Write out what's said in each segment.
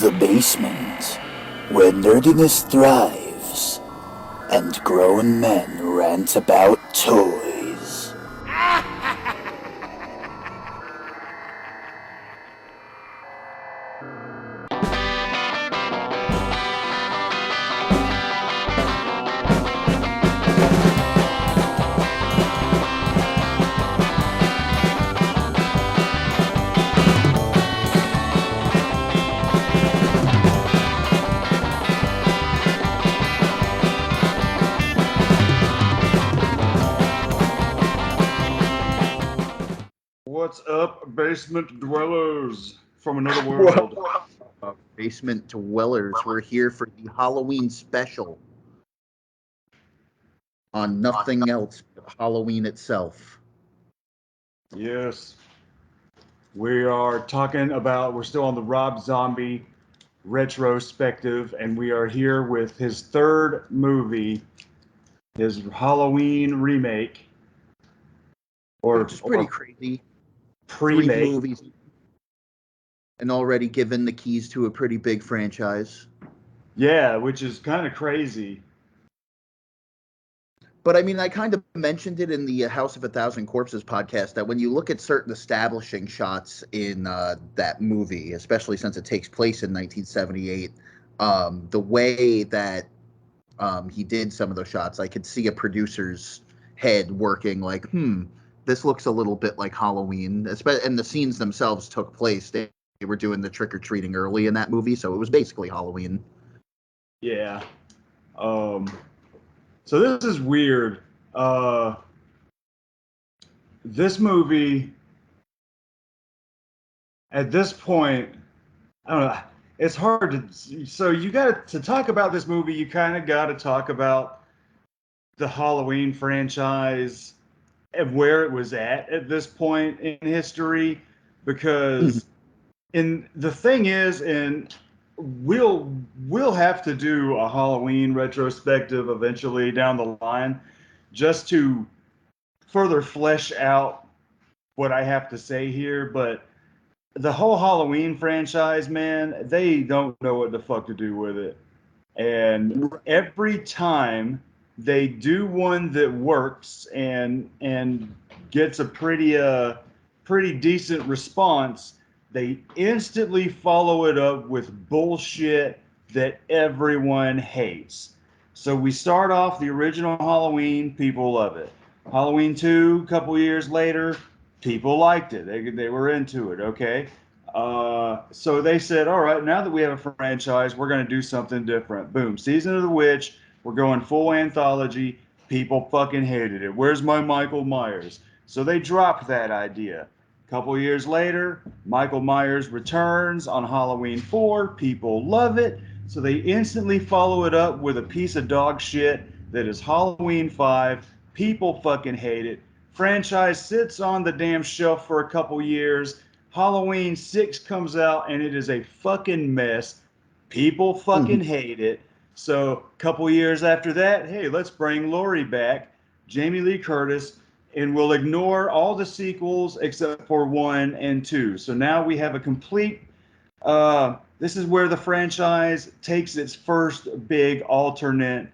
The basement, where nerdiness thrives, and grown men rant about toys. What's up, basement dwellers from another world? Basement Dwellers, we're here for the Halloween special on nothing else but Halloween itself. Yes. We are talking about, we're still on the Rob Zombie retrospective, and we are here with his third movie, his Halloween remake. Which is pretty crazy. Pre-make. 3 movies and already given the keys to a pretty big franchise. Yeah, which is kind of crazy. But I mean, I kind of mentioned it in the House of a Thousand Corpses podcast that when you look at certain establishing shots in that movie, especially since it takes place in 1978, the way that he did some of those shots, I could see a producer's head working like, this looks a little bit like Halloween. And the scenes themselves took place. They were doing the trick-or-treating early in that movie, so it was basically Halloween. Yeah. So this is weird. This movie, at this point, I don't know. It's hard to. So you got to talk about this movie. You kind of got to talk about the Halloween franchise and where it was at this point in history, because the thing is, and we'll have to do a Halloween retrospective eventually down the line, just to further flesh out what I have to say here, but the whole Halloween franchise, man, they don't know what the fuck to do with it. And every time they do one that works and gets a pretty decent response, they instantly follow it up with bullshit that everyone hates. So we start off the original Halloween, people love it. Halloween 2, a couple years later, people liked it. They were into it, okay? So they said, all right, now that we have a franchise, we're going to do something different. Boom, Season of the Witch, we're going full anthology. People fucking hated it. Where's my Michael Myers? So they dropped that idea. A couple years later, Michael Myers returns on Halloween 4. People love it. So they instantly follow it up with a piece of dog shit that is Halloween 5. People fucking hate it. Franchise sits on the damn shelf for a couple years. Halloween 6 comes out and it is a fucking mess. People fucking hate it. So a couple years after that, hey, let's bring Laurie back, Jamie Lee Curtis, and we'll ignore all the sequels except for 1 and 2. So now we have a complete, this is where the franchise takes its first big alternate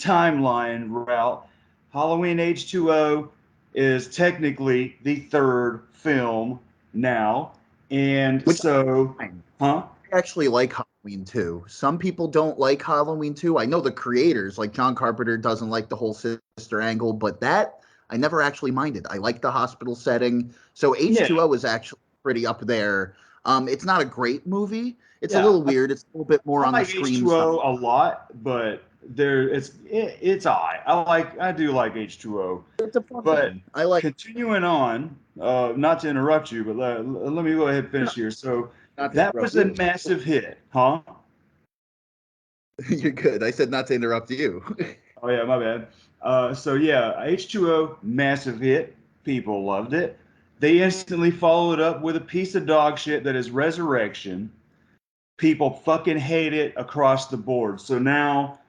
timeline route. Halloween H2O is technically the third film now. And so, I actually like Halloween 2. Some people don't like Halloween 2. I know the creators, like John Carpenter, doesn't like the whole sister angle, but that I never actually minded. I like the hospital setting. So H2O is actually pretty up there. It's not a great movie. It's a little weird. It's a little bit more on the Scream H2O a lot, but it's I do like H2O. It's a fun but one. I like continuing on, not to interrupt you, but let me go ahead and finish here. So that was a massive hit, huh? You're good. I said not to interrupt you. Oh yeah, my bad. So yeah, H2O, massive hit. People loved it. They instantly followed up with a piece of dog shit that is Resurrection. People fucking hate it across the board. So now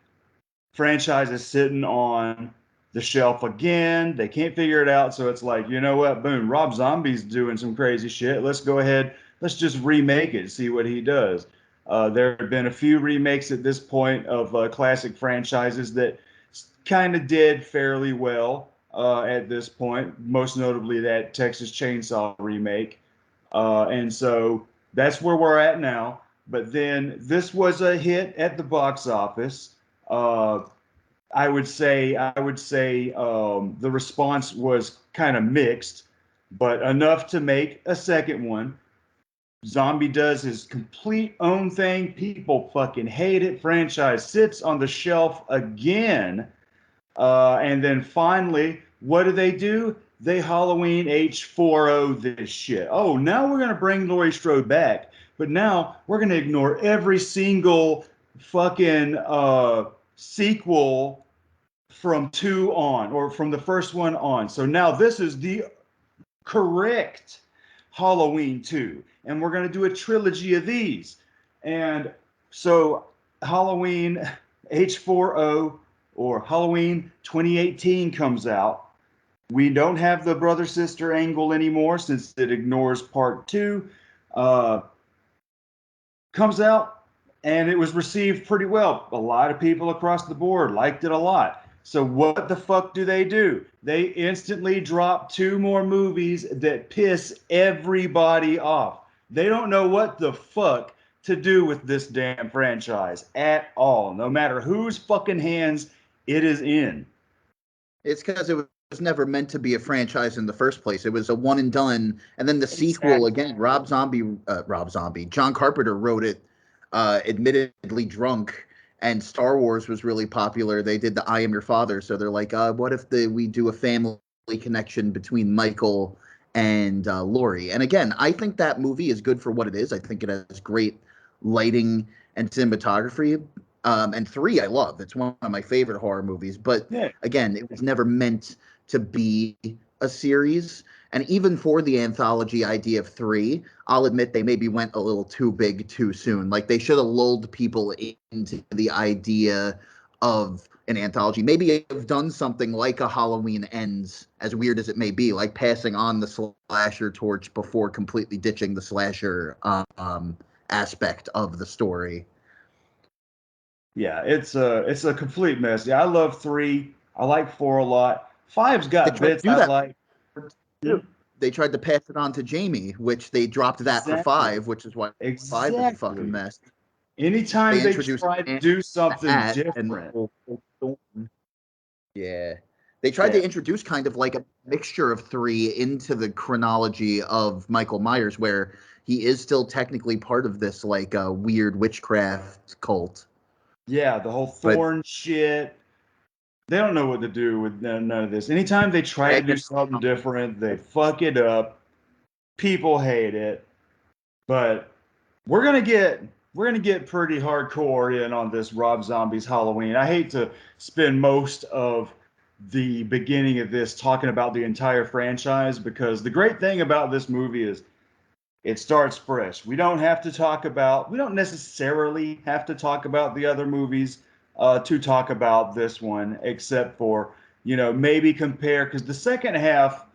franchise is sitting on the shelf again. They can't figure it out. So it's like, you know what? Boom, Rob Zombie's doing some crazy shit. Let's go ahead. Let's just remake it, see what he does. There have been a few remakes at this point of classic franchises that kind of did fairly well at this point, most notably that Texas Chainsaw remake. And so that's where we're at now. But then this was a hit at the box office. I would say the response was kind of mixed, but enough to make a second one. Zombie does his complete own thing. People fucking hate it. Franchise sits on the shelf again. And then finally, what do? They Halloween H40 this shit. Oh, now we're going to bring Laurie Strode back. But now we're going to ignore every single fucking sequel from 2 on, or from the first one on. So now this is the correct Halloween 2. And we're going to do a trilogy of these. And so Halloween H40 or Halloween 2018 comes out. We don't have the brother sister angle anymore since it ignores part 2. Comes out and it was received pretty well. A lot of people across the board liked it a lot. So what the fuck do? They instantly drop 2 more movies that piss everybody off. They don't know what the fuck to do with this damn franchise at all, no matter whose fucking hands it is in. It's because it was never meant to be a franchise in the first place. It was a one and done, and then the sequel again. Rob Zombie, John Carpenter wrote it, admittedly drunk, and Star Wars was really popular. They did the I Am Your Father, so they're like, what if we do a family connection between Michael and Laurie? And again, I think that movie is good for what it is. I think it has great lighting and cinematography. And 3 I love. It's one of my favorite horror movies. But again, it was never meant to be a series. And even for the anthology idea of 3, I'll admit they maybe went a little too big too soon. Like they should have lulled people into the idea of an anthology. Maybe have done something like a Halloween Ends, as weird as it may be, like passing on the slasher torch before completely ditching the slasher aspect of the story. Yeah, it's a complete mess. Yeah, I love 3. I like 4 a lot. 5's got bits I like. They tried to pass it on to Jamie, which they dropped that for 5, which is why 5 is a fucking mess. Anytime they try to do something different. Yeah. They tried to introduce kind of like a mixture of 3 into the chronology of Michael Myers, where he is still technically part of this like weird witchcraft cult. Yeah, the whole Thorn shit. They don't know what to do with none of this. Anytime they try to do something different, they fuck it up. People hate it. But we're gonna get pretty hardcore in on this Rob Zombie's Halloween. I hate to spend most of the beginning of this talking about the entire franchise, because the great thing about this movie is it starts fresh. We don't necessarily have to talk about the other movies to talk about this one, except for, maybe compare, because the second half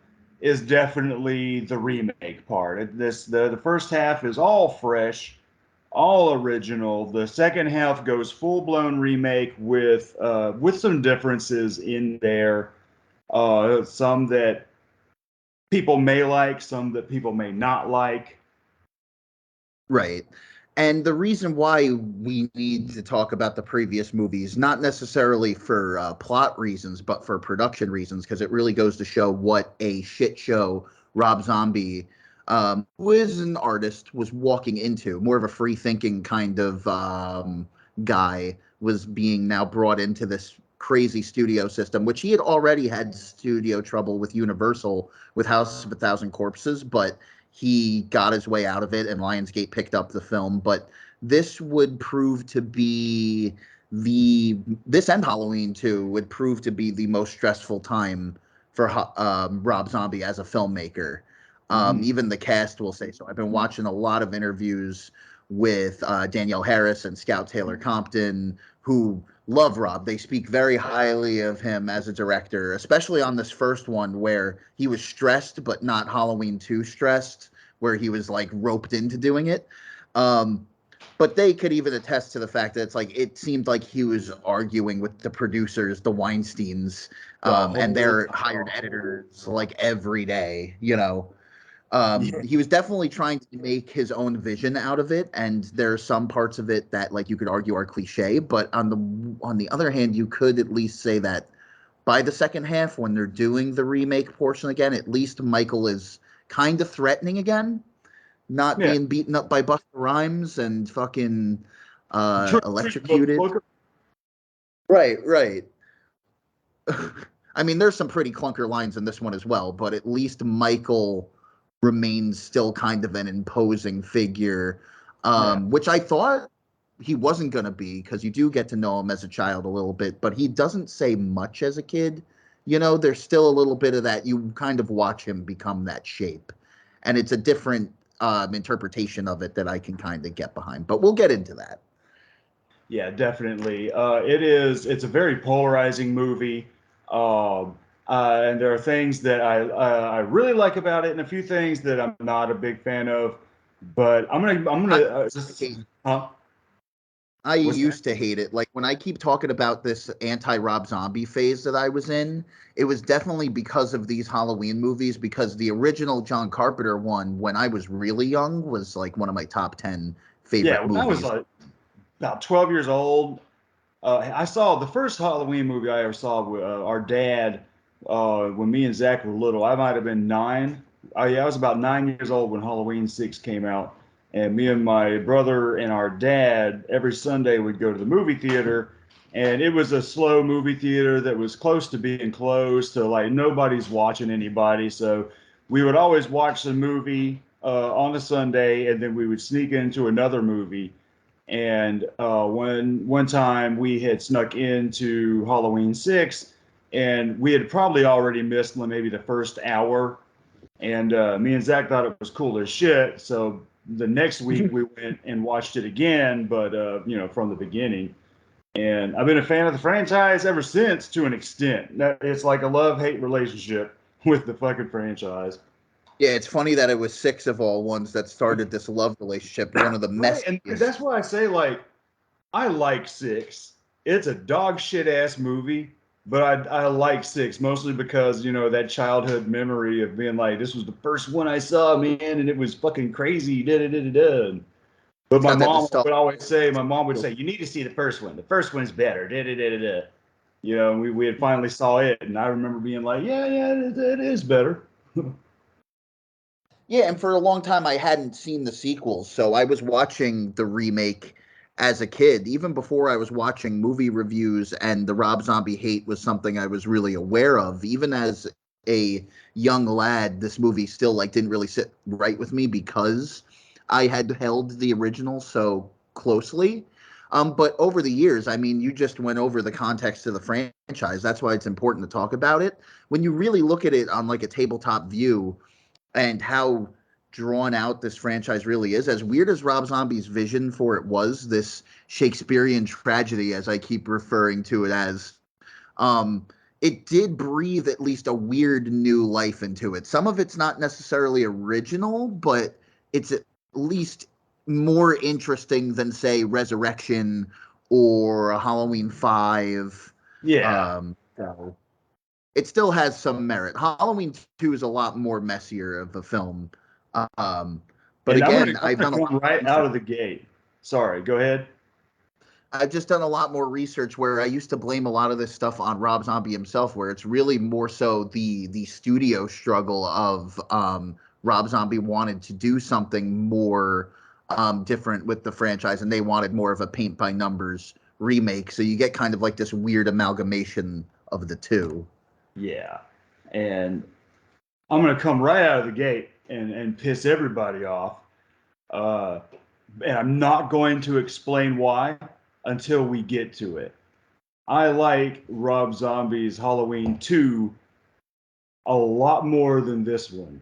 is definitely the remake part. The first half is all fresh, all original. The second half goes full blown remake with some differences in there, some that people may like, some that people may not like. Right. And the reason why we need to talk about the previous movies, not necessarily for plot reasons, but for production reasons, because it really goes to show what a shit show Rob Zombie, who is an artist, was walking into. More of a free-thinking kind of guy, was being now brought into this crazy studio system, which he had already had studio trouble with Universal with House of a Thousand Corpses, but he got his way out of it, and Lionsgate picked up the film. But this would prove to be this and Halloween 2 would prove to be the most stressful time for Rob Zombie as a filmmaker. Even the cast will say so. I've been watching a lot of interviews with Danielle Harris and Scout Taylor Compton, who love Rob. They speak very highly of him as a director, especially on this first one where he was stressed, but not Halloween 2 stressed, where he was like roped into doing it. But they could even attest to the fact that it's like it seemed like he was arguing with the producers, the Weinsteins, and their hired editors like every day. He was definitely trying to make his own vision out of it, and there are some parts of it that like you could argue are cliche. But on the other hand, you could at least say that by the second half, when they're doing the remake portion again, at least Michael is kind of threatening again, not being beaten up by Busta Rhymes and fucking electrocuted. Right. I mean, there's some pretty clunker lines in this one as well, but at least Michael remains still kind of an imposing figure, which I thought he wasn't going to be, because you do get to know him as a child a little bit, but he doesn't say much as a kid. There's still a little bit of that. You kind of watch him become that shape, and it's a different interpretation of it that I can kind of get behind, but we'll get into that. Yeah, definitely. It's a very polarizing movie. And there are things that I really like about it, and a few things that I'm not a big fan of. But I used to hate it. Like when I keep talking about this anti-Rob Zombie phase that I was in, it was definitely because of these Halloween movies. Because the original John Carpenter one, when I was really young, was like one of my top 10 favorite movies. Yeah, when I was like about 12 years old, I saw the first Halloween movie I ever saw with our dad when me and Zach were little. I might have been 9. I was about 9 years old when Halloween 6 came out. And me and my brother and our dad, every Sunday, would go to the movie theater. And it was a slow movie theater that was close to being closed. So, like, nobody's watching anybody. So we would always watch the movie on a Sunday, and then we would sneak into another movie. And one time we had snuck into Halloween 6, and we had probably already missed maybe the first hour. And me and Zach thought it was cool as shit. So the next week we went and watched it again, but from the beginning. And I've been a fan of the franchise ever since, to an extent. It's like a love-hate relationship with the fucking franchise. Yeah, it's funny that it was 6 of all ones that started this love relationship. One of the messiest. Right, and that's why I say, like, I like 6. It's a dog shit ass movie, but I like 6 mostly because that childhood memory of being like, this was the first one I saw, man, and it was fucking crazy. But my mom would always say, you need to see the first one. The first one's better. And we had finally saw it, and I remember being like, yeah, it is better. Yeah, and for a long time I hadn't seen the sequels, so I was watching the remake as a kid, even before I was watching movie reviews, and the Rob Zombie hate was something I was really aware of. Even as a young lad, this movie still didn't really sit right with me because I had held the original so closely. But over the years, I mean, you just went over the context of the franchise. That's why it's important to talk about it. When you really look at it on like a tabletop view, and how drawn out this franchise really is, as weird as Rob Zombie's vision for it was, this Shakespearean tragedy, as I keep referring to it as, it did breathe at least a weird new life into it. Some of it's not necessarily original, but it's at least more interesting than, say, Resurrection or a Halloween 5. Yeah. So it still has some merit. Halloween 2 is a lot more messier of a film. But and again, I've done right out of the gate. Sorry, go ahead. I've just done a lot more research where I used to blame a lot of this stuff on Rob Zombie himself, where it's really more so the studio struggle of Rob Zombie wanted to do something more different with the franchise, and they wanted more of a paint by numbers remake. So you get kind of like this weird amalgamation of the two. Yeah, and I'm going to come right out of the gate and piss everybody off. And I'm not going to explain why until we get to it. I like Rob Zombie's Halloween 2 a lot more than this one.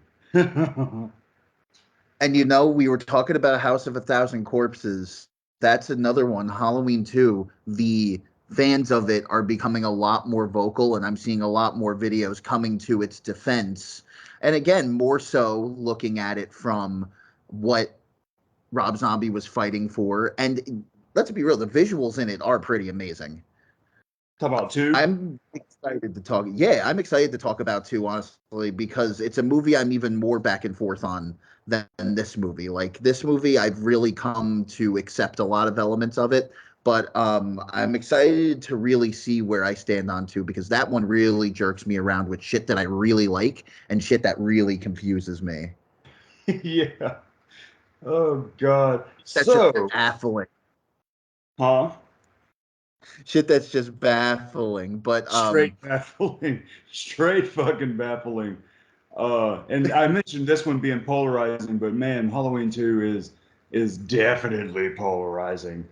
And we were talking about House of a Thousand Corpses. That's another one, Halloween 2. The fans of it are becoming a lot more vocal, and I'm seeing a lot more videos coming to its defense. And again, more so looking at it from what Rob Zombie was fighting for. And let's be real, the visuals in it are pretty amazing. Talk about two. I'm excited to talk. Yeah, I'm excited to talk about two, honestly, because it's a movie I'm even more back and forth on than this movie. Like this movie, I've really come to accept a lot of elements of it, but I'm excited to really see where I stand on two because that one really jerks me around with shit that I really like and shit that really confuses me. Yeah. Oh God. That's just So, baffling. huh? Shit that's just baffling. But Straight baffling. Straight fucking baffling. And I mentioned this one being polarizing, but man, Halloween 2 is definitely polarizing.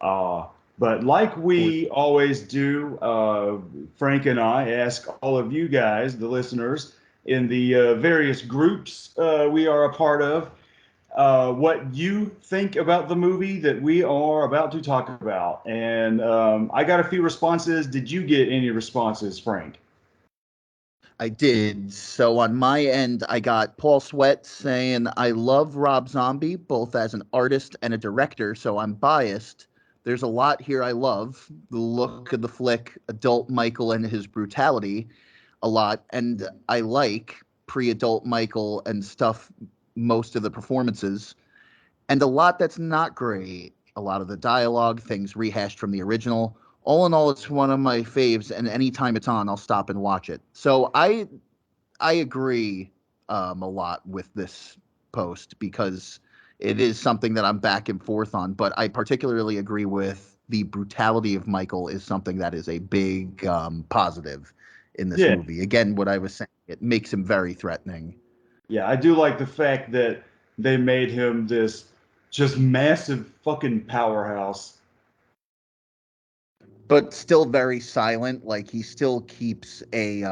Uh, but like we always do, Frank and I ask all of you guys, the listeners, in the various groups we are a part of, what you think about the movie that we are about to talk about. And I got a few responses. Did you get any responses, Frank? I did. So on my end, I got Paul Sweat saying, I love Rob Zombie, both as an artist and a director, so I'm biased. There's a lot here I love. The look of the flick, adult Michael and his brutality, a lot. And I like pre adult Michael and stuff, most of the performances. And a lot that's not great. A lot of the dialogue, things rehashed from the original. All in all, it's one of my faves, and anytime it's on, I'll stop and watch it. So I agree a lot with this post because it is something that I'm back and forth on. But I particularly agree with the brutality of Michael is something that is a big positive in this Yeah. movie. Again, what I was saying, it makes him very threatening. Yeah, I do like the fact that they made him this just massive fucking powerhouse. But still very silent. Like he still keeps a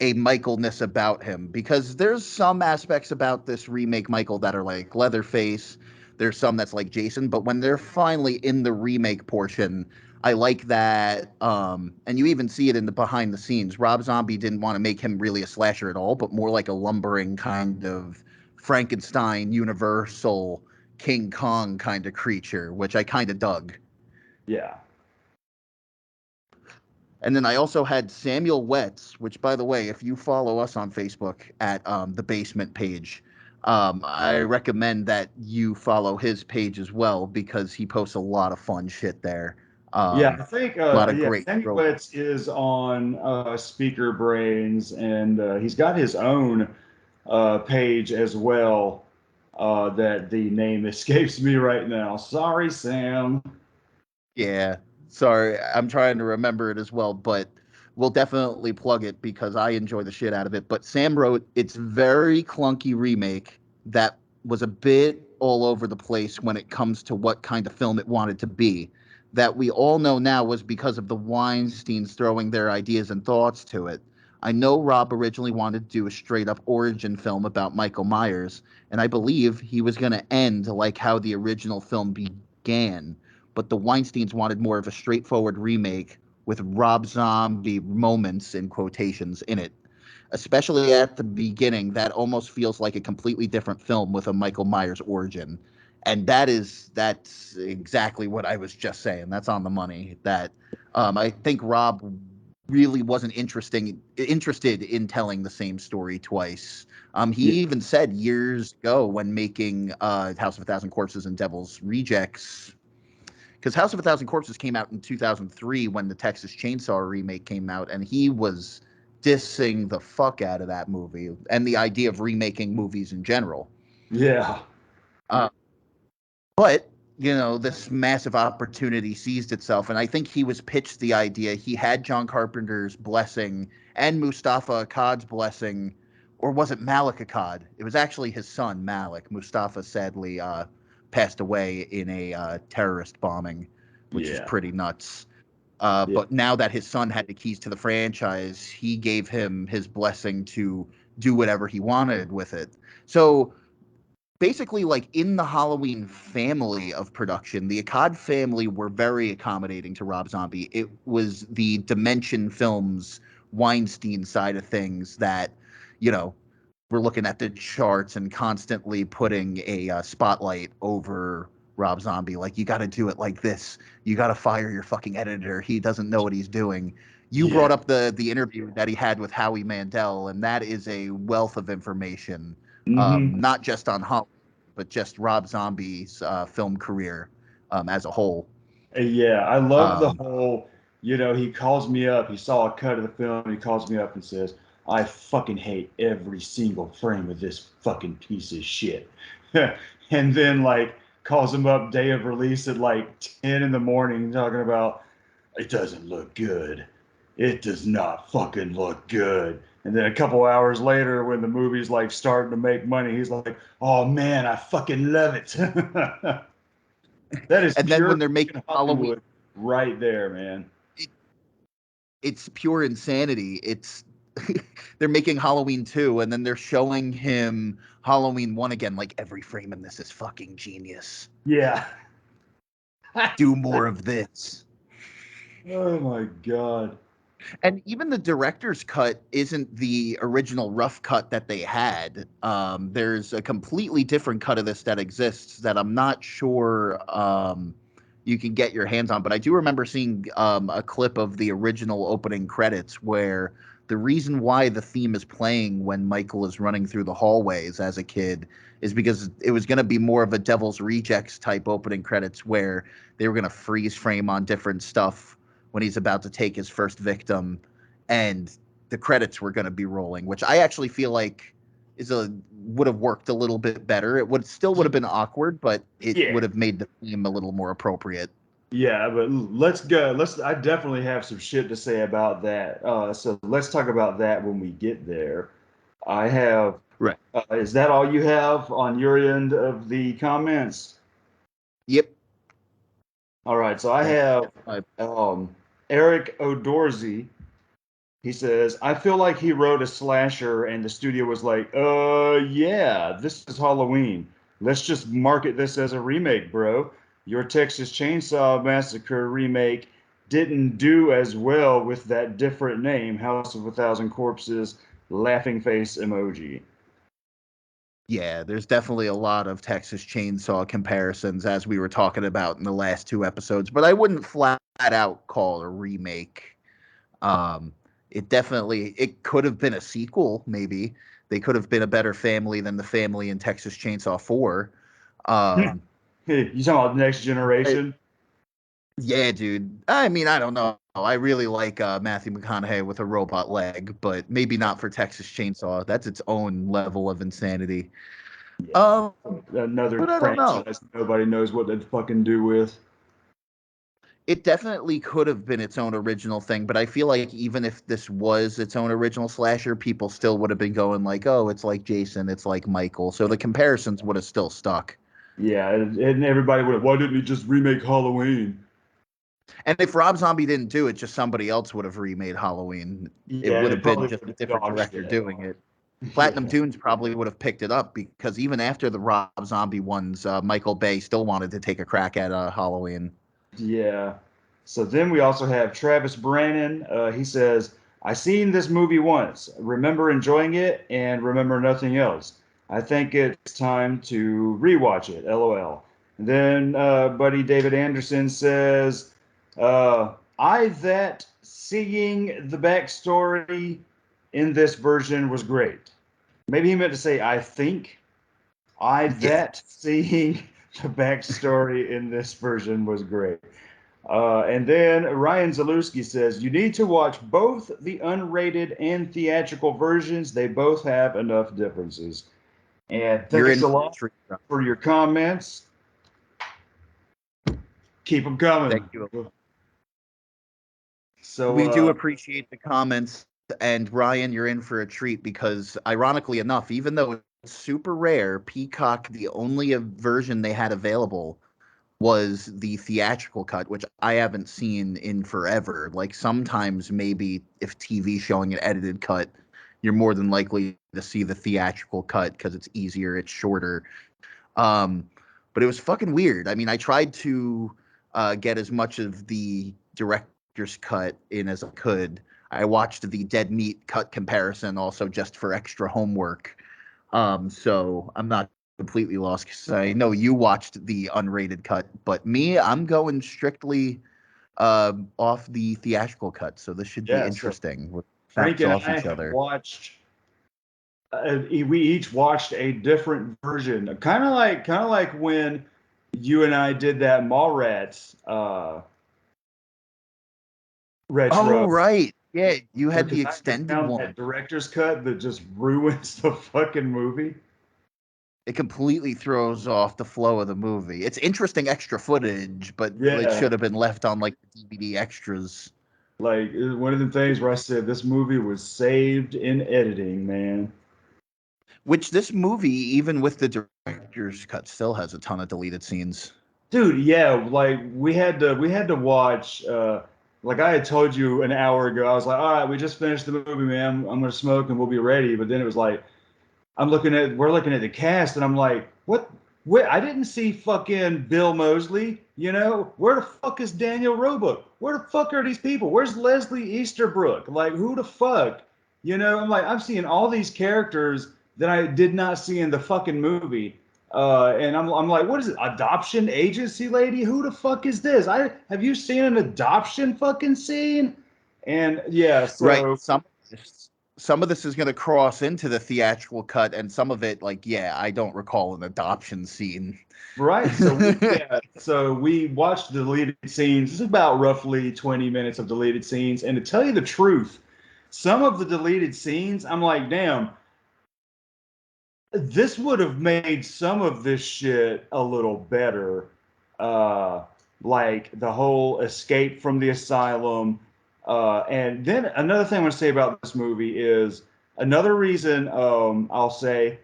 Michaelness about him because there's some aspects about this remake Michael that are like Leatherface. There's some that's like Jason, but when they're finally in the remake portion, I like that. And you even see it in the behind the scenes. Rob Zombie didn't want to make him really a slasher at all, but more like a lumbering kind of Frankenstein, Universal, King Kong kind of creature, which I kind of dug. Yeah. And then I also had Samuel Wetz, which, by the way, if you follow us on Facebook at the Basement page, I recommend that you follow his page as well because he posts a lot of fun shit there. Yeah, I think A lot of yeah, great Sammy throwbacks. Wetz is on Speaker Brains, and he's got his own page as well. That the name escapes me right now. Sorry, Sam. Yeah, sorry, I'm trying to remember it as well, but we'll definitely plug it because I enjoy the shit out of it. But Sam wrote it's very clunky remake that was a bit all over the place when it comes to what kind of film it wanted to be. That we all know now was because of the Weinsteins throwing their ideas and thoughts to it. I know Rob originally wanted to do a straight up origin film about Michael Myers, and I believe he was going to end like how the original film began, but the Weinsteins wanted more of a straightforward remake with Rob Zombie moments in quotations in it. Especially at the beginning, that almost feels like a completely different film with a Michael Myers origin. And that's exactly what I was just saying. That's on the money. That I think Rob really wasn't interested in telling the same story twice. He Yeah, even said years ago when making House of a Thousand Corpses and Devil's Rejects, because House of a Thousand Corpses came out in 2003 when the Texas Chainsaw remake came out, and he was dissing the fuck out of that movie and the idea of remaking movies in general. yeah, Uh, but this massive opportunity seized itself, and I think he was pitched the idea. He had John Carpenter's blessing and Mustafa Akkad's blessing, or was it Malik Akkad? It was actually his son Malik. Mustafa sadly passed away in a terrorist bombing, which is yeah, pretty nuts. yeah. But now that his son had the keys to the franchise, he gave him his blessing to do whatever he wanted with it. So basically, like in the Halloween family of production, the Akkad family were very accommodating to Rob Zombie. It was the Dimension Films Weinstein side of things that, you know, we're looking at the charts and constantly putting a spotlight over Rob Zombie. Like, you got to do it like this. You got to fire your fucking editor. He doesn't know what he's doing. You brought up the interview that he had with Howie Mandel, and that is a wealth of information, not just on Hollywood, but just Rob Zombie's film career as a whole. Yeah, I love the whole, he calls me up. He saw a cut of the film. He calls me up and says, I fucking hate every single frame of this fucking piece of shit. And then, like, calls him up day of release at like 10 in the morning talking about, it doesn't look good. It does not fucking look good. And then a couple hours later, when the movie's like starting to make money, he's like, oh man, I fucking love it. That is and then when they're making Hollywood right there, man. It's pure insanity. It's they're making Halloween 2, and then they're showing him Halloween 1 again. Like, every frame in this is fucking genius. Yeah. Do more of this. Oh my god. And even the director's cut isn't the original rough cut that they had. There's a completely different cut of this that exists that I'm not sure you can get your hands on. But I do remember seeing a clip of the original opening credits where the reason why the theme is playing when Michael is running through the hallways as a kid is because it was going to be more of a Devil's Rejects type opening credits where they were going to freeze frame on different stuff when he's about to take his first victim, and the credits were going to be rolling, which I actually feel like would have worked a little bit better. It would have been awkward, but it would have made the theme a little more appropriate. Yeah, but let's go. I definitely have some shit to say about that. So let's talk about that when we get there. I have. Right. Is that all you have on your end of the comments? Yep. All right. So I have Eric O'Dorsey. He says, I feel like he wrote a slasher and the studio was like, yeah, this is Halloween. Let's just market this as a remake, bro. Your Texas Chainsaw Massacre remake didn't do as well with that different name, House of a Thousand Corpses, laughing face emoji. Yeah, there's definitely a lot of Texas Chainsaw comparisons, as we were talking about in the last 2 episodes, but I wouldn't flat out call it a remake. It could have been a sequel, maybe. They could have been a better family than the family in Texas Chainsaw 4. Hey, you talking about Next Generation? Yeah, dude. I mean, I don't know. I really like Matthew McConaughey with a robot leg, but maybe not for Texas Chainsaw. That's its own level of insanity. Yeah. Another franchise nobody knows what to fucking do with. It definitely could have been its own original thing, but I feel like even if this was its own original slasher, people still would have been going like, oh, it's like Jason, it's like Michael. So the comparisons would have still stuck. Yeah, and everybody would have, why didn't he just remake Halloween? And if Rob Zombie didn't do it, just somebody else would have remade Halloween. Yeah, it would have been just a different director doing it. Platinum Dunes probably would have picked it up because even after the Rob Zombie ones, Michael Bay still wanted to take a crack at Halloween. Yeah. So then we also have Travis Brannon. He says, I seen this movie once, remember enjoying it, and remember nothing else. I think it's time to rewatch it, LOL. And then buddy David Anderson says, seeing the backstory in this version was great. Maybe he meant to say, I think. Seeing the backstory in this version was great. And then Ryan Zalewski says, you need to watch both the unrated and theatrical versions. They both have enough differences. And thanks a lot for your comments. Keep them coming. Thank you. So we do appreciate the comments. And Ryan, you're in for a treat because, ironically enough, even though it's super rare, Peacock, the only version they had available was the theatrical cut, which I haven't seen in forever. Like, sometimes maybe if TV showing an edited cut, you're more than likely to see the theatrical cut because it's easier, it's shorter. But it was fucking weird. I mean, I tried to get as much of the director's cut in as I could. I watched the Dead Meat cut comparison also just for extra homework. So I'm not completely lost because I know you watched the unrated cut, but me, I'm going strictly off the theatrical cut. So this should be Yeah, so interesting. We'll Frank bounce and off I each have other. watched. We each watched a different version, kind of like when you and I did that Mallrats Oh, retro. right. Yeah, you had the Because I extended found that one. director's cut that just ruins the fucking movie. It completely throws off the flow of the movie. It's interesting extra footage, but it Yeah, should have been left on like the DVD extras. like one of the things where I said this movie was saved in editing, man. Which this movie, even with the director's cut, still has a ton of deleted scenes. Dude, yeah, like we had to watch like I had told you an hour ago. I was like, all right, we just finished the movie, man. I'm gonna smoke and we'll be ready. But then it was like we're looking at the cast and I'm like, what? Wait, I didn't see fucking Bill Moseley. You know, where the fuck is Daniel Roebuck? Where the fuck are these people? Where's Leslie Easterbrook? Like, who the fuck? You know, I'm seeing all these characters that I did not see in the fucking movie. And I'm like, what is it? Adoption agency lady? Who the fuck is this? Have you seen an adoption fucking scene? And yeah, Right. so Some of this is going to cross into the theatrical cut, and some of it, like, yeah, I don't recall an adoption scene. right. So we watched the deleted scenes. It's about roughly 20 minutes of deleted scenes. And to tell you the truth, some of the deleted scenes, I'm like, damn, this would have made some of this shit a little better. Uh, like the whole escape from the asylum. And then another thing I want to say about this movie is another reason I'll say,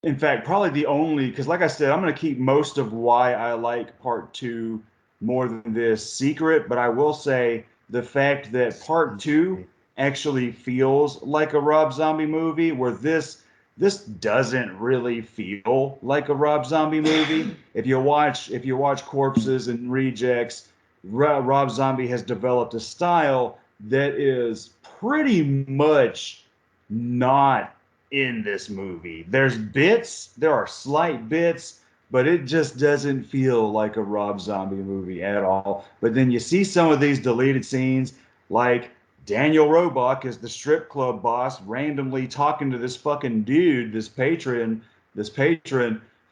in fact, probably the only, because like I said, I'm going to keep most of why I like part two more than this secret, but I will say the fact that part two actually feels like a Rob Zombie movie, where this doesn't really feel like a Rob Zombie movie. If you watch Corpses and Rejects, Rob Zombie has developed a style that is pretty much not in this movie. There are slight bits, but it just doesn't feel like a Rob Zombie movie at all. But then you see some of these deleted scenes, like Daniel Roebuck is the strip club boss randomly talking to this fucking dude, this patron.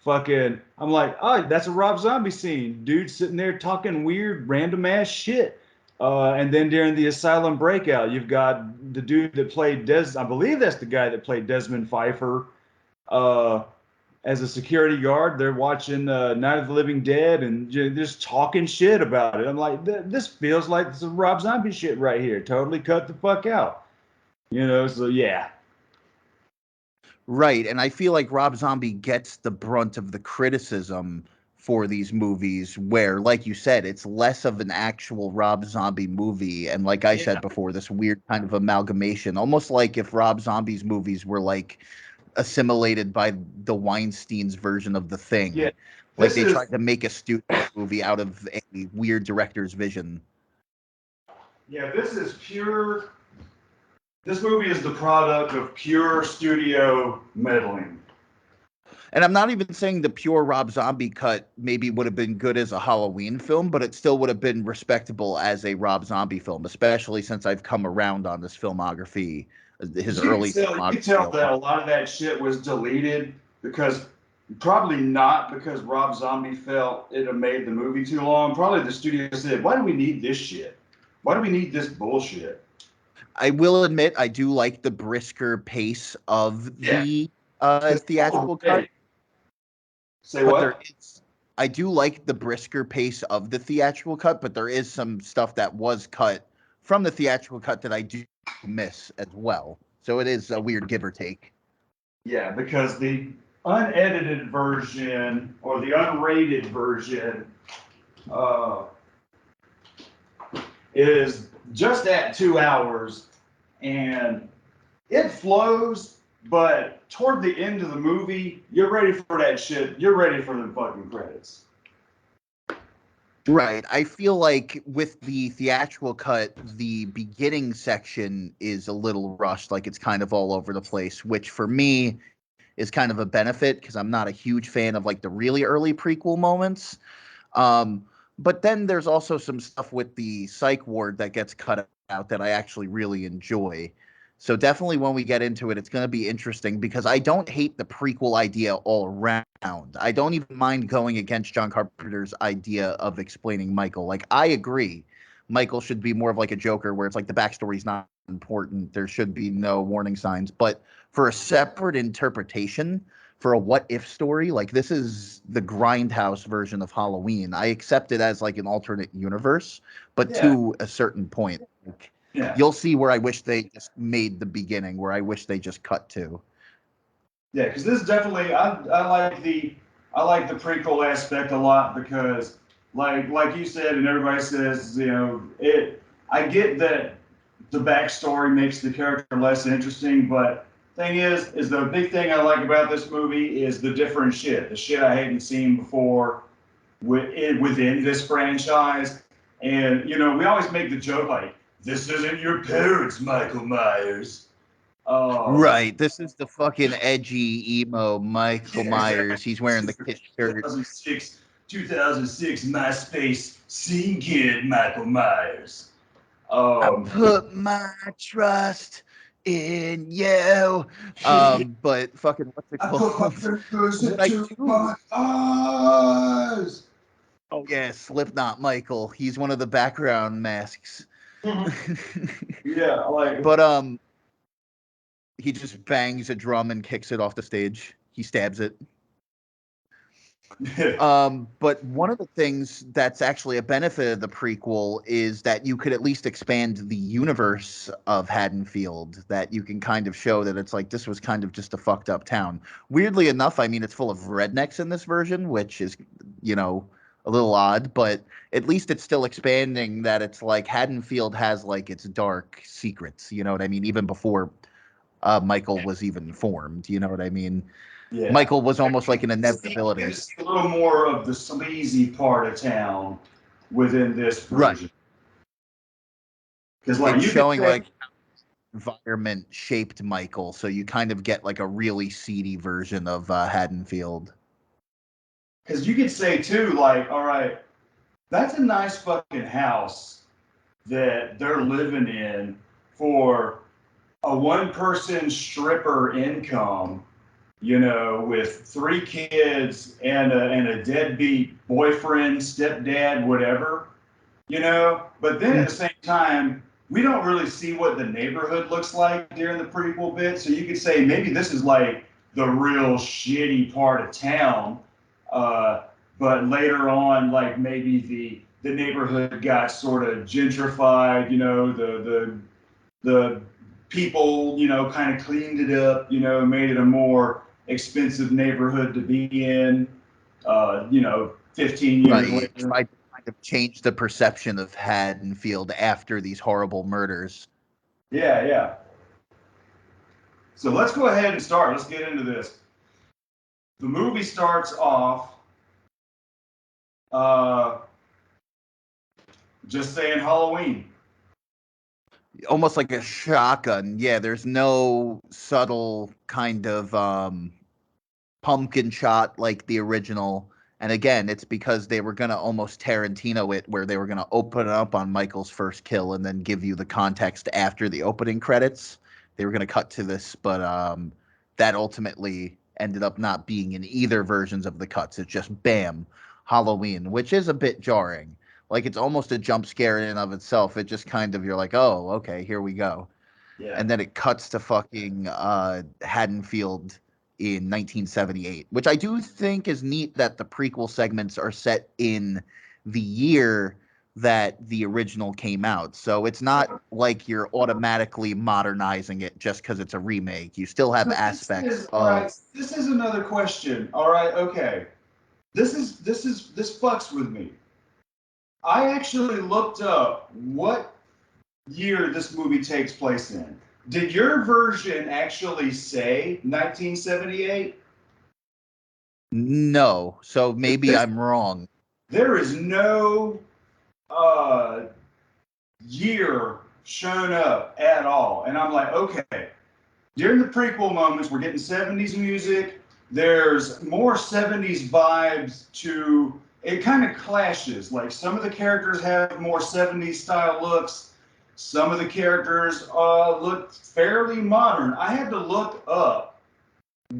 Fucking, I'm like, oh, that's a Rob Zombie scene. Dude sitting there talking weird, random ass shit. And then during the Asylum breakout, you've got the dude that played I believe that's the guy that played Desmond Pfeiffer uh, as a security guard. They're watching Night of the Living Dead and just talking shit about it. I'm like, this feels like some Rob Zombie shit right here. Totally cut the fuck out. So yeah. Right, and I feel like Rob Zombie gets the brunt of the criticism for these movies where, like you said, it's less of an actual Rob Zombie movie, and like I Yeah. said before, this weird kind of amalgamation, almost like if Rob Zombie's movies were like assimilated by the Weinstein's version of The Yeah. Thing. Like This they is tried to make a studio movie out of a weird director's vision. yeah, this movie is the product of pure studio meddling. And I'm not even saying the pure Rob Zombie cut maybe would have been good as a Halloween film, but it still would have been respectable as a Rob Zombie film, especially since I've come around on this filmography, his early You can filmography tell a that a lot. lot of that shit was deleted because probably not because Rob Zombie felt it had made the movie too long. Probably the studio said, "Why do we need this shit? Why do we need this bullshit?" I will admit I do like the brisker pace of Yeah, the because theatrical cut, say but there what? is I do like the brisker pace of the theatrical cut, but there is some stuff that was cut from the theatrical cut that I do miss as well. So it is a weird give or take. Yeah, because the unedited version or the unrated version uh, is just at 2 hours, and it flows, but toward the end of the movie, you're ready for that shit. You're ready for the fucking credits. Right. I feel like with the theatrical cut, the beginning section is a little rushed, like it's kind of all over the place, which for me is kind of a benefit because I'm not a huge fan of like the really early prequel moments. But then there's also some stuff with the psych ward that gets cut out that I actually really enjoy. So definitely when we get into it, it's going to be interesting because I don't hate the prequel idea all around. I don't even mind going against John Carpenter's idea of explaining Michael. Like, I agree. Michael should be more of like a Joker where it's like the backstory's not important. There should be no warning signs. But for a separate interpretation, for a what if story, like this is the Grindhouse version of Halloween. I accept it as like an alternate universe, but Yeah. to a certain point. Like, Yeah. you'll see where I wish they just made the beginning, where I wish they just cut to. Yeah, because this definitely I like the prequel aspect a lot because like you said and everybody says, you know, I get that the backstory makes the character less interesting, but thing is the big thing I like about this movie is the different shit, the shit I hadn't seen before within this franchise. And you know, we always make the joke like, this isn't your parents, Michael Myers. Right. This is the fucking edgy emo Michael Yeah, Myers. exactly. He's wearing the kid shirt. 2006 MySpace scene kid Michael Myers. I put my trust in you. But fucking what's it I put my called? fingers What I into do. my eyes. Oh yeah, Slipknot Michael. He's one of the background masks. Yeah, like. But he just bangs a drum and kicks it off the stage. He stabs it. But one of the things that's actually a benefit of the prequel is that you could at least expand the universe of Haddonfield, that you can kind of show that it's like this was kind of just a fucked up town. Weirdly enough, I mean, it's full of rednecks in this version, which is, you know, a little odd, but at least it's still expanding that it's like Haddonfield has like its dark secrets, you know what I mean? Even before Michael was even formed, you know what I mean? Yeah. Michael was almost like an inevitability. You see a little more of the sleazy part of town within this version. Because like It's you showing can say, like environment shaped Michael, so you kind of get like a really seedy version of Haddonfield. because you could say too, like, all right, that's a nice fucking house that they're living in for a one-person stripper income, you know, with 3 kids and a deadbeat boyfriend, stepdad, whatever, you know. But then at the same time, we don't really see what the neighborhood looks like during the prequel bit. So you could say maybe this is like the real shitty part of town. But later on, like maybe the neighborhood got sort of gentrified, you know, the people, you know, kind of cleaned it up, you know, made it a more expensive neighborhood to be in, you know, 15 years later. Tried to kind of change the perception of Haddonfield after these horrible murders. Yeah, yeah. So let's go ahead and start. Let's get into this. The movie starts off just saying Halloween. Almost like a shotgun. Yeah, there's no subtle kind of pumpkin shot like the original. And again, it's because they were going to almost Tarantino it, where they were going to open up on Michael's first kill and then give you the context after the opening credits. They were going to cut to this, but that ultimately ended up not being in either versions of the cuts. It's just bam, Halloween, which is a bit jarring. Like it's almost a jump scare in and of itself. It just kind of, you're like, oh, okay, here we go. Yeah. And then it cuts to fucking Haddonfield in 1978, which I do think is neat that the prequel segments are set in the year that the original came out. So it's not like you're automatically modernizing it just because it's a remake. You still have aspects all right, of. this is another question. All right, okay. This fucks with me. I actually looked up what year this movie takes place in. Did your version actually say 1978? No, so maybe I'm wrong. There is no year shown up at all. And I'm like, okay, during the prequel moments, we're getting 70s music. There's more 70s vibes to it, kind of clashes. Like some of the characters have more 70s style looks. Some of the characters look fairly modern. I had to look up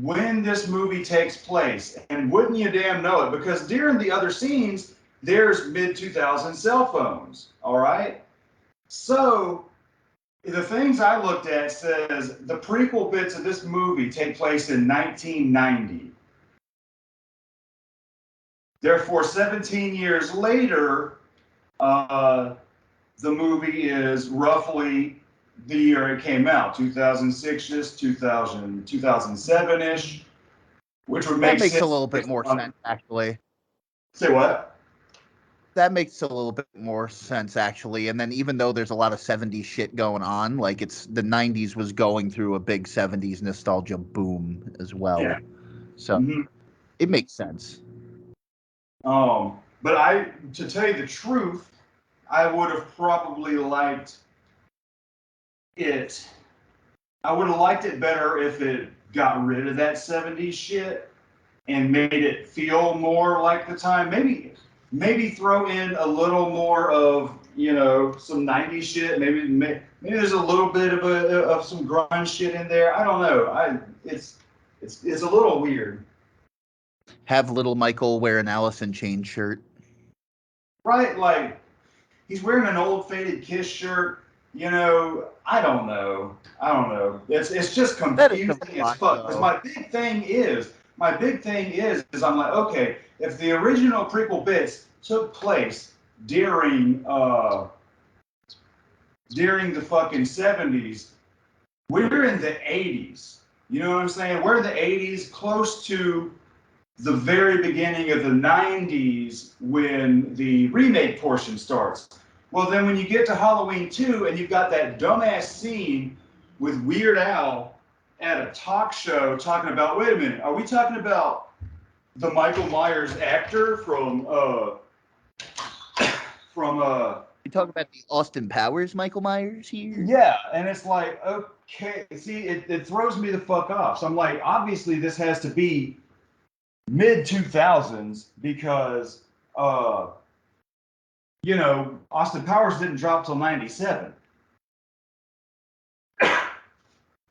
when this movie takes place, and wouldn't you damn know it, because during the other scenes, there's mid-2000s cell phones, all right? So the things I looked at says the prequel bits of this movie take place in 1990. Therefore, 17 years later, the movie is roughly the year it came out, 2006-ish, 2007-ish, which would make That makes sense. a little bit more sense, actually. Say what? That makes a little bit more sense, actually. And then even though there's a lot of 70s shit going on, like it's the 90s was going through a big 70s nostalgia boom as well. Yeah. So it makes sense. But to tell you the truth, I would have probably liked it. I would have liked it better if it got rid of that 70s shit and made it feel more like the time. Maybe throw in a little more of, some 90s shit. Maybe there's a little bit of some grunge shit in there. I don't know. It's a little weird. Have little Michael wear an Alice in Chains shirt. Right, like he's wearing an old faded Kiss shirt. I don't know. It's just confusing as fuck. Because my big thing is I'm like, okay, if the original prequel bits took place during the fucking 70s, we're in the 80s. You know what I'm saying? We're in the 80s, close to the very beginning of the 90s when the remake portion starts. Well, then when you get to Halloween 2 and you've got that dumbass scene with Weird Al at a talk show talking about, wait a minute, are we talking about the Michael Myers actor from You talk about the Austin Powers Michael Myers here? Yeah, and it's like, okay, see, it throws me the fuck off. So I'm like, obviously this has to be mid-2000s because, Austin Powers didn't drop till 97.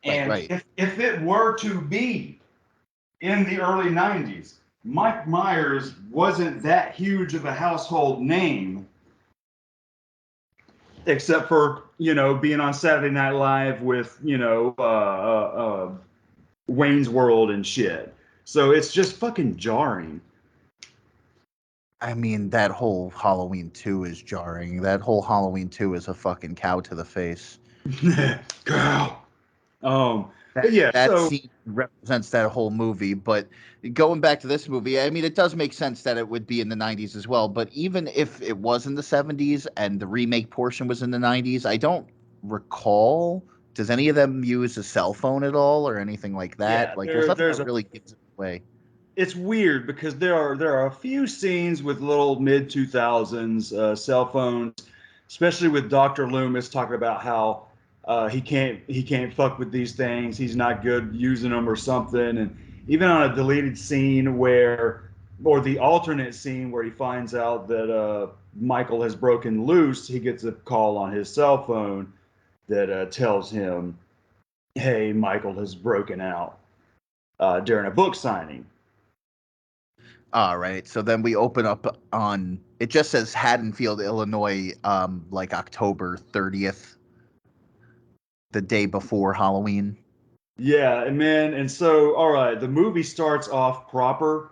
And right. If it were to be in the early 90s, Mike Myers wasn't that huge of a household name, except for, being on Saturday Night Live with, Wayne's World and shit. So it's just fucking jarring. I mean, that whole Halloween 2 is jarring. That whole Halloween 2 is a fucking cow to the face. Girl. That scene represents that whole movie. But going back to this movie, I mean, it does make sense that it would be in the 90s as well. But even if it was in the 70s and the remake portion was in the 90s, I don't recall. Does any of them use a cell phone at all or anything like that? Yeah, like, there's nothing that really gives it away. It's weird because there are a few scenes with little mid-2000s cell phones, especially with Dr. Loomis talking about how he can't fuck with these things. He's not good using them or something. And even on a deleted scene or the alternate scene where he finds out that Michael has broken loose, he gets a call on his cell phone that tells him, "Hey, Michael has broken out during a book signing." All right. So then we open up on, it just says Haddonfield, Illinois, like October 30th, the day before Halloween. Yeah, man. And so, all right, the movie starts off proper.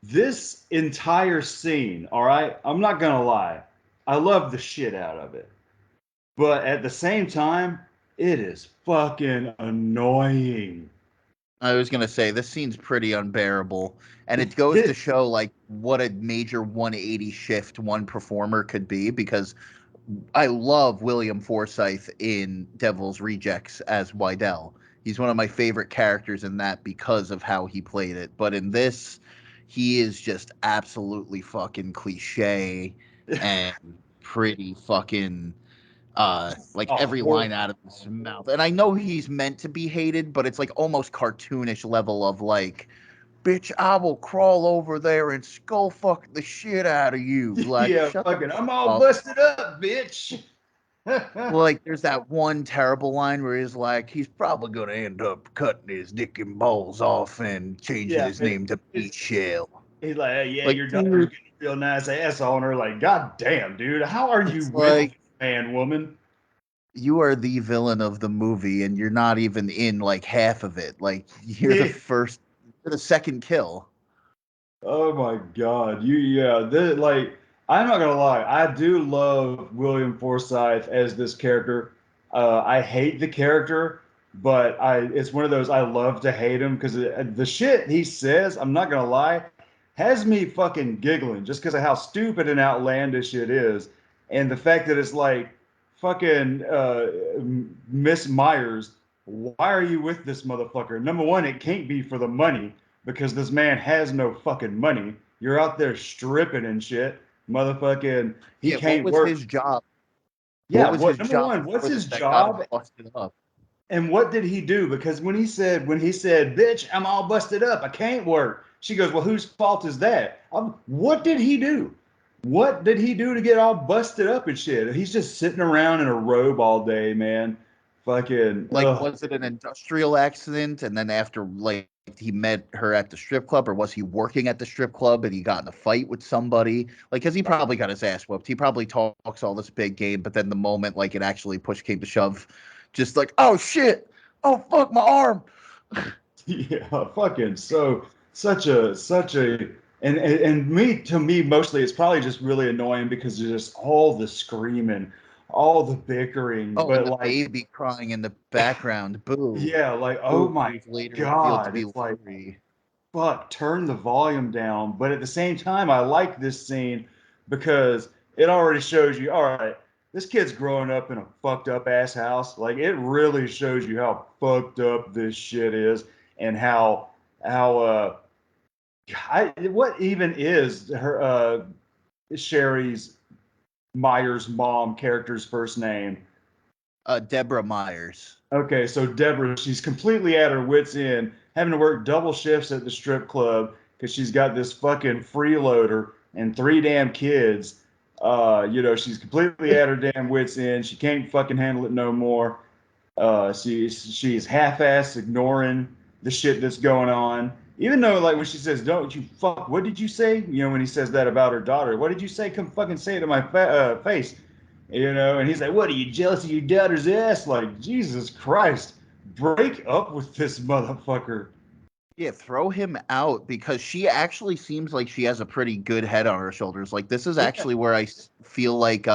This entire scene, all right, I'm not going to lie, I love the shit out of it. But at the same time, it is fucking annoying. I was going to say, this scene's pretty unbearable. And it goes to show, like, what a major 180 shift one performer could be, because I love William Forsythe in Devil's Rejects as Wydell. He's one of my favorite characters in that because of how he played it. But in this, he is just absolutely fucking cliche and pretty fucking Like Oh, every line out of his mouth. And I know he's meant to be hated, but it's like almost cartoonish level of like, bitch, I will crawl over there and skull fuck the shit out of you. Like, yeah, shut the fucking, fuck I'm all up. busted up, bitch. Like, there's that one terrible line where he's like, he's probably gonna end up cutting his dick and balls off and changing Yeah, his name to it's Pete Shell. he's like, hey, yeah, Like, your daughter's dude, getting a real nice ass on her. Like, god damn, dude, how are you it's with like, man, woman? you are the villain of the movie and you're not even in like half of it. Like, you're the second kill. Oh my God. Like, I'm not gonna lie, I do love William Forsythe as this character. I hate the character, but it's one of those I love to hate him because the shit he says, I'm not gonna lie, has me fucking giggling just because of how stupid and outlandish it is. And the fact that it's like fucking Miss Myers, why are you with this motherfucker? Number one, it can't be for the money because this man has no fucking money. You're out there stripping and shit. Motherfucking, he Yeah, what can't was work. his job? What Yeah, was what his number job one, what's before this his that got him job busted up? and what did he do? Because when he said, "Bitch, I'm all busted up. I can't work." She goes, "Well, whose fault is that?" What did he do? What did he do to get all busted up and shit? He's just sitting around in a robe all day, man. Fucking, Like, ugh. was it an industrial accident? And then after, like, he met her at the strip club, or was he working at the strip club and he got in a fight with somebody? Like, because he probably got his ass whooped. He probably talks all this big game, but then the moment, like, it actually push came to shove, just like, oh shit, oh fuck, my arm. Yeah, fucking such a and me to me mostly it's probably just really annoying because there's just all the screaming, all the bickering, Oh, and but the like baby crying in the background. Boo. yeah, like oh Boo, my who's later revealed to God, be it's like Larry. fuck, turn the volume down. But at the same time, I like this scene because it already shows you, all right, this kid's growing up in a fucked up ass house. Like it really shows you how fucked up this shit is and how what even is her Sherry's Myers mom character's first name? Deborah Myers. Okay, so Deborah, she's completely at her wits' end, having to work double shifts at the strip club because she's got this fucking freeloader and three damn kids. She's completely at her damn wits' end. She can't fucking handle it no more. She's half-ass ignoring the shit that's going on. Even though, like, when she says, "Don't you fuck," what did you say? When he says that about her daughter, what did you say? Come fucking say it to my face. And he's like, "What are you jealous of your daughter's ass?" Like, Jesus Christ, break up with this motherfucker. Yeah, throw him out because she actually seems like she has a pretty good head on her shoulders. Like, this is Yeah, actually where feel like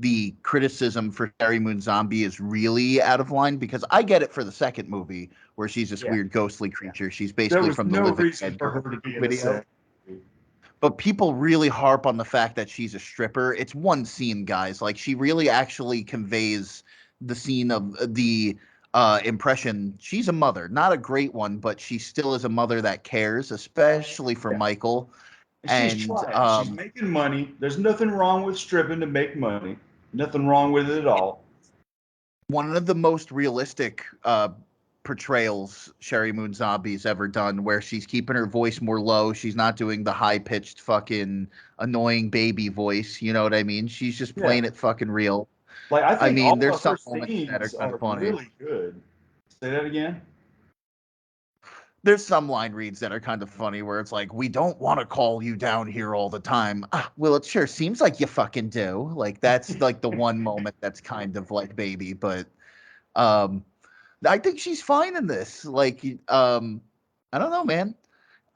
the criticism for Sherry Moon Zombie is really out of line, because I get it for the second movie where she's this yeah, weird ghostly yeah. creature. She's There basically was from the no Living reason Dead for her girl to be in the video. set. But people really harp on the fact that she's a stripper. It's one scene, guys. Like, she really actually conveys the scene of the impression. She's a mother, not a great one, but she still is a mother that cares, especially for Yeah. Michael. She's And trying. She's making money. There's nothing wrong with stripping to make money. Nothing wrong with it at all. one of the most realistic portrayals Sherry Moon Zombie's ever done, where she's keeping her voice more low. She's not doing the high pitched fucking annoying baby voice. You know what I mean? She's just Yeah. playing it fucking real. Like I I think mean, all there's of her some moments that are scenes kind of are funny. really good. Say that again. There's some line reads that are kind of funny where it's like, we don't want to call you down here all the time. Ah, well, it sure seems like you fucking do. Like, that's like the one moment that's kind of like baby, but um I think she's fine in this. Like, I don't know, man.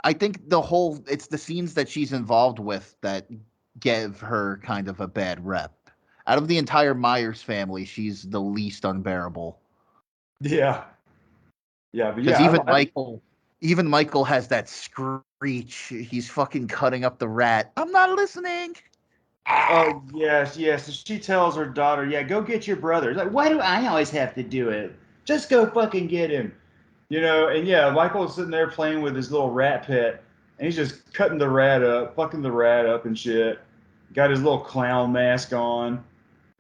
I think it's the scenes that she's involved with that give her kind of a bad rep. Out of the entire Myers family, she's the least unbearable. Yeah. Yeah, but Because yeah, even Michael has that screech. He's fucking cutting up the rat. I'm not listening. oh yes, yes. So she tells her daughter, "Yeah, go get your brother." It's like, why do I always have to do it? Just go fucking get him. And yeah, Michael's sitting there playing with his little rat pet, and he's just cutting the rat up, fucking the rat up and shit. Got his little clown mask on.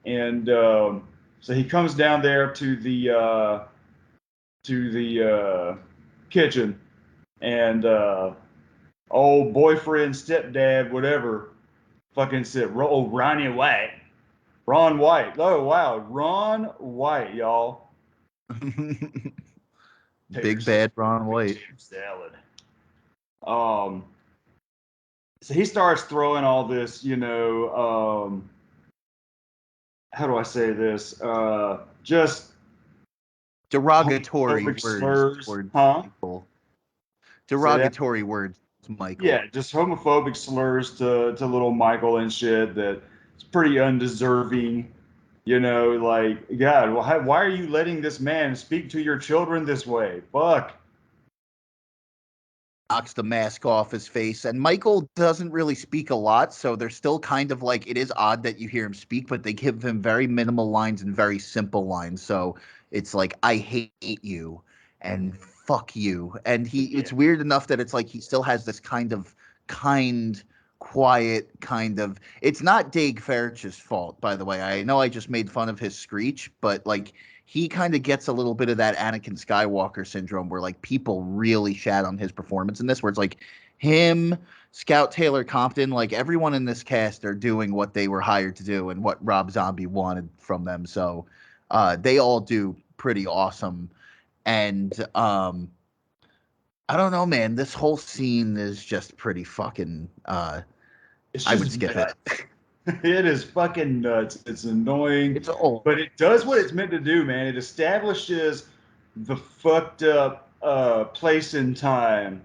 And so he comes down there to the kitchen, and old boyfriend, stepdad, whatever, fucking said, "Oh, Ronnie White, Ron White." Oh wow, Ron White, y'all. Big bad Ron White. Salad. Um, so he starts throwing all this, how do I say this? Just Derogatory homophobic words slurs, towards huh? Michael. Say that? Derogatory words to Michael. Yeah, just homophobic slurs to little Michael and shit that it's pretty undeserving. Like, God, well, why are you letting this man speak to your children this way? Fuck. Knocks the mask off his face, and Michael doesn't really speak a lot, so they're still kind of like, it is odd that you hear him speak, but they give him very minimal lines and very simple lines. So it's like, I hate you and fuck you. And it's weird enough that it's like he still has this kind of kind, quiet kind of. It's not Dave Fairch's fault, by the way. I know I just made fun of his screech, but like, he kind of gets a little bit of that Anakin Skywalker syndrome where like people really shat on his performance in this, where it's like him, Scout Taylor Compton, like everyone in this cast are doing what they were hired to do and what Rob Zombie wanted from them. So they all do pretty awesome. And I don't know, man, this whole scene is just pretty fucking It's I would just skip nuts. it. It is fucking nuts. It's annoying, It's old. but it does what it's meant to do, man. It establishes the fucked up place in time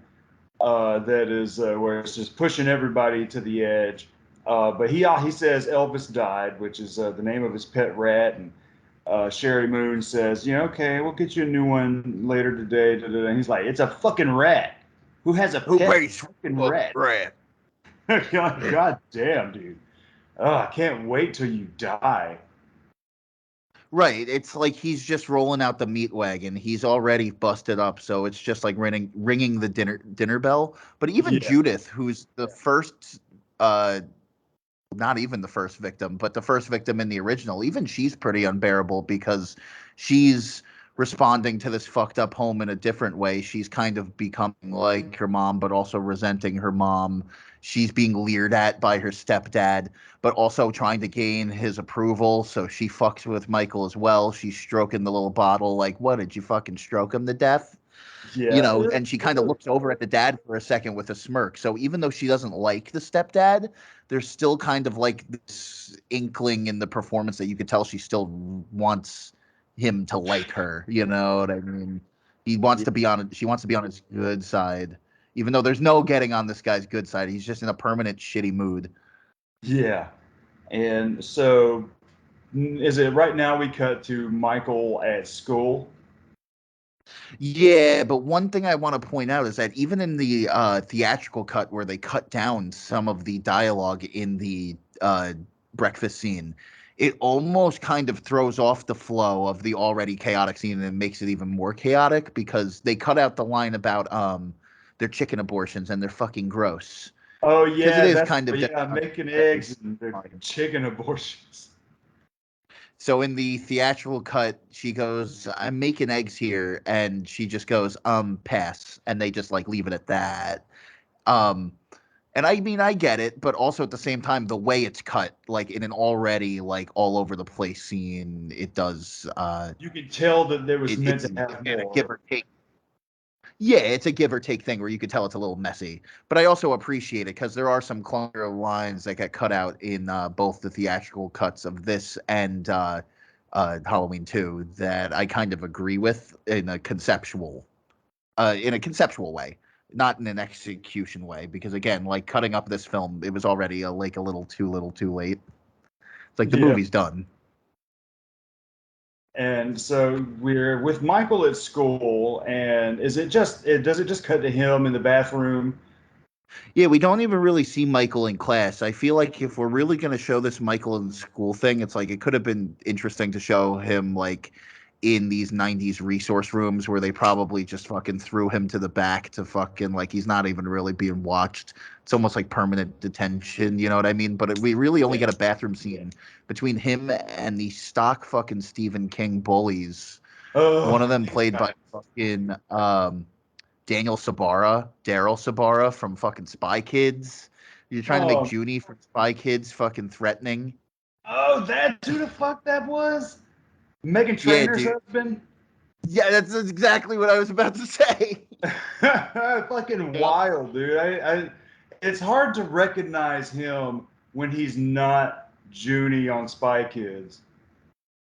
that is where it's just pushing everybody to the edge. But he says Elvis died, which is the name of his pet rat, and Sherry Moon says, okay, we'll get you a new one later today. Da, da, da. And he's like, it's a fucking rat. Who has a Who pet pays fucking for rat? rat? God damn, dude. Oh, I can't wait till you die. Right. It's like he's just rolling out the meat wagon. He's already busted up, so it's just like ringing the dinner bell. But even Yeah. Judith, who's the first not even the first victim, but the first victim in the original, even she's pretty unbearable because she's responding to this fucked up home in a different way. She's kind of becoming like her mom, but also resenting her mom. She's being leered at by her stepdad, but also trying to gain his approval. So she fucks with Michael as well. She's stroking the little bottle, like, what, did you fucking stroke him to death? Yeah. And she kind of looks over at the dad for a second with a smirk. So even though she doesn't like the stepdad, there's still kind of like this inkling in the performance that you could tell she still wants him to like her. You know what I mean? She wants to be on his good side, even though there's no getting on this guy's good side. He's just in a permanent shitty mood. Yeah. And so, is it right now we cut to Michael at school? Yeah, but one thing I want to point out is that even in the theatrical cut where they cut down some of the dialogue in the breakfast scene, it almost kind of throws off the flow of the already chaotic scene and makes it even more chaotic because they cut out the line about their chicken abortions and they're fucking gross. Oh, Because it yeah. is That's, kind of yeah, making eggs and the chicken abortions. So in the theatrical cut, she goes, "I'm making eggs here," and she just goes, pass," and they just like leave it at that. Um, and I mean, I get it, but also at the same time, the way it's cut, like in an already like all over the place scene, it does. You could tell that there was meant It's to have a more. give or take. Yeah, it's a give or take thing where you could tell it's a little messy, but I also appreciate it because there are some clunker lines that get cut out in both the theatrical cuts of this and Halloween 2 that I kind of agree with in a conceptual way, not in an execution way. Because again, like cutting up this film, it was already a little too late. It's like the Yeah. movie's done. And so we're with Michael at school, and does it just cut to him in the bathroom? Yeah, we don't even really see Michael in class. I feel like if we're really going to show this Michael in school thing, it's like it could have been interesting to show him like in these 90s resource rooms where they probably just fucking threw him to the back to fucking, like, he's not even really being watched. It's almost like permanent detention, you know what I mean? But we really only get a bathroom scene between him and the stock fucking Stephen King bullies. One of them played by fucking Daryl Sabara from fucking Spy Kids. You're trying to make Junie from Spy Kids fucking threatening. Oh, that's who the fuck that was? Meghan Yeah, Trainor's dude. husband? Yeah, that's exactly what I was about to say. Fucking wild, dude. It's hard to recognize him when he's not Junie on Spy Kids.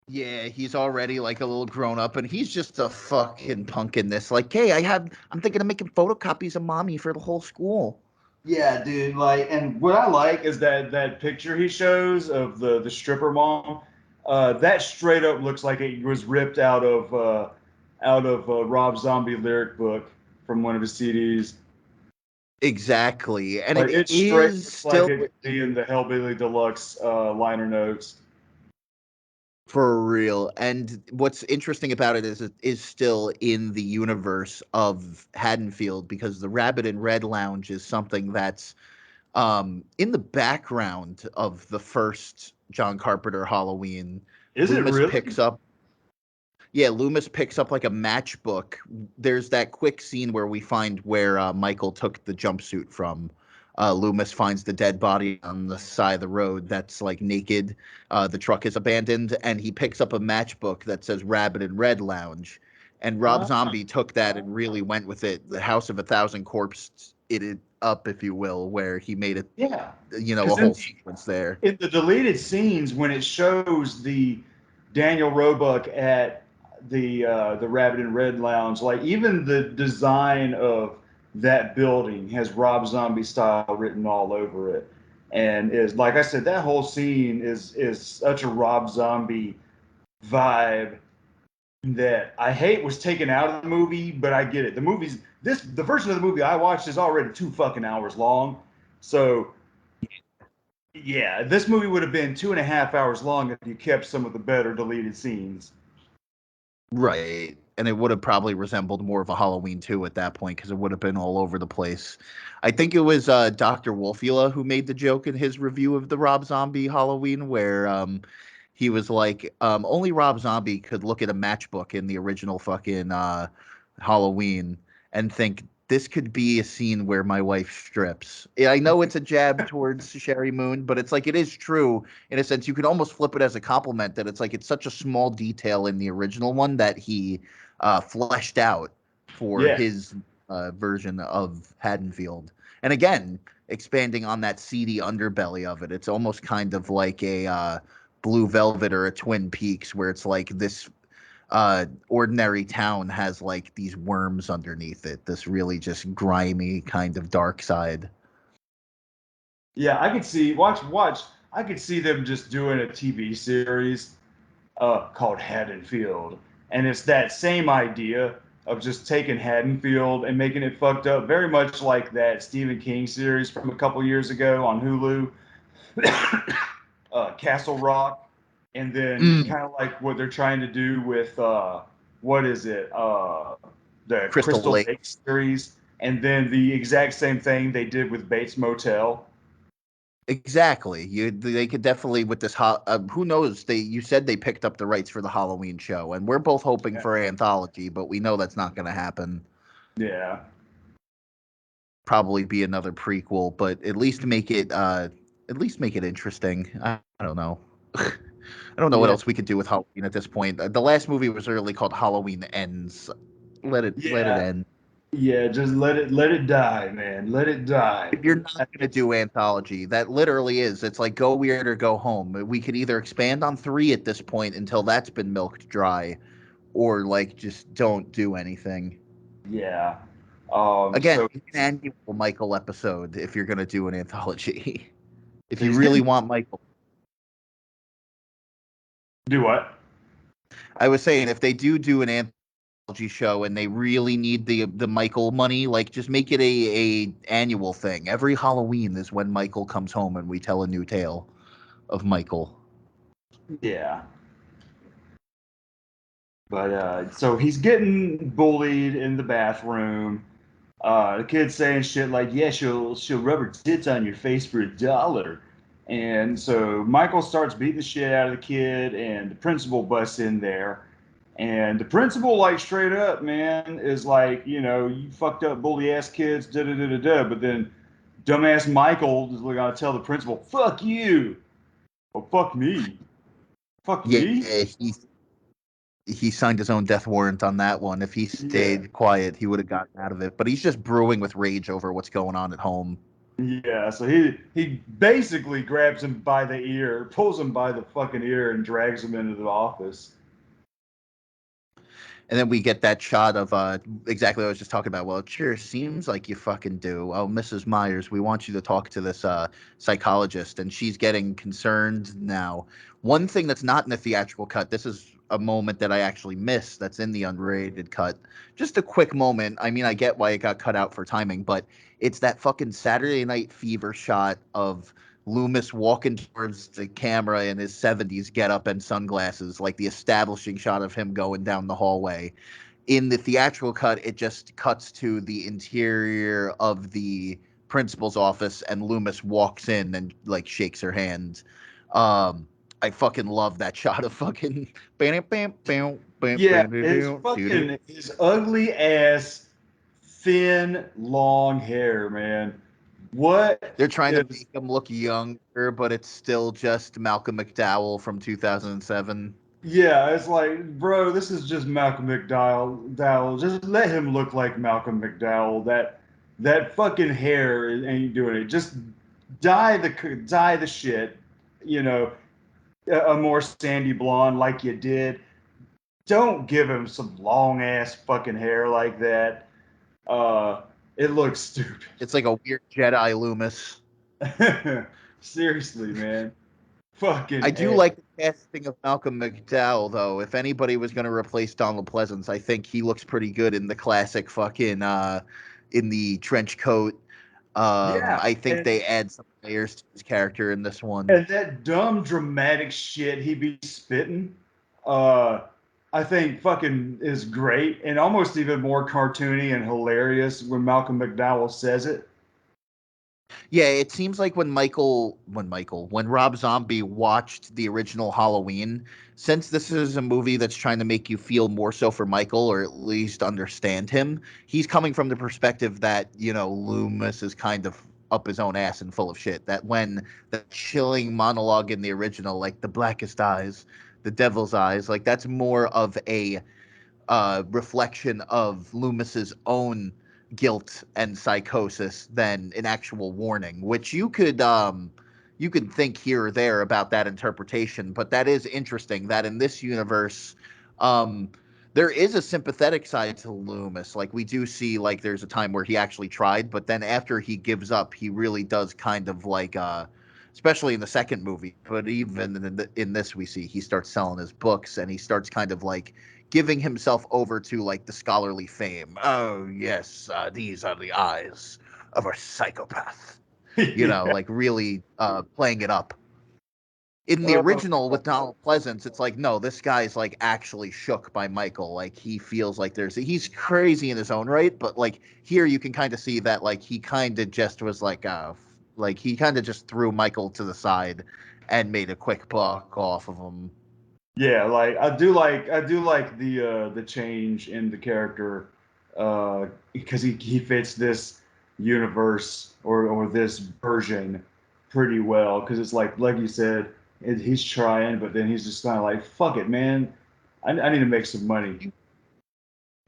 Yeah, he's already like a little grown up, and he's just a fucking punk in this. Like, hey, I'm thinking of making photocopies of mommy for the whole school. Yeah, dude. Like, and what I like is that picture he shows of the stripper mom. That straight up looks like it was ripped out of Rob Zombie lyric book from one of his CDs. Exactly, and Like it it's straight is like still it in the Hellbilly Deluxe liner notes. for real. And what's interesting about it is it is still in the universe of Haddonfield, because the Rabbit and Red Lounge is something that's in the background of the first John Carpenter Halloween. Is it Loomis really? picks up Loomis picks up like a matchbook. There's that quick scene where we find where Michael took the jumpsuit from. Loomis finds the dead body on the side of the road that's like naked. The truck is abandoned, and he picks up a matchbook that says Rabbit and Red Lounge. And Rob Zombie took that and really went with it. The House of a Thousand Corpses it up, if you will, where he made it, Yeah. a whole sequence there. In the deleted scenes, when it shows the Daniel Roebuck at the Rabbit and Red Lounge, like even the design of that building has Rob Zombie style written all over it, and is like I said, that whole scene is such a Rob Zombie vibe that I hate was taken out of the movie, but I get it. The version of the movie I watched is already 2 fucking hours long, so yeah, this movie would have been 2.5 hours long if you kept some of the better deleted scenes. Right. And it would have probably resembled more of a Halloween 2 at that point, because it would have been all over the place. I think it was Dr. Wolfula who made the joke in his review of the Rob Zombie Halloween, where he was like, only Rob Zombie could look at a matchbook in the original fucking Halloween and think, this could be a scene where my wife strips. I know it's a jab towards Sherry Moon, but it's like, it is true in a sense. You could almost flip it as a compliment that it's like, it's such a small detail in the original one that he fleshed out for his version of Haddonfield. And again, expanding on that seedy underbelly of it, it's almost kind of like a Blue Velvet or a Twin Peaks, where it's like this ordinary town has like these worms underneath it, this really just grimy kind of dark side. Yeah, I could see watch. I could see them just doing a TV series called Haddonfield, and it's that same idea of just taking Haddonfield and making it fucked up, very much like that Stephen King series from a couple years ago on Hulu, Castle Rock, and then kind of like what they're trying to do with what is it, the Crystal Lake series, and then the exact same thing they did with Bates Motel. Exactly. They could definitely with this. Who knows? You said they picked up the rights for the Halloween show, and we're both hoping for an anthology, but we know that's not going to happen. Yeah. Probably be another prequel, but at least make it interesting. I don't know. I don't know what else we could do with Halloween at this point. The last movie was really called Halloween Ends. Let it end. Yeah, just let it die, man. Let it die. If you're not going to do anthology, that literally is. It's like go weird or go home. We could either expand on 3 at this point until that's been milked dry, or like just don't do anything. Yeah. Again, an annual Michael episode if you're going to do an anthology. If you really want Michael. Do what? I was saying, if they do an anthology show and they really need the Michael money, like just make it a annual thing. Every Halloween is when Michael comes home and we tell a new tale of Michael. Yeah. But so he's getting bullied in the bathroom. The kid's saying shit like, "Yeah, she'll rub her tits on your face for $1." And so Michael starts beating the shit out of the kid, and the principal busts in there. And the principal, like, straight up, man, is like, you fucked up bully ass kids, da da da da da. But then dumbass Michael is gonna tell the principal, "Fuck you." Well, fuck me. Fuck Yeah, me. he signed his own death warrant on that one. If he Yeah. stayed quiet, he would have gotten out of it. But he's just brewing with rage over what's going on at home. Yeah, so he basically grabs him by the ear, pulls him by the fucking ear, and drags him into the office. And then we get that shot of exactly what I was just talking about. Well, it sure seems like you fucking do. Oh, Mrs. Myers, we want you to talk to this psychologist, and she's getting concerned now. One thing that's not in the theatrical cut, this is a moment that I actually missed that's in the unrated cut. Just a quick moment. I mean, I get why it got cut out for timing, but it's that fucking Saturday Night Fever shot of Loomis walking towards the camera in his 70s getup and sunglasses, like the establishing shot of him going down the hallway. In the theatrical cut, it just cuts to the interior of the principal's office, and Loomis walks in and like shakes her hand. I fucking love that shot of fucking Yeah, his ugly ass, thin, long hair, man. What They're trying to is make him look younger, but it's still just Malcolm McDowell from 2007. Yeah, it's like, bro, this is just Malcolm McDowell. Just let him look like Malcolm McDowell. That fucking hair ain't doing it. Just dye the shit, you know, a more sandy blonde like you did. Don't give him some long ass fucking hair like that. It looks stupid. It's like a weird Jedi Loomis. Seriously, man. Fucking I do A. like the casting of Malcolm McDowell, though. If anybody was going to replace Donald Pleasance, I think he looks pretty good in the classic fucking in the trench coat. Yeah, I think they add some layers to his character in this one. and that dumb dramatic shit he be spitting, uh, I think fucking is great and almost even more cartoony and hilarious when Malcolm McDowell says it. Yeah, it seems like when Rob Zombie watched the original Halloween, since this is a movie that's trying to make you feel more so for Michael or at least understand him, he's coming from the perspective that, Loomis is kind of up his own ass and full of shit. That when the chilling monologue in the original, like the blackest eyes, the devil's eyes, like that's more of a reflection of Loomis's own guilt and psychosis than an actual warning, which you could think here or there about that interpretation, but that is interesting that in this universe, um, there is a sympathetic side to Loomis. Like we do see, like there's a time where he actually tried, but then after he gives up, he really does kind of like especially in the second movie, but even in this we see he starts selling his books and he starts kind of like giving himself over to like the scholarly fame. Oh yes, these are the eyes of a psychopath. Yeah. Like really playing it up. In the Oh, original with Donald Pleasance, it's like no, this guy's like actually shook by Michael. Like he feels like he's crazy in his own right, but like here you can kind of see that like he kind of just was like he kind of just threw Michael to the side and made a quick buck off of him. yeah, like I do like the change in the character because he fits this universe or this version pretty well because it's like you said he's trying but then he's just kind of like fuck it man I need to make some money.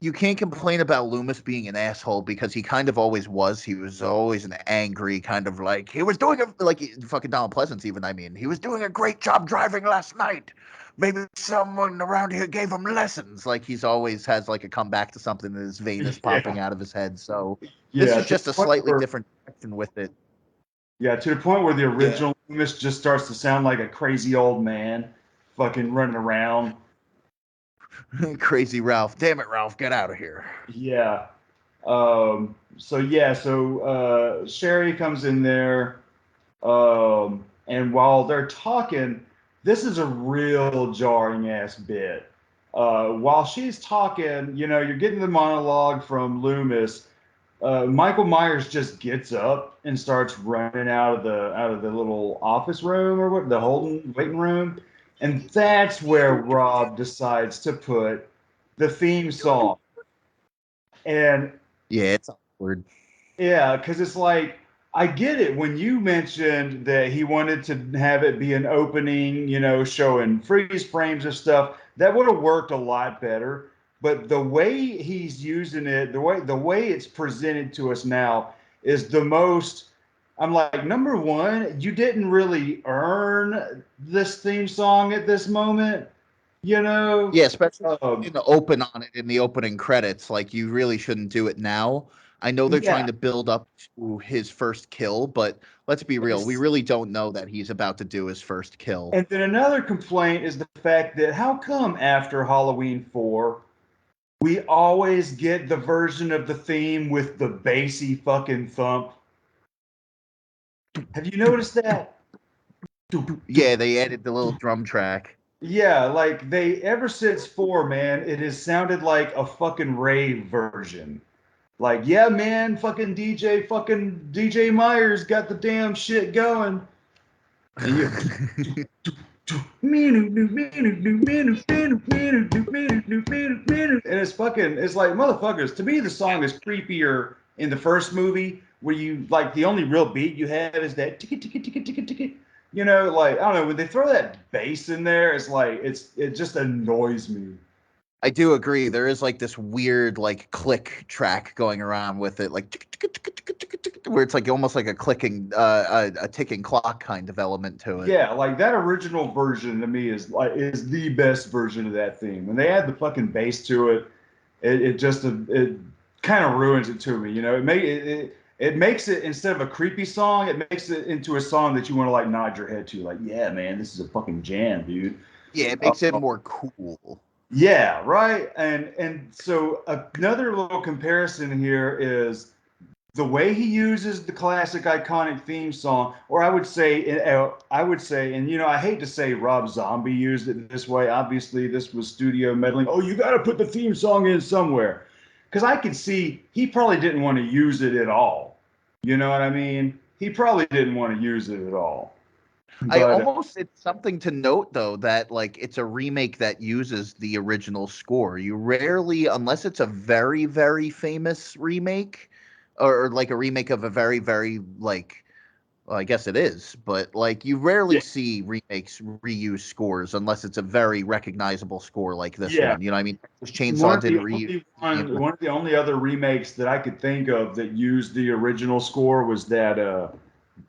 You can't complain about Loomis being an asshole because he kind of always was. He was always an angry kind of like he was doing a like fucking Donald Pleasance even. I mean, he was doing a great job driving last night. Maybe someone around here gave him lessons. Like he's always has like a comeback to something and his vein is popping Yeah, out of his head. So this yeah, is just a slightly different direction with it. to the point where the Yeah. original Loomis just starts to sound like a crazy old man fucking running around. Crazy Ralph. Damn it, Ralph, get out of here. Yeah. So Sherry comes in there, and while they're talking, this is a real jarring ass bit. while she's talking, you know, you're getting the monologue from Loomis. Michael Myers just gets up and starts running out of the little office room or what, the holding waiting room, and that's where Rob decides to put the theme song. And Yeah, it's awkward. yeah, because it's like I get it when you mentioned that he wanted to have it be an opening, you know, showing freeze frames of stuff. That would have worked a lot better. But the way he's using it, the way it's presented to us now is the most. I'm like, number one, you didn't really earn this theme song at this moment, you know. Yeah, especially Um, in the open on it in the opening credits. Like, you really shouldn't do it now. I know they're trying yeah, to build up to his first kill, but let's be real. We it's really don't know that he's about to do his first kill. And then another complaint is the fact that how come after Halloween 4, we always get the version of the theme with the bassy fucking thump? Have you noticed that? Yeah, they added the little drum track. Yeah, like they, ever since 4, man, it has sounded like a fucking rave version. Like, yeah, man, fucking DJ Myers got the damn shit going. And you and it's like, motherfuckers, to me the song is creepier in the first movie, where you like the only real beat you have is that ticket ticket ticket ticket ticket, you know, like I don't know, when they throw that bass in there, it's like it just annoys me. I do agree. There is like this weird like click track going around with it, like where it's like almost like a clicking, a ticking clock kind of element to it. Yeah, like that original version to me is the best version of that theme. When they add the fucking bass to it, it just it kind of ruins it to me. You know, it makes it, instead of a creepy song, it makes it into a song that you want to like nod your head to, like, yeah, man, this is a fucking jam, dude. Yeah, it makes it more cool. Yeah, right. And so another little comparison here is the way he uses the classic iconic theme song, or I would say, and you know, I hate to say Rob Zombie used it this way. Obviously, this was studio meddling. Oh, you got to put the theme song in somewhere, because I could see he probably didn't want to use it at all. You know what I mean? He probably didn't want to use it at all. I But almost, it's something to note though that like it's a remake that uses the original score. You rarely, unless it's a very, very famous remake, or like a remake of a very, very like, well, I guess it is, but like you rarely yeah, see remakes reuse scores unless it's a very recognizable score like this yeah. one. You know what I mean? Texas One Chainsaw of the didn't reuse only the theme. one of the only other remakes that I could think of that used the original score was that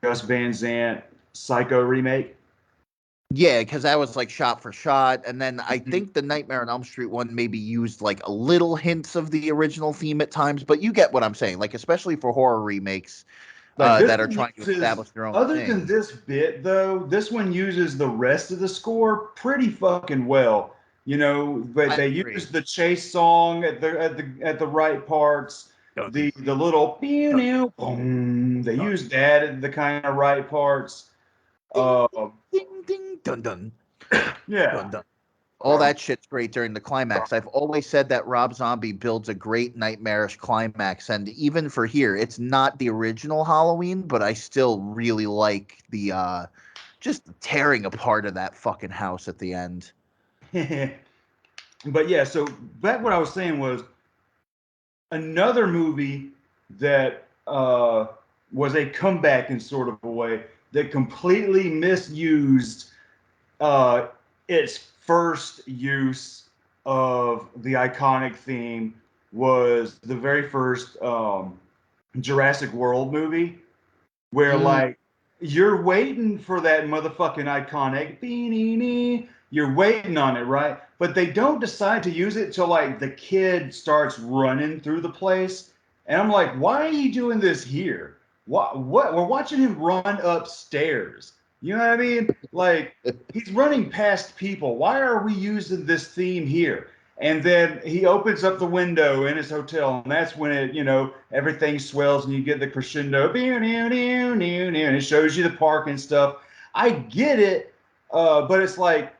Gus Van Sant Psycho remake. Yeah, because that was like shot for shot, and then I think the Nightmare on Elm Street one maybe used like a little hints of the original theme at times, but you get what I'm saying. Like especially for horror remakes Like this that are one trying to uses, establish their own other than thing. this bit though, this one uses the rest of the score pretty fucking well. You know, but I they agree. use the chase song at the right parts. The little pew new boom. They use that at the kind of right parts. Ding Uh, ding ding dun dun yeah. dun dun. All that shit's great during the climax. I've always said that Rob Zombie builds a great nightmarish climax, and even for here, it's not the original Halloween, but I still really like the just tearing apart of that fucking house at the end. But yeah, so back what I was saying was another movie that was a comeback in sort of a way that completely misused uh, its first use of the iconic theme was the very first Jurassic World movie, where Mm, like you're waiting for that motherfucking iconic beanie, you're waiting on it, right? But they don't decide to use it till like the kid starts running through the place, and I'm like, why are you doing this here? What? We're watching him run upstairs. You know what I mean? Like he's running past people. Why are we using this theme here? And then he opens up the window in his hotel, and that's when it, you know, everything swells and you get the crescendo, and it shows you the park and stuff. I get it, but it's like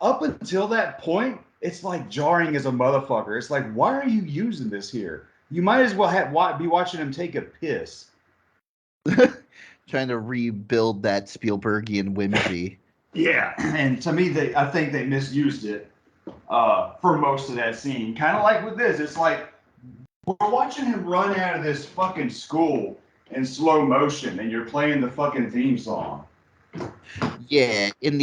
up until that point, it's like jarring as a motherfucker. It's like, why are you using this here? You might as well be watching him take a piss. Trying to rebuild that Spielbergian whimsy. Yeah, and to me, I think they misused it for most of that scene. Kind of like with this, it's like we're watching him run out of this fucking school in slow motion, and you're playing the fucking theme song. Yeah, in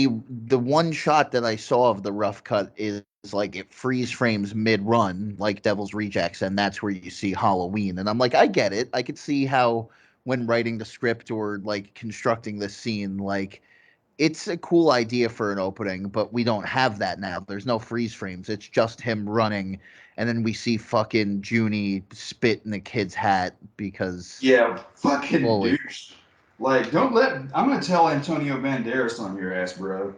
the one shot that I saw of the rough cut is like it freeze frames mid run like Devil's Rejects, and that's where you see Halloween. And I'm like, I get it. I could see how when writing the script or like constructing this scene, like it's a cool idea for an opening, but we don't have that now. There's no freeze frames. It's just him running, and then we see fucking Junie spit in the kid's hat because Yeah, fucking holy douche. Like, don't let. I'm gonna tell Antonio Banderas on your ass, bro.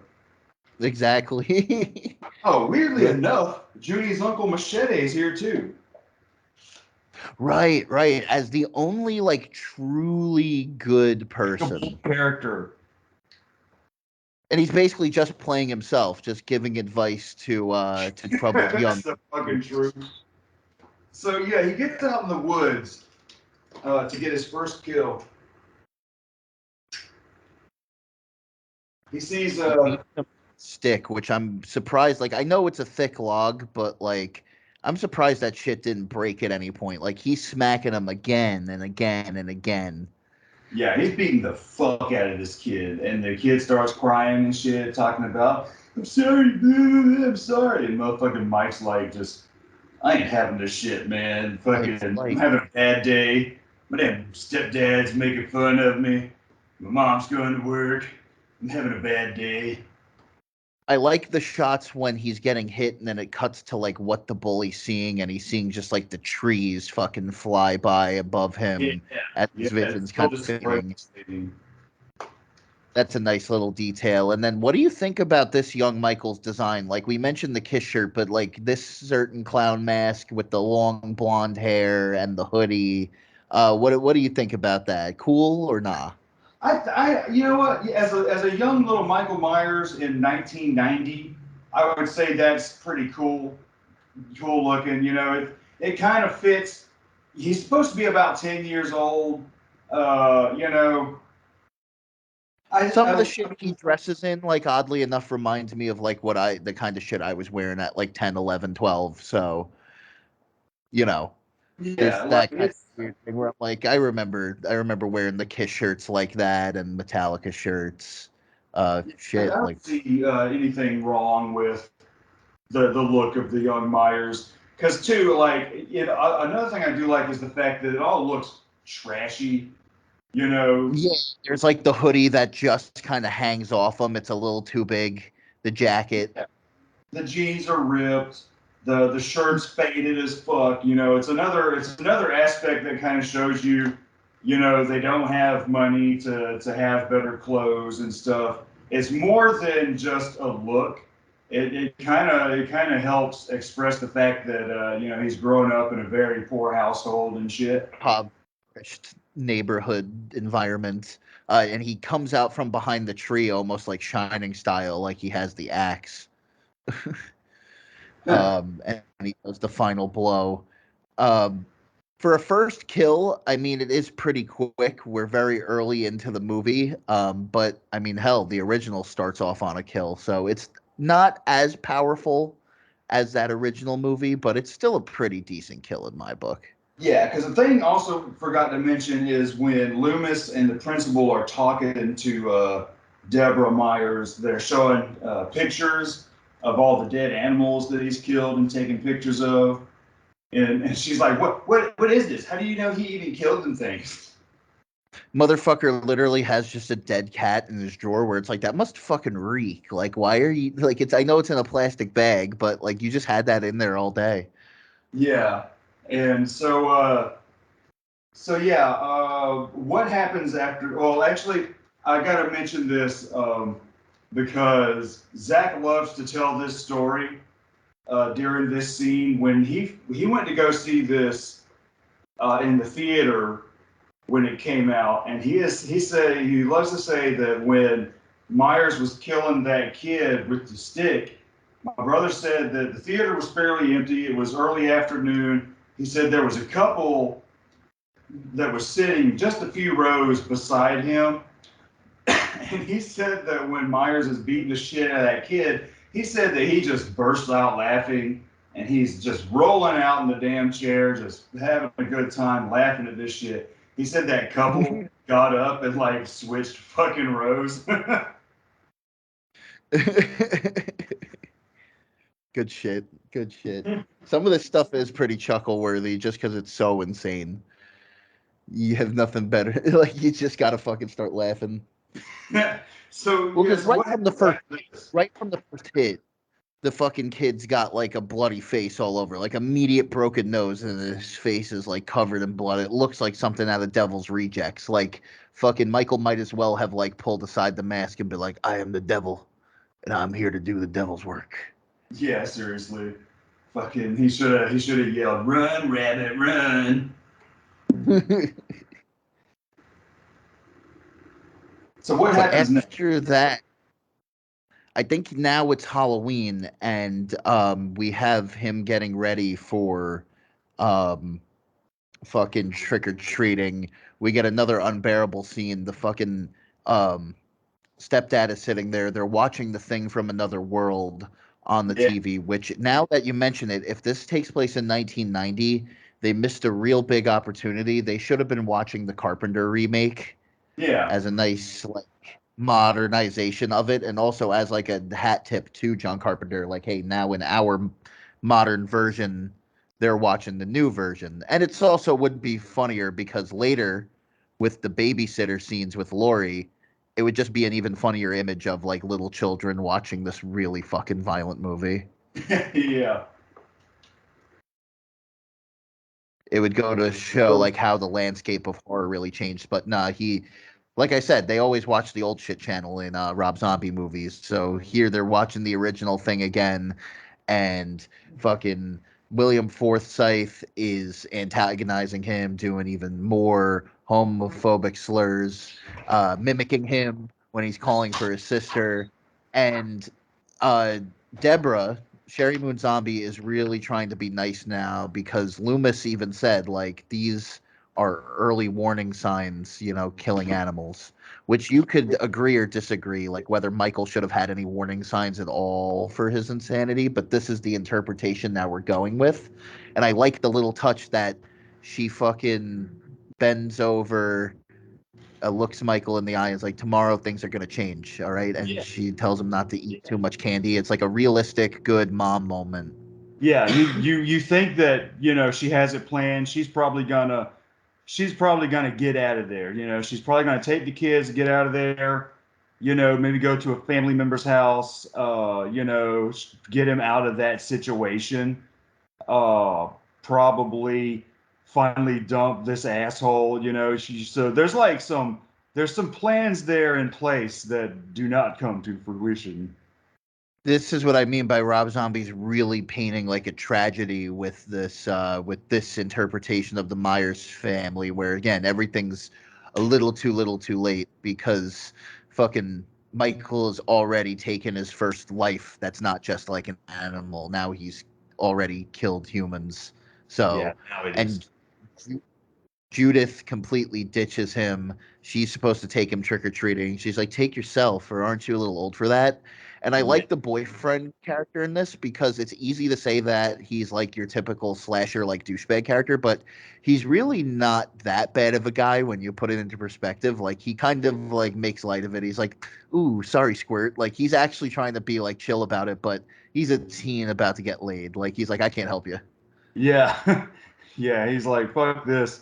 exactly. Oh, weirdly enough, Junie's uncle Machete is here too. Right, right. As the only like truly good person. Character. And he's basically just playing himself, just giving advice to troubled young. That's the fucking truth. So yeah, he gets out in the woods to get his first kill. He sees Stick, which I'm surprised. Like I know it's a thick log, but like I'm surprised that shit didn't break at any point. Like he's smacking him again and again and again. yeah, he's beating the fuck out of this kid, and the kid starts crying and shit, talking about, "I'm sorry, dude, I'm sorry," and motherfucking Mike's like, just, I ain't having this shit, man. Fucking, Like- I'm having a bad day. My damn stepdad's making fun of me. My mom's going to work. I'm having a bad day. I like the shots when he's getting hit and then it cuts to like what the bully's seeing and he's seeing just like the trees fucking fly by above him as his vision's kind of fading. That's a nice little detail. And then what do you think about this young Michael's design? Like we mentioned the Kiss shirt, but like this certain clown mask with the long blonde hair and the hoodie. What do you think about that? Cool or nah? You know what? As a young little Michael Myers in 1990, I would say that's pretty cool, cool looking. You know, it kind of fits. He's supposed to be about 10 years old. You know, Some of the shit he dresses in, like oddly enough, reminds me of like the kind of shit I was wearing at like 10, 11, 12. So, you know, there's yeah, that like kind of weird thing where I'm like, I remember wearing the Kiss shirts like that and Metallica shirts. I Shit, don't like see anything wrong with the look of the young Myers. Because too, like, another thing I do like is the fact that it all looks trashy. You know, yeah, there's like the hoodie that just kind of hangs off him. It's a little too big. The jacket. the jeans are ripped, the shirt's faded as fuck. You know, it's another aspect that kind of shows you, you know, they don't have money to have better clothes and stuff. It's more than just a look. It kind of helps express the fact that you know, he's grown up in a very poor household and shit. Impoverished neighborhood environment. And he comes out from behind the tree almost like Shining style, like he has the axe. And he does the final blow. Um, for a first kill, I mean, it is pretty quick. We're very early into the movie. But I mean, hell, the original starts off on a kill, so it's not as powerful as that original movie, but it's still a pretty decent kill in my book. Yeah, because the thing also forgot to mention is when Loomis and the principal are talking to Deborah Myers, they're showing pictures of all the dead animals that he's killed and taking pictures of. And she's like, what is this? How do you know he even killed them things? Motherfucker literally has just a dead cat in his drawer where it's like that must fucking reek. Like, why are you like it's I know it's in a plastic bag, but like you just had that in there all day. Yeah. And so yeah, what happens after? Well, actually, I got to mention this because Zach loves to tell this story during this scene when he went to go see this in the theater when it came out, and he loves to say that when Myers was killing that kid with the stick, My brother said that the theater was fairly empty. It was early afternoon. He said there was a couple that was sitting just a few rows beside him. And he said that when Myers is beating the shit out of that kid, he said that he just bursts out laughing and he's just rolling out in the damn chair, just having a good time laughing at this shit. He said that couple got up and like switched fucking rows. Good shit. Good shit. Some of this stuff is pretty chuckle worthy just because it's so insane. You have nothing better. Like you just gotta fucking start laughing. So Well, yeah, because so right from the first hit, the fucking kid's got like a bloody face all over, like immediate broken nose, and his face is like covered in blood. It looks like something out of Devil's Rejects. Like fucking Michael might as well have like pulled aside the mask and been like, "I am the devil, and I'm here to do the devil's work." Yeah, seriously. Fucking he should have yelled, "Run, rabbit, run." So what But happens next? after that, I think now it's Halloween, and we have him getting ready for um, fucking trick or treating. We get another unbearable scene. The fucking um, stepdad is sitting there. They're watching the thing from another world on the Yeah, TV. Which now that you mention it, if this takes place in 1990, they missed a real big opportunity. They should have been watching the Carpenter remake yeah, as a nice like modernization of it, and also as like a hat tip to John Carpenter, like, hey, now in our modern version, they're watching the new version. And it's also would be funnier because later with the babysitter scenes with Laurie, it would just be an even funnier image of like little children watching this really fucking violent movie. yeah. It would go to show like how the landscape of horror really changed. But nah, he, like I said, they always watch the old shit channel in Rob Zombie movies. So here they're watching the original thing again, and fucking William Forsythe is antagonizing him, doing even more homophobic slurs, mimicking him when he's calling for his sister, and uh, Deborah, Sherry Moon Zombie, is really trying to be nice now because Loomis even said like these are early warning signs, you know, killing animals, which you could agree or disagree, like whether Michael should have had any warning signs at all for his insanity, but this is the interpretation now we're going with. And I like the little touch that she fucking bends over, looks Michael in the eye, and is like, tomorrow things are going to change, all right? And Yeah. she tells him not to eat too much candy. It's like a realistic, good mom moment. Yeah, you think that, you know, she has it planned. She's probably gonna get out of there. You know, she's probably gonna take the kids, get out of there, you know, maybe go to a family member's house, you know, get him out of that situation. Uh, Probably finally dump this asshole, you know. So there's some plans there in place that do not come to fruition. This is what I mean by Rob Zombie's really painting like a tragedy with this interpretation of the Myers family, where again everything's a little too late because fucking Michael has already taken his first life. That's not just like an animal. Now he's already killed humans. Yeah, So, now it is. and Judith completely ditches him. She's supposed to take him trick or treating. She's like, "Take yourself, or aren't you a little old for that?" And I Yeah. like the boyfriend character in this because it's easy to say that he's like your typical slasher, like douchebag character, but he's really not that bad of a guy when you put it into perspective. Like he kind of like makes light of it. He's like, "Ooh, sorry, squirt." Like he's actually trying to be like chill about it, but he's a teen about to get laid. Like he's like, "I can't help you." Yeah. Yeah, he's like, fuck this.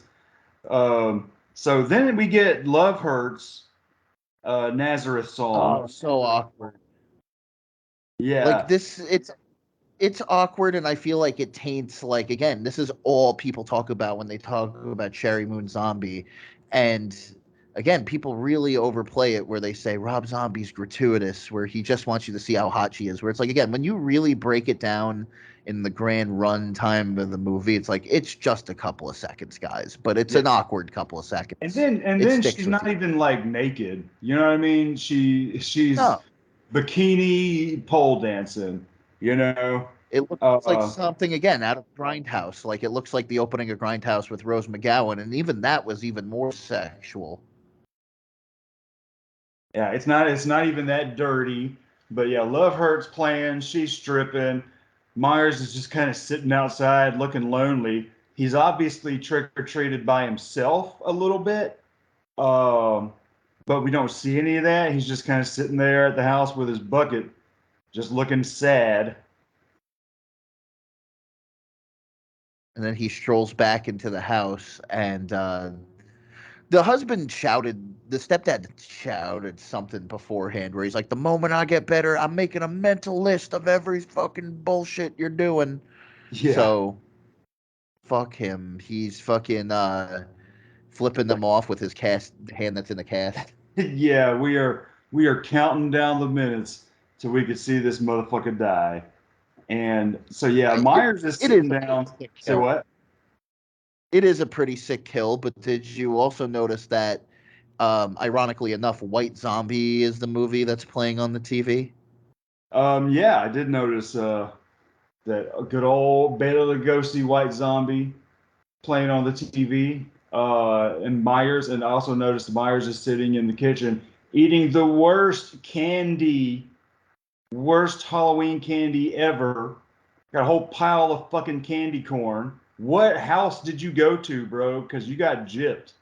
So then we get Love Hurts, Nazareth Oh, song. so awkward. Like Yeah. this, it's awkward, and I feel like it taints, like, again, this is all people talk about when they talk about Cherry Moon Zombie, and again, people really overplay it where they say Rob Zombie's gratuitous, where he just wants you to see how hot she is, where it's like, again, when you really break it down in the grand run time of the movie, it's like it's just a couple of seconds, guys, but it's Yeah. an awkward couple of And seconds. then and It then sticks she's with not you. even like naked. You know what I mean? She's No. bikini pole dancing. You know, It looks like uh, something again out of Grindhouse. Like it looks like the opening of Grindhouse with Rose McGowan, and even that was even more sexual. yeah, it's not even that dirty. But yeah, Love Hurts playing. She's stripping. Myers is just kind of sitting outside looking lonely. He's obviously trick or treated by himself a little bit. Um, but we don't see any of that. He's just kind of sitting there at the house with his bucket, just looking sad. And then he strolls back into the house, and the husband shouted, the stepdad shouted something beforehand where he's like, "The moment I get better, I'm making a mental list of every fucking bullshit you're doing." Yeah. So fuck him. He's fucking flipping them off with his cast hand that's in the cast. Yeah, we are counting down the minutes till we could see this motherfucker die. And so yeah, It, Myers is it is sitting a pretty down. sick Say kill. what? It is a pretty sick kill, but did you also notice that, ironically enough, White Zombie is the movie that's playing on the TV? Yeah, I did notice that a good old Bela Lugosi White Zombie playing on the TV. And Myers, and I also noticed Myers is sitting in the kitchen eating the worst candy, worst Halloween candy ever. Got a whole pile of fucking candy corn. What house did you go to, bro? Because you got gypped.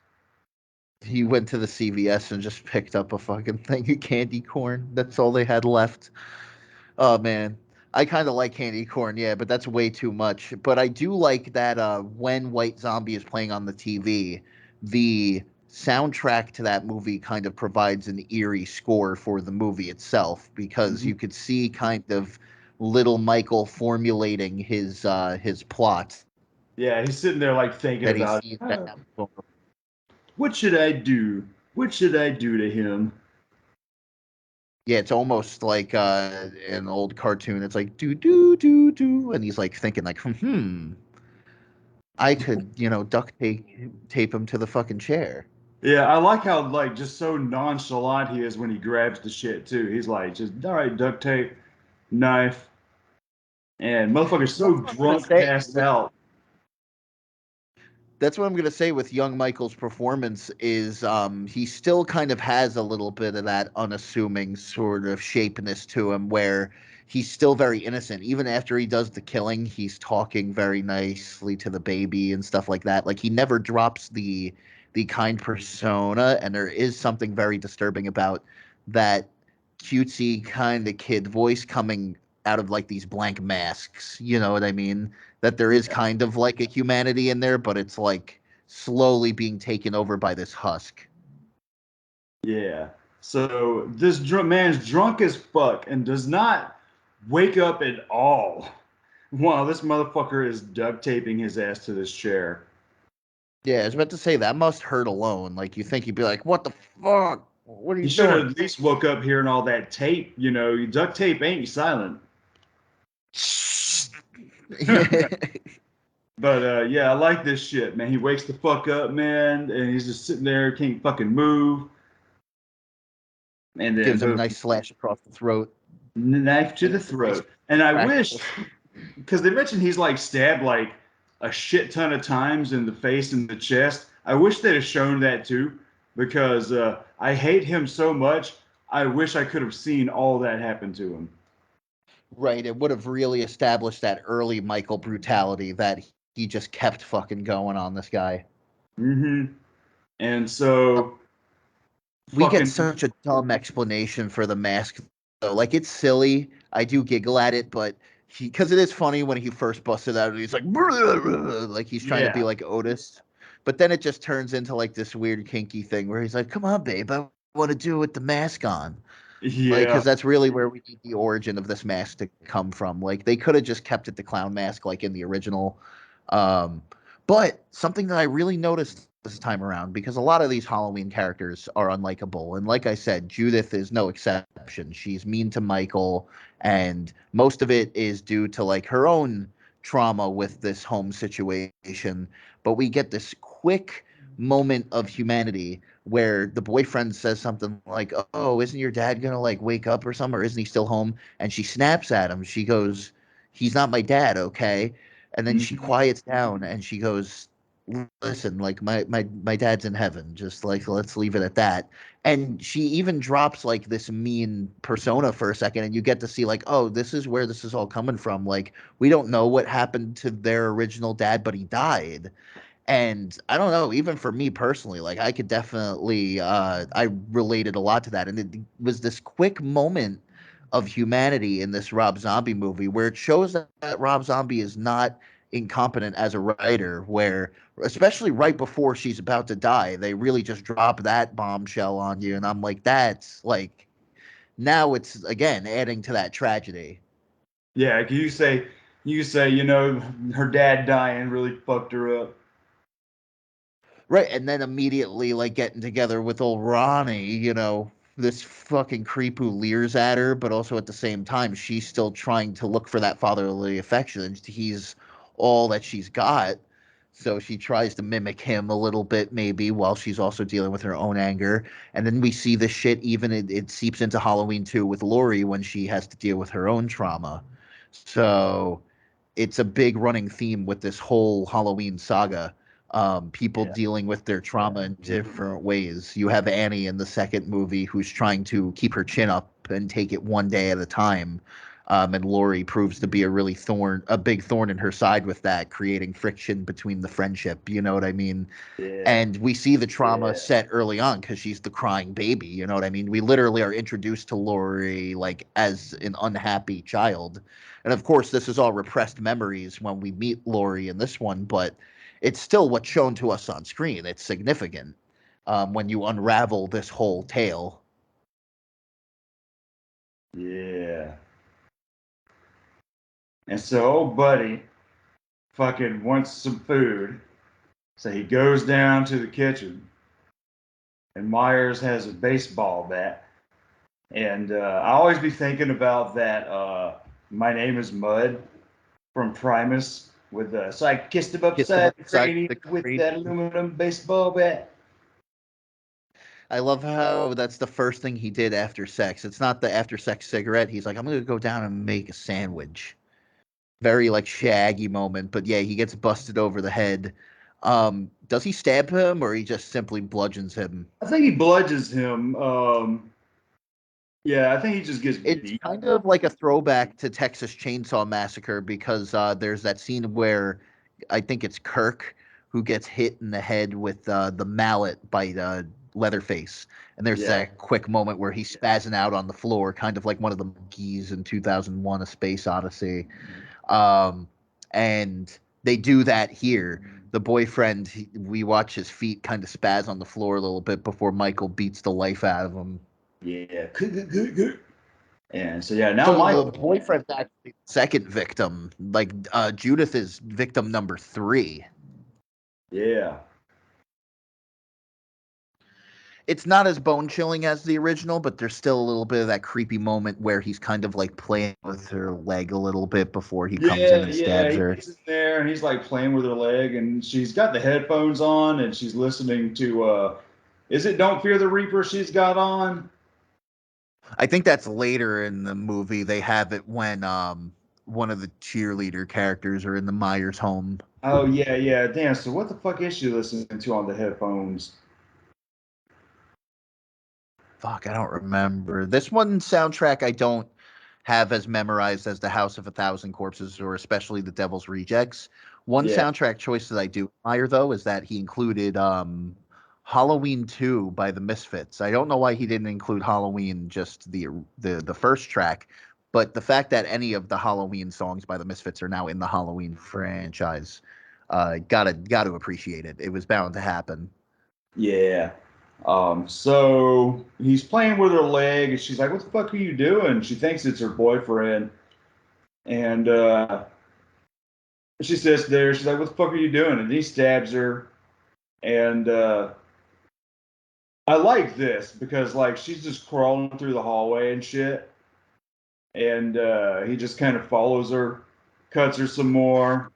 He went to the CVS and just picked up a fucking thing of candy corn. That's all they had left. Oh man, I kind of like candy corn, yeah, but that's way too much. But I do like that when White Zombie is playing on the TV, the soundtrack to that movie kind of provides an eerie score for the movie itself because Mhm. you could see kind of little Michael formulating his plot Yeah, he's sitting there like thinking that he about sees that. what should I do? What should I do to him? Yeah, it's almost like an old cartoon. It's like do do do do, and he's like thinking like, I could, duct tape him to the fucking chair. Yeah, I like how like just so nonchalant he is when he grabs the shit too. He's like, just all right, duct tape, knife, and motherfucker's That's so what I'm gonna drunk, say. passed out. That's what I'm gonna say with young Michael's performance is he still kind of has a little bit of that unassuming sort of shapeness to him where he's still very innocent. Even after he does the killing, he's talking very nicely to the baby and stuff like that. Like he never drops the kind persona, and there is something very disturbing about that cutesy kind of kid voice coming out of like these blank masks. You know what I mean? That there is Yeah, kind of like a humanity in there, but it's like slowly being taken over by this husk. yeah. So this man's drunk as fuck and does not wake up at all while this motherfucker is duct taping his ass to this chair. Yeah, I was about to say that must hurt alone. Like you think you'd be like, "What the fuck? What are He you should have doing?" at least woke up hearing all that tape. You know, duct tape ain't silent. But yeah, I like this shit, man. He wakes the fuck up, man, and he's just sitting there, can't fucking move, and then Gives him a boom, nice slash across the throat. knife to And the it's a nice throat. And I wish, practical. because they mentioned he's like stabbed like a shit ton of times in the face and the chest. I wish they'd have shown that too, because I hate him so much. I wish I could have seen all that happen to him. Right, it would have really established that early Michael brutality that he just kept fucking going on this guy. Hmm. And so, We get fucking such a dumb explanation for the mask though. Like it's silly. I do giggle at it, but because it is funny when he first busted out and he's like like he's trying to be yeah, like Otis. But then it just turns into like this weird kinky thing where he's like, "Come on, babe, I want to do it with the mask on." Like, yeah, because that's really where we need the origin of this mask to come from. Like, they could have just kept it the clown mask, like in the original. Um, but something that I really noticed this time around, because a lot of these Halloween characters are unlikable, and like I said, Judith is no exception. She's mean to Michael, and most of it is due to like her own trauma with this home situation. But we get this quick moment of humanity where the boyfriend says something like, "Oh, isn't your dad gonna like wake up or something, or isn't he still home?" And she snaps at him. She goes, "He's not my dad, okay?" And then she Mhm. quiets down and she goes, "Listen, like my dad's in heaven. Just like let's leave it at that." And she even drops like this mean persona for a second, and you get to see like, oh, this is where this is all coming from. Like we don't know what happened to their original dad, but he died. And I don't know, even for me personally, like I could definitely I related a lot to that. And it was this quick moment of humanity in this Rob Zombie movie where it shows that Rob Zombie is not incompetent as a writer, where especially right before she's about to die, they really just drop that bombshell on you. And I'm like, that's like now it's again adding to that tragedy. Yeah, you say, her dad dying really fucked her up. Right, and then immediately like getting together with old Ronnie, this fucking creep who leers at her, but also at the same time, she's still trying to look for that fatherly affection. And he's all that she's got. So she tries to mimic him a little bit, maybe, while she's also dealing with her own anger. And then we see this shit even it seeps into Halloween 2 with Laurie when she has to deal with her own trauma. So it's a big running theme with this whole Halloween saga. People Yeah. dealing with their trauma in different ways. You have Annie in the second movie who's trying to keep her chin up and take it one day at a time. And Laurie proves to be a big thorn in her side with that, creating friction between the friendship. You know what I mean? Yeah. And we see the trauma set early on because she's the crying baby. You know what I mean? We literally are introduced to Laurie like as an unhappy child, and of course, this is all repressed memories when we meet Laurie in this one, but it's still what's shown to us on screen. It's significant when you unravel this whole tale. Yeah. And so old buddy fucking wants some food. So he goes down to the kitchen and Myers has a baseball bat. And I always be thinking about that My Name is Mud from Primus with so I kissed him Kiss him upside the upside cranium the with crate. that aluminum baseball bat. I love how that's the first thing he did after sex. It's not the after sex cigarette. He's like, I'm gonna go down and make a sandwich. Very like shaggy moment, but yeah, he gets busted over the head. Does he stab him or he just simply bludgeons him? I think he bludgeons him. Yeah, I think he just gets It's beat. kind of like a throwback to Texas Chainsaw Massacre because there's that scene where I think it's Kirk who gets hit in the head with the mallet by Leatherface, and there's Yeah. that quick moment where he's spazzing out on the floor, kind of like one of the monkeys in 2001: A Space Odyssey. Um, and they do that here. The boyfriend, we watch his feet kind of spaz on the floor a little bit before Michael beats the life out of him. Yeah. And so yeah, now So the Michael. boyfriend's actually the second victim. Like Judith is victim number 3. Yeah. It's not as bone chilling as the original, but there's still a little bit of that creepy moment where he's kind of like playing with her leg a little bit before he comes in Yeah, and yeah. stabs He her. gets in there and he's like playing with her leg, and she's got the headphones on, and she's listening to is it Don't Fear the Reaper she's got on? I think that's later in the movie. They have it when one of the cheerleader characters are in the Myers home. Oh yeah, yeah. Damn. So what the fuck is she listening to on the headphones? Fuck, I don't remember. This one soundtrack I don't have as memorized as The House of a Thousand Corpses or especially The Devil's Rejects. One Yeah. soundtrack choice that I do admire though is that he included Halloween 2 by the Misfits. I don't know why he didn't include Halloween just the first track, but the fact that any of the Halloween songs by the Misfits are now in the Halloween franchise, gotta appreciate it. It was bound to happen. Yeah. So he's playing with her leg, and she's like, "What the fuck are you doing?" She thinks it's her boyfriend, and she sits there. She's like, "What the fuck are you doing?" And he stabs her, and I like this because like she's just crawling through the hallway and shit, and he just kind of follows her, cuts her some more,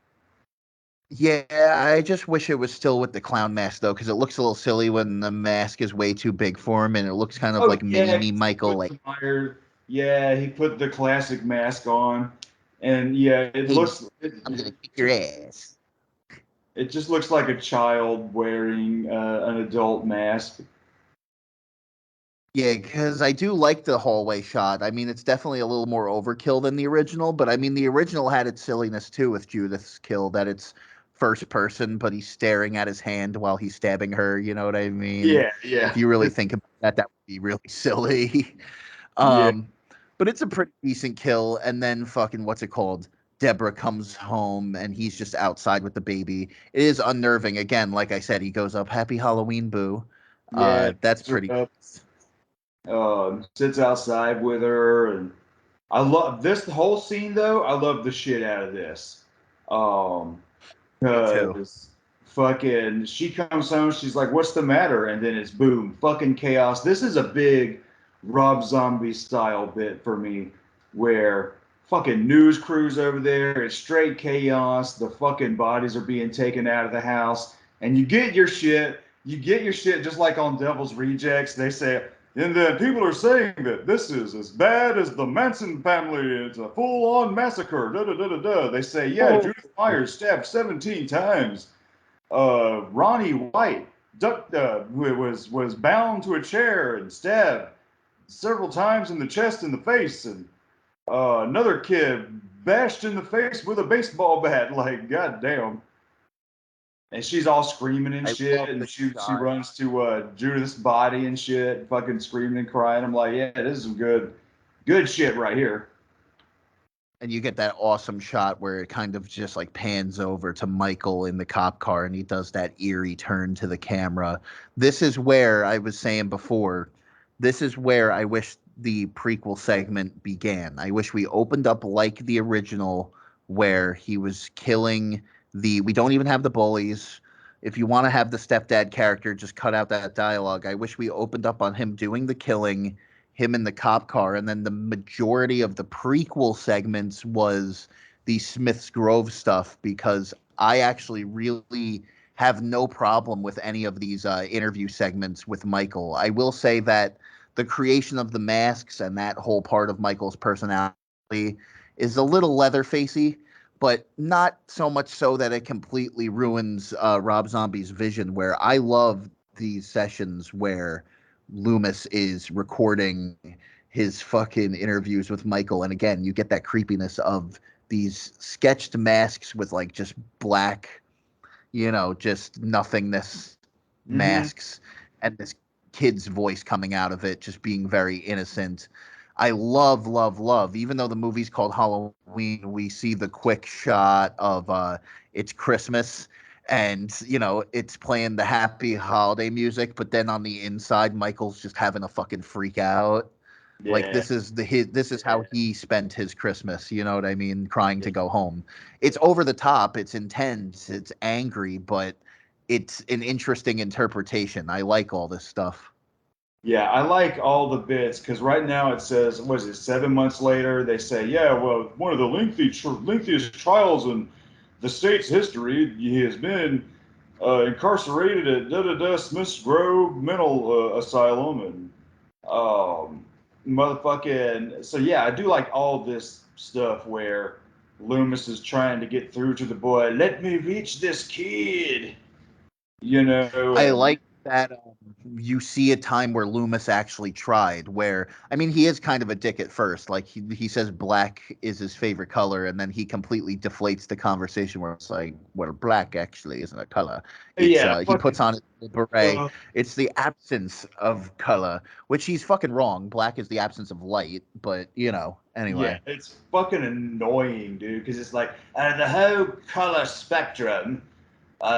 Yeah, I just wish it was still with the clown mask though, because it looks a little silly when the mask is way too big for him, and it looks kind of Oh like mini yeah, me 'cause he Michael. put Like, the Meyer. Yeah, he put the classic mask on, and yeah, it hey, looks it, I'm gonna it kick your just ass. it just looks like a child wearing an adult mask. Yeah, because I do like the hallway shot. I mean, it's definitely a little more overkill than the original, but I mean, the original had its silliness too with Judith's kill, that it's first person, but he's staring at his hand while he's stabbing her. You know what I mean? Yeah, If yeah, you really think about that, that would be really silly. yeah. um, but it's a pretty decent kill. And then fucking what's it called? Deborah comes home and he's just outside with the baby. It is unnerving. Again, like I said, he goes up, "Happy Halloween, boo." Yeah, That's picks her pretty. up, sits outside with her, and I love this whole scene though. I love the shit out of this. Um, Me too. Cause fucking she comes home, she's like, "What's the matter?" And then it's boom, fucking chaos. This is a big Rob Zombie style bit for me, where fucking news crews over there, it's straight chaos. The fucking bodies are being taken out of the house, and you get your shit. You get your shit just like on Devil's Rejects. They say, and then people are saying that this is as bad as the Manson family. It's a full-on massacre. Da da da da da. They say, yeah, Oh, Judith Myers stabbed 17 times. Ronnie White was bound to a chair and stabbed several times in the chest and the face, and another kid bashed in the face with a baseball bat. Like, goddamn. And she's all screaming and I shit, love and the she shot. runs to Judith's body and shit, fucking screaming and crying. I'm like, yeah, this is some good shit right here. And you get that awesome shot where it kind of just like pans over to Michael in the cop car and he does that eerie turn to the camera. This is where I was saying before, this is where I wish the prequel segment began. I wish we opened up like the original where he was killing we don't even have the bullies. If you want to have the stepdad character, just cut out that dialogue. I wish we opened up on him doing the killing, him in the cop car, and then the majority of the prequel segments was the Smith's Grove stuff, because I actually really have no problem with any of these interview segments with Michael. I will say that the creation of the masks and that whole part of Michael's personality is a little Leatherfacey, but not so much so that it completely ruins Rob Zombie's vision. Where I love these sessions where Loomis is recording his fucking interviews with Michael. And again, you get that creepiness of these sketched masks with like just black, just nothingness Mm-hmm. masks, and this kid's voice coming out of it, just being very innocent. I love, love, love. Even though the movie's called Halloween, we see the quick shot of it's Christmas, and it's playing the happy holiday music, but then on the inside Michael's just having a fucking freak out. Like, Yeah. this is how he spent his Christmas, you know what I mean, crying to go home. It's over the top, it's intense, it's angry, but it's an interesting interpretation. I like all this stuff. Yeah, I like all the bits because right now it says, what is it, 7 months later? They say, yeah, well, one of the lengthiest trials in the state's history. He has been incarcerated at da da da Smith's Grove Mental Asylum, and motherfucking. So yeah, I do like all this stuff where Loomis is trying to get through to the boy. Let me reach this kid, I and like that you see a time where Loomis actually tried. Where, I mean, he is kind of a dick at first. Like, he says black is his favorite color, and then he completely deflates the conversation where it's like, well, black actually isn't a color. It's yeah, he puts on his little beret. uh, It's the absence of color, which he's fucking wrong. Black is the absence of light, but yeah, anyway. it's fucking annoying, dude, because it's like the whole color spectrum.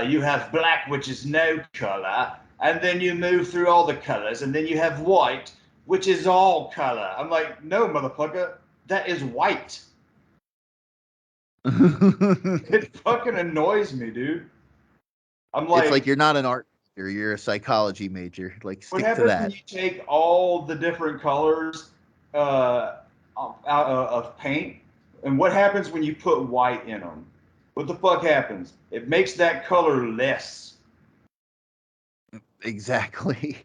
You have black, which is no color, and then you move through all the colors, and then you have white, which is all color. I'm like, no, motherfucker, that is white. It fucking annoys me, dude. I'm It's like like, you're not an art major, you're a psychology major. Like, what stick to happens when that. you take all the different colors out of paint, and what happens when you put white in them? What the fuck happens? It makes that color less. Exactly.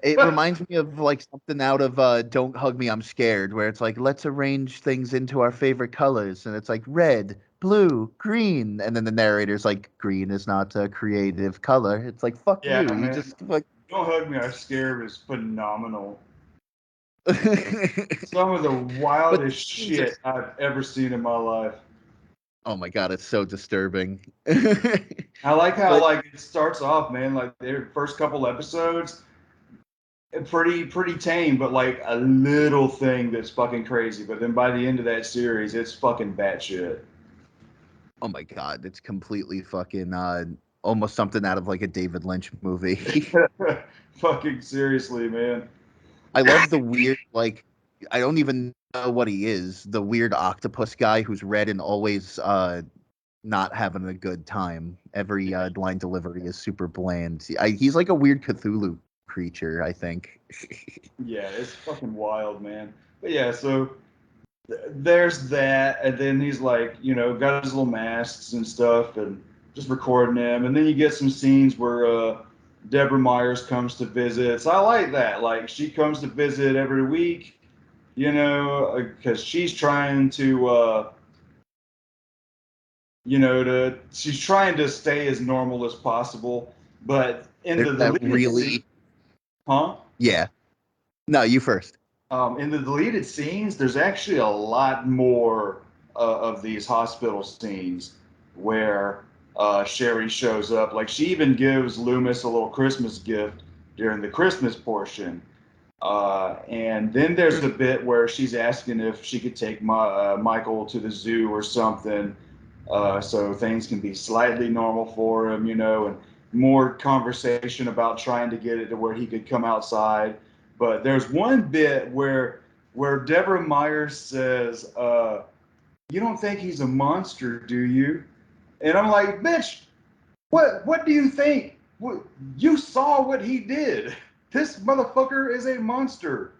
It reminds me of like something out of Don't Hug Me, I'm Scared, where it's like, let's arrange things into our favorite colors. And it's like red, blue, green. And then the narrator's like, green is not a creative color. It's like, fuck Yeah, you. You man. just like. Don't Hug Me, I'm Scared is phenomenal. Some of the But wildest Jesus. shit I've ever seen in my life. Oh my God, it's so disturbing. I like how But like it starts off, man. Like their first couple episodes, pretty tame, but like a little thing that's fucking crazy. But then by the end of that series, it's fucking batshit. oh my God, it's completely fucking almost something out of like a David Lynch movie. Fucking seriously, man. I love the weird, like, I don't even know what he is. The weird octopus guy who's red and always not having a good time. Every line delivery is super bland. He's like a weird Cthulhu creature, I think. Yeah, it's fucking wild, man. But yeah, so there's that, and then he's like, got his little masks and stuff, and just recording them, and then you get some scenes where Deborah Myers comes to visit. So I like that. Like she comes to visit every week, because she's trying to, she's trying to stay as normal as possible. But in There's the that deleted scene, really, huh? yeah. No, you first. In the deleted scenes, there's actually a lot more of these hospital scenes where Sherry shows up. Like she even gives Loomis a little Christmas gift during the Christmas portion. And then there's the bit where she's asking if she could take Michael to the zoo or something, so things can be slightly normal for him, and more conversation about trying to get it to where he could come outside. But there's one bit where Deborah Myers says, "You don't think he's a monster, do you?" And I'm like, "Bitch, what do you think? You saw what he did. This motherfucker is a monster."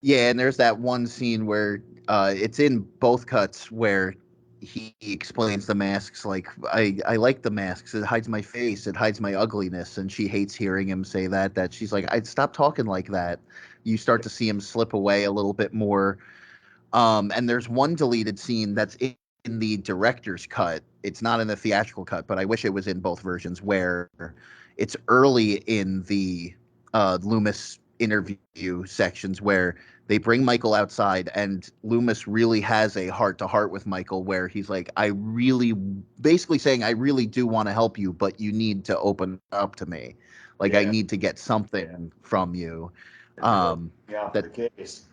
Yeah, and there's that one scene where it's in both cuts where he explains the masks like I like the masks. It hides my face, it hides my ugliness, and she hates hearing him say that she's like, I'd stop talking like that. You start to see him slip away a little bit more. And there's one deleted scene that's in the director's cut. It's not in the theatrical cut, but I wish it was in both versions where it's early in the Loomis interview sections where they bring Michael outside and Loomis really has a heart to heart with Michael where he's like, I really basically saying, I really do want to help you, but you need to open up to me. Like I Yeah, need to get something from you. really, Um, yeah, that the case.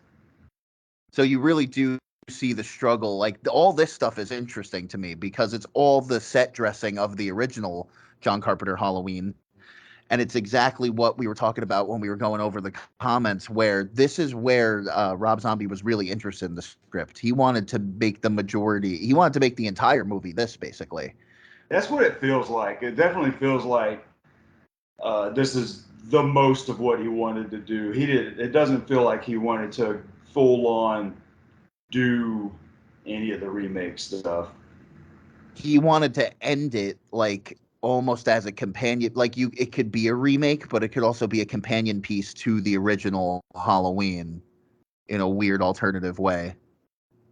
so you really do see the struggle. Like all this stuff is interesting to me because it's all the set dressing of the original John Carpenter Halloween. And it's exactly what we were talking about when we were going over the comments, where this is where Rob Zombie was really interested in the script. He wanted to make he wanted to make the entire movie this, basically. That's what it feels like. It definitely feels like this is the most of what he wanted to do. He did. It doesn't feel like he wanted to full on do any of the remake stuff. He wanted to end it like almost as a companion, like it could be a remake, but it could also be a companion piece to the original Halloween in a weird alternative way.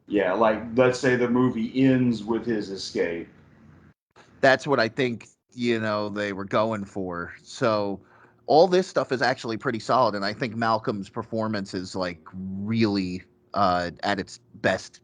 Yeah, like let's say the movie ends with his escape. That's what I think, they were going for. So all this stuff is actually pretty solid, and I think Malcolm's performance is like really at its best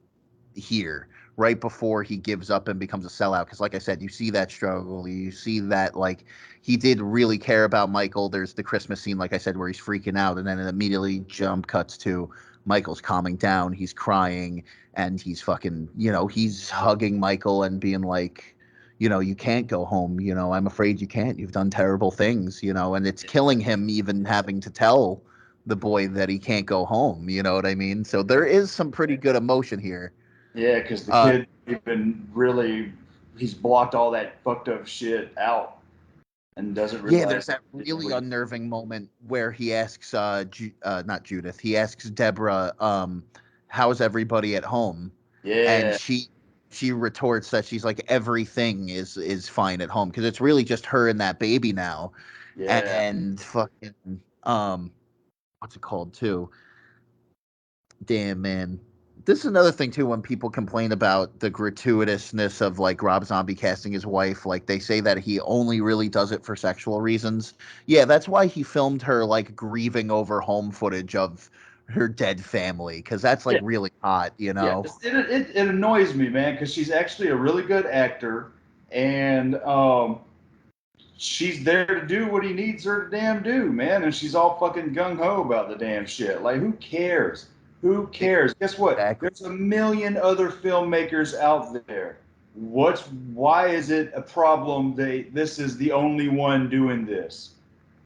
here, right before he gives up and becomes a sellout. Because, like I said, you see that struggle, you see that like he did really care about Michael. There's the Christmas scene, like I said, where he's freaking out, and then it immediately jump cuts to Michael's calming down, he's crying, and he's fucking, he's hugging Michael and being like, you can't go home. I'm afraid you can't. You've done terrible things. And it's killing him even having to tell the boy that he can't go home. You know what I mean? So there is some pretty good emotion here. Yeah, because the Uh, kid even really he's blocked all that fucked up shit out and doesn't yeah, realize. there's that really unnerving moment where he asks, not Judith, he asks Deborah, how's everybody at home? And Yeah, she retorts that she's like everything is fine at home because it's really just her and that baby now, Yeah. and fucking what's it called too? Damn, man. This is another thing too when people complain about the gratuitousness of like Rob Zombie casting his wife. Like they say that he only really does it for sexual reasons. Yeah, that's why he filmed her like grieving over home footage of her dead family because that's like Yeah. really hot, you Yeah, know. it annoys me, man, because she's actually a really good actor, and she's there to do what he needs her to damn do, man, and she's all fucking gung ho about the damn shit. Like, who cares? Who cares? Guess what? Exactly. There's a million other filmmakers out there. Why is it a problem? This is the only one doing this.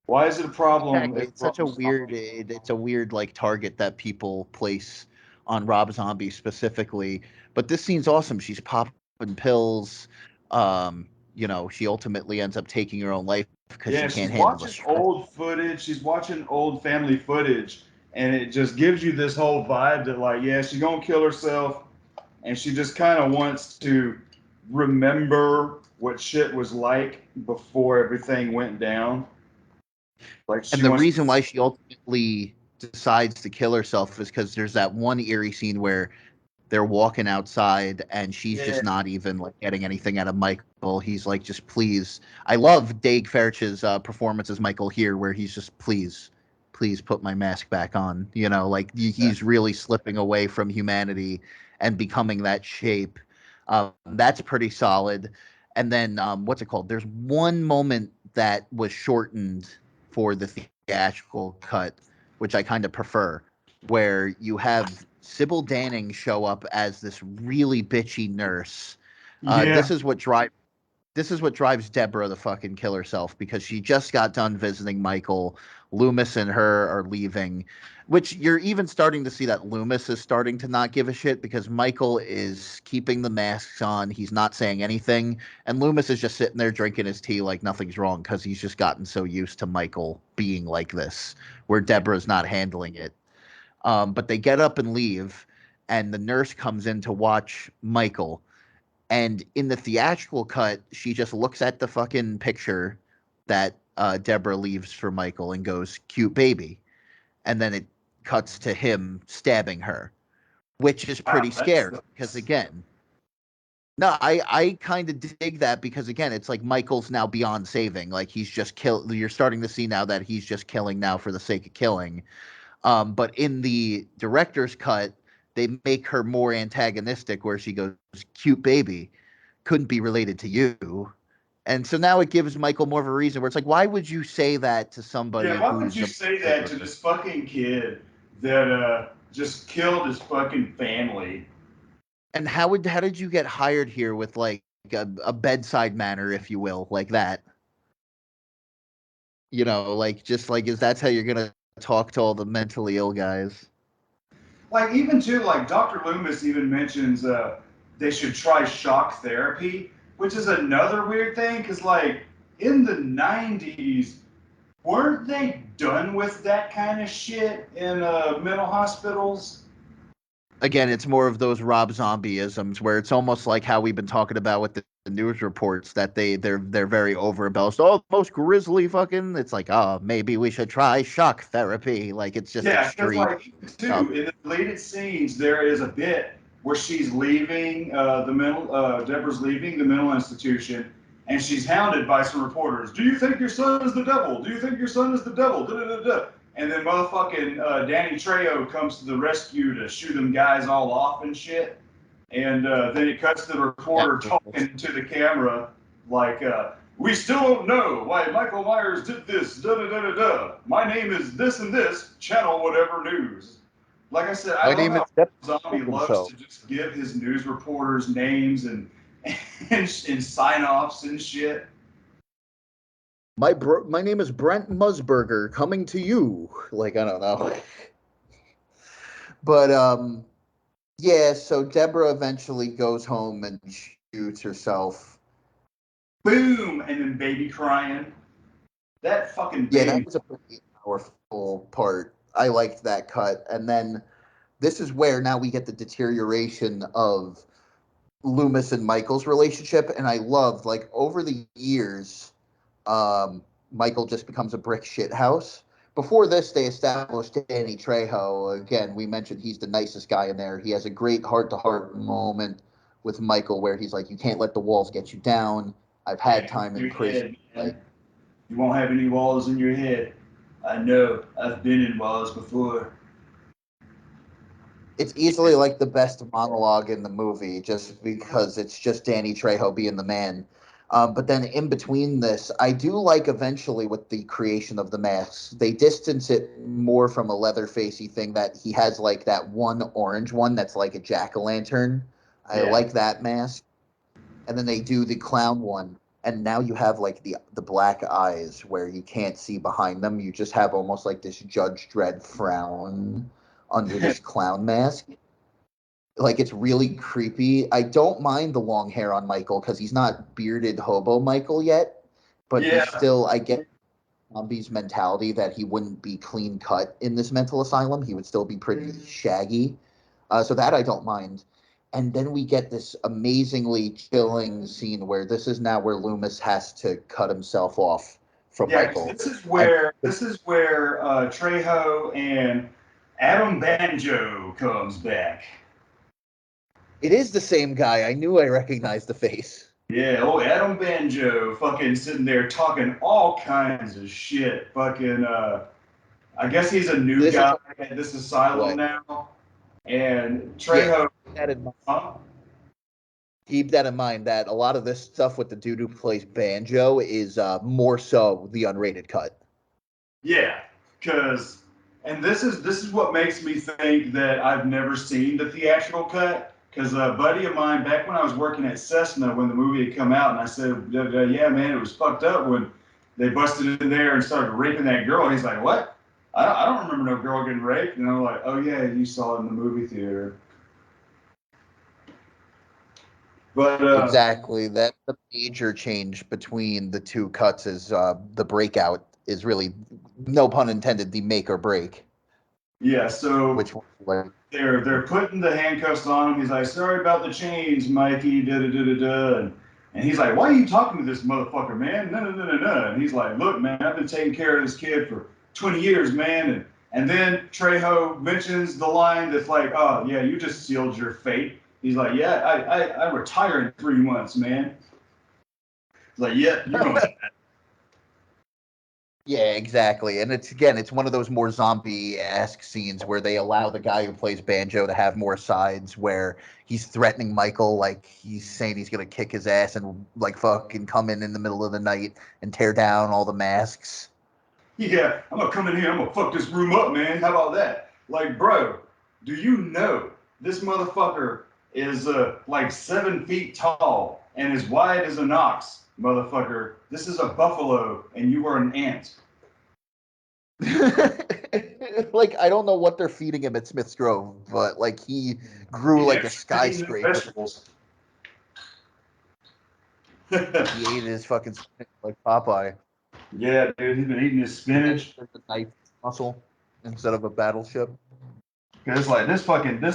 Why is it a problem? Exactly. If It's such a weird it's a weird like target that people place on Rob Zombie specifically. But this scene's awesome. She's popping pills. You know, she ultimately ends up taking her own life because she Yeah, can't she's handle the watching stress. old footage. She's watching old family footage, and it just gives you this whole vibe that, like, yeah, she's gonna kill herself, and she just kind of wants to remember what shit was like before everything went down. Like, And she the wants. reason why she ultimately decides to kill herself is because there's that one eerie scene where they're walking outside and she's Yeah, just not even like getting anything out of Michael. He's like, just please. I love Dave Fairch's performance as Michael here, where he's just please put my mask back on. You know, like he's really slipping away from humanity and becoming that shape. That's pretty solid. And then what's it called? There's one moment that was shortened for the theatrical cut, which I kind of prefer, where you have Sybil Danning show up as this really bitchy nurse. Uh, yeah, this is what drives this is what drives Deborah to fucking kill herself because she just got done visiting Michael. Loomis and her are leaving, which you're even starting to see that Loomis is starting to not give a shit because Michael is keeping the masks on. He's not saying anything. And Loomis is just sitting there drinking his tea like nothing's wrong because he's just gotten so used to Michael being like this, where Deborah's not handling it. But they get up and leave, and the nurse comes in to watch Michael. And in the theatrical cut, she just looks at the fucking picture that Deborah leaves for Michael and goes, "Cute baby," and then it cuts to him stabbing her, which is wow, pretty that's scary because again, no, I kind of dig that because again, it's like Michael's now beyond saving. Like he's just kill. You're starting to see now that he's just killing now for the sake of killing. But in the director's cut, they make her more antagonistic, where she goes, "Cute baby, couldn't be related to you." And so now it gives Michael more of a reason where it's like, why would you say that to yeah. somebody Why would who's you a say that to murderer? this fucking kid that just killed his fucking family? And how did you get hired here with like a bedside manner, if you will, like that? You know, like just like is that's how you're gonna talk to all the mentally ill guys? Like, even too, like, Dr. Loomis even mentions they should try shock therapy, which is another weird thing because, like, in the 90s, weren't they done with that kind of shit in mental hospitals? Again, it's more of those Rob Zombieisms where it's almost like how we've been talking about with the news reports that they're very over embellished. Oh, most grisly fucking. It's like, oh, maybe we should try shock therapy. Like it's just Yeah, because, extreme like, even stuff. too, in the deleted scenes, there is a bit where she's leaving Deborah's leaving the mental institution, and she's hounded by some reporters. Do you think your son is the devil? Do you think your son is the devil? Da, da, da, da. And then motherfucking Danny Trejo comes to the rescue to shoo them guys all off and shit. And then it cuts to the Yeah. reporter talking to the camera like, we still don't know why Michael Myers did this, da da da da da. My name is this and this, channel whatever news. Like I said, I My love name is how Step Zombie loves himself. to just give his news reporters names and sign offs and shit. My name is Brent Musburger, coming to you. Like I don't know, but yeah. So Deborah eventually goes home and shoots herself. Boom! And then baby crying. That fucking Yeah, that baby. was a pretty powerful part. I liked that cut. And then this is where now we get the deterioration of Loomis and Michael's relationship, and I loved, like, over the years, Michael just becomes a brick shit house. Before this, they established Danny Trejo. Again, we mentioned he's the nicest guy in there. He has a great heart-to-heart moment with Michael where he's like, "You can't let the walls get you down. I've had time in Your prison." head, Like, man. You won't have any walls in your head. I know. I've been in walls before. it's easily like the best monologue in the movie, just because it's just Danny Trejo being the man. But then in between this, I do like eventually with the creation of the masks, they distance it more from a Leatherfacey thing that he has like that one orange one that's like a jack o' lantern. I Yeah. like that mask, and then they do the clown one, and now you have like the black eyes where you can't see behind them. You just have almost like this Judge Dredd frown under this clown mask. Like, it's really creepy. I don't mind the long hair on Michael because he's not bearded hobo Michael yet, but he's Yeah. still, I get Zombie's mentality that he wouldn't be clean cut in this mental asylum. He would still be pretty shaggy. So that I don't mind. And then we get this amazingly chilling scene where this is now where Loomis has to cut himself off from Yeah, 'cause Michael. this is this is where Trejo and Adam Banjo comes back. It is the same guy. I knew I recognized the face. Yeah, oh Adam Banjo fucking sitting there talking all kinds of shit. Fucking I guess he's a new This is guy at this asylum way. now. And Yeah, Trejo, that in mind. huh? Keep that in mind that a lot of this stuff with the dude who plays Banjo is more so the unrated cut. Yeah, because and this is what makes me think that I've never seen the theatrical cut. Because a buddy of mine, back when I was working at Cessna, when the movie had come out, and I said, "Yeah, man, it was fucked up when they busted in there and started raping that girl." He's like, "What? I don't remember no girl getting raped." And I'm like, "Oh yeah, you saw it in the movie theater." But Exactly. That's the major change between the two cuts is the breakout is really, no pun intended, the make or break. yeah, so Which like, they're putting the handcuffs on him. He's like, "Sorry about the chains, Mikey." Da da da da da. And he's like, "Why are you talking to this motherfucker, man?" No no no no no. And he's like, "Look, man, I've been taking care of this kid for 20 years, man." And then Trejo mentions the line that's like, "Oh yeah, you just sealed your fate." He's like, "Yeah, I retire in 3 months, man." He's like, "Yeah, you're gonna." yeah, exactly. And it's one of those more zombie-esque scenes where they allow the guy who plays Banjo to have more sides where he's threatening Michael, like he's saying he's gonna kick his ass and like fucking come in the middle of the night and tear down all the masks. Yeah, I'm gonna come in here. I'm gonna fuck this room up, man. How about that? Like, bro, do you know this motherfucker is like 7 feet tall and as wide as an ox, motherfucker. This is a buffalo, and you are an ant. Like, I don't know what they're feeding him at Smith's Grove, but like he grew like a He's eating skyscraper. vegetables. He ate his fucking spinach like Popeye. Yeah, dude, he's been eating his spinach. A knife muscle instead of a battleship. Cause it's like this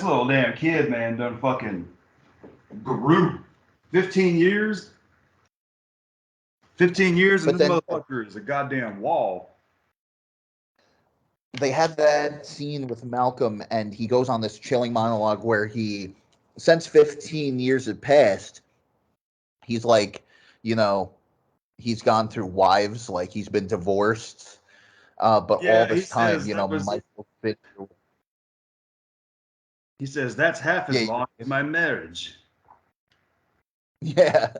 little damn kid, man, done fucking grew 15 years. 15 years, and But this then motherfucker is a goddamn wall. they have that scene with Malcolm, and he goes on this chilling monologue where he, since 15 years had passed, he's like, you know, he's gone through wives, like he's been divorced. But all Yeah, he this time, says that was. Michael's been through. He says that's half as Yeah, long as my marriage. yeah.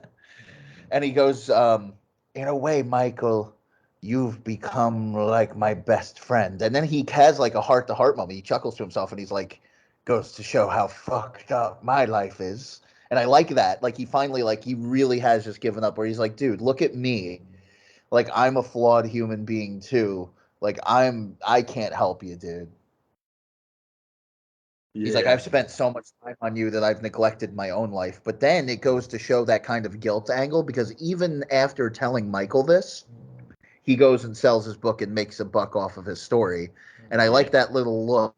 And he goes, in a way, Michael, you've become like my best friend. And then he has like a heart to heart moment. He chuckles to himself and he's like, goes to show how fucked up my life is. And I like that. Like he finally, like he really has just given up where he's like, dude, look at me. Like I'm a flawed human being too. Like I can't help you, dude. He's like, Yeah. I've spent so much time on you that I've neglected my own life. But then it goes to show that kind of guilt angle because even after telling Michael this, he goes and sells his book and makes a buck off of his story. And I like that little look.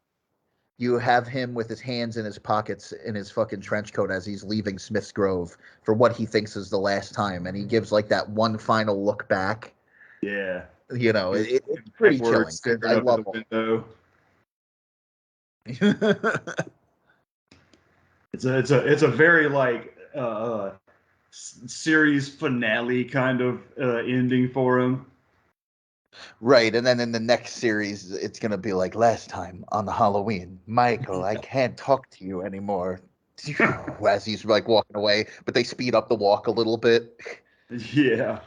you have him with his hands in his pockets in his fucking trench coat as he's leaving Smith's Grove for what he thinks is the last time, and he gives like that one final look back. Yeah. You know, His it's pretty chilling. backwards staring I up love at the window. it. It's a very like series finale kind of ending for him. Right, and then in the next series, it's gonna be like last time on the Halloween, Michael, I can't talk to you anymore. As he's like walking away, but they speed up the walk a little bit. Yeah.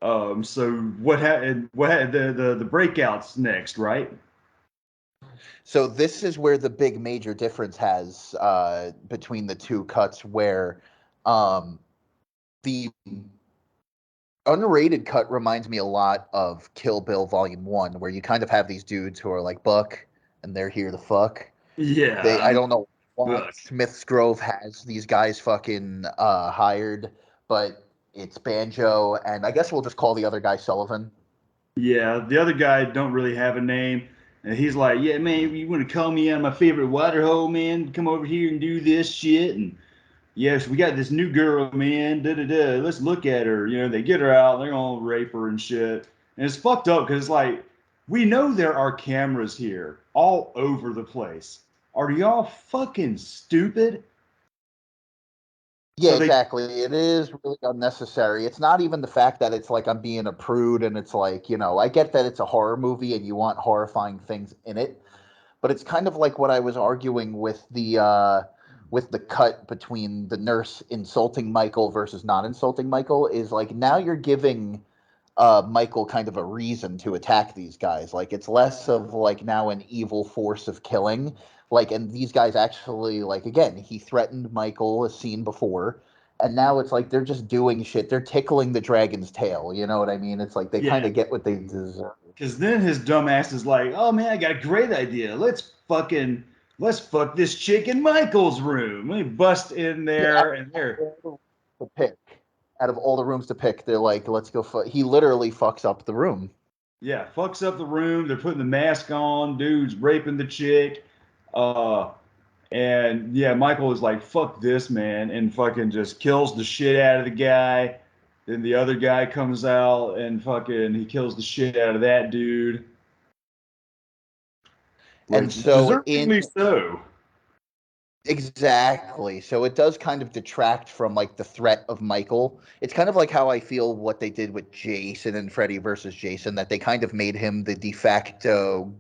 So what happened? The breakouts next, right? So this is where the big major difference has between the two cuts, where the unrated cut reminds me a lot of Kill Bill Volume 1, where you kind of have these dudes who are like Buck, and they're here to fuck. Yeah. I don't know why Buck. Smith's Grove has these guys fucking hired, but it's Banjo, and I guess we'll just call the other guy Sullivan. Yeah. The other guy don't really have a name, and he's like, "Yeah, man, you want to call me on my favorite water hole, man? Come over here and do this shit." And yes, we got this new girl, man. Da da da. Let's look at her. You know, they get her out. They're gonna rape her and shit. And it's fucked up because like we know there are cameras here all over the place. Are y'all fucking stupid? Yeah, So they, exactly. It is really unnecessary. It's not even the fact that it's like I'm being a prude and it's like, I get that it's a horror movie and you want horrifying things in it, but it's kind of like what I was arguing with the cut between the nurse insulting Michael versus not insulting Michael is like now you're giving Michael kind of a reason to attack these guys. Like it's less of like now an evil force of killing. Like, and these guys actually like again, he threatened Michael a scene before, and now it's like they're just doing shit. They're tickling the dragon's tail. You know what I mean? It's like they kind yeah, of get what they deserve. because then his dumbass is like, "Oh man, I got a great idea. Let's fuck this chick in Michael's room." They bust in Yeah, there, and they're to pick. Out of all the rooms to pick, they're like, let's go. He literally fucks up the room. yeah, fucks up the room. They're putting the mask on. Dude's raping the chick. Uh, and yeah, Michael is like, fuck this, man, and fucking just kills the shit out of the guy. Then the other guy comes out and fucking he kills the shit out of that dude. And Like, so in deservingly so. exactly. So it does kind of detract from like the threat of Michael. It's kind of like how I feel what they did with Jason and Freddy versus Jason, that they kind of made him the de facto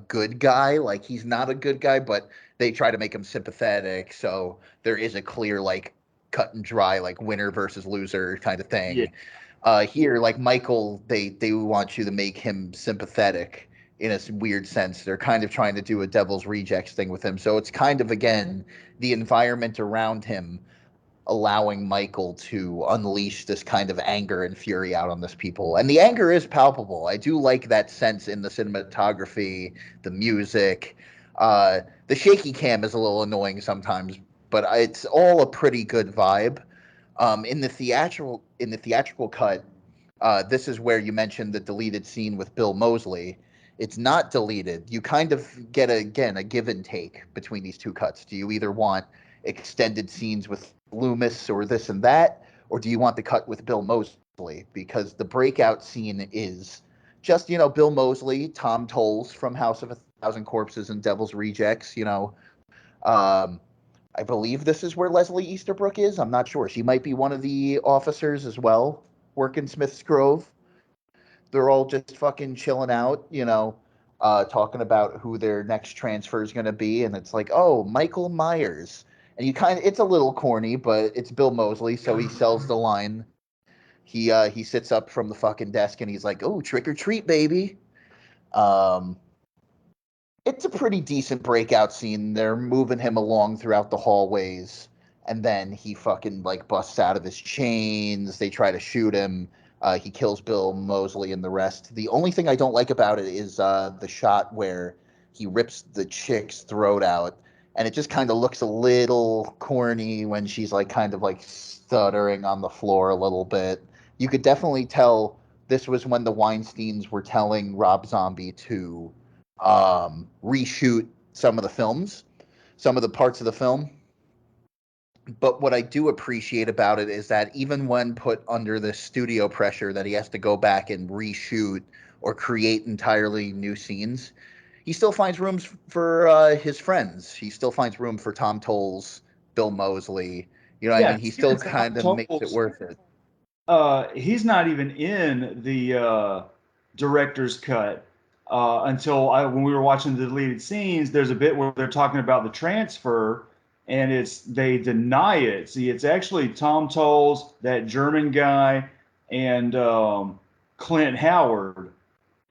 good guy. Like he's not a good guy, but they try to make him sympathetic. So there is a clear like cut and dry like winner versus loser kind of Yeah. thing. Here, like Michael, they want you to make him sympathetic in a weird sense. They're kind of trying to do a Devil's Rejects thing with him. So it's kind of again the environment around him allowing Michael to unleash this kind of anger and fury out on this people. And the anger is palpable. I do like that sense in the cinematography, the music. The shaky cam is a little annoying sometimes, but it's all a pretty good vibe. In the theatrical cut, this is where you mentioned the deleted scene with Bill Moseley. It's not deleted. You kind of get a give and take between these two cuts. Do you either want extended scenes with Loomis or this and that, or do you want the cut with Bill Moseley? Because the breakout scene is just Bill Moseley, Tom Tolles from House of a Thousand Corpses and Devil's Rejects. Um, I believe this is where Leslie Easterbrook is. I'm not sure. She might be one of the officers as well, working Smith's Grove. They're all just fucking chilling out, talking about who their next transfer is going to be. And it's like, oh, Michael Myers. And it's a little corny, but it's Bill Moseley, so he sells the line. He sits up from the fucking desk and he's like, oh, trick or treat, baby. Um, it's a pretty decent breakout scene. They're moving him along throughout the hallways, and then he fucking like busts out of his chains. They try to shoot him. He kills Bill Moseley and the rest. The only thing I don't like about it is the shot where he rips the chick's throat out, and it just kind of looks a little corny when she's like kind of like stuttering on the floor a little bit. You could definitely tell this was when the Weinsteins were telling Rob Zombie to reshoot some of the films, some of the parts of the film. But what I do appreciate about it is that even when put under the studio pressure that he has to go back and reshoot or create entirely new scenes, he still finds rooms for his friends. He still finds room for Tom Tolles, Bill Moseley. You know what I Yeah, mean? He still even kind of Tom makes it Tolles, worth it. he's not even in the director's cut when we were watching the deleted scenes. There's a bit where they're talking about the transfer, and they deny it. See, it's actually Tom Tolles, that German guy, and Clint Howard.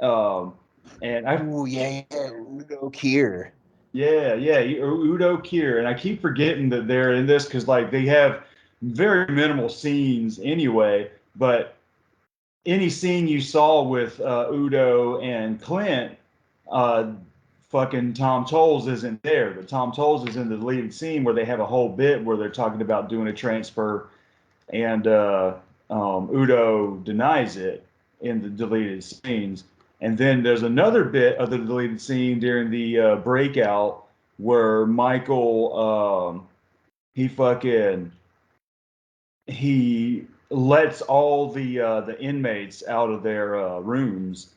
Um, and I Ooh, yeah, Udo Kier. Yeah, Udo Kier, and I keep forgetting that they're in this because like they have very minimal scenes anyway. But any scene you saw with Udo and Clint, uh, fucking Tom Tolles isn't there. But Tom Tolles is in the deleted scene where they have a whole bit where they're talking about doing a transfer, and Udo denies it in the deleted scenes. And then there's another bit of the deleted scene during the breakout where Michael he fucking he lets all the inmates out of their rooms,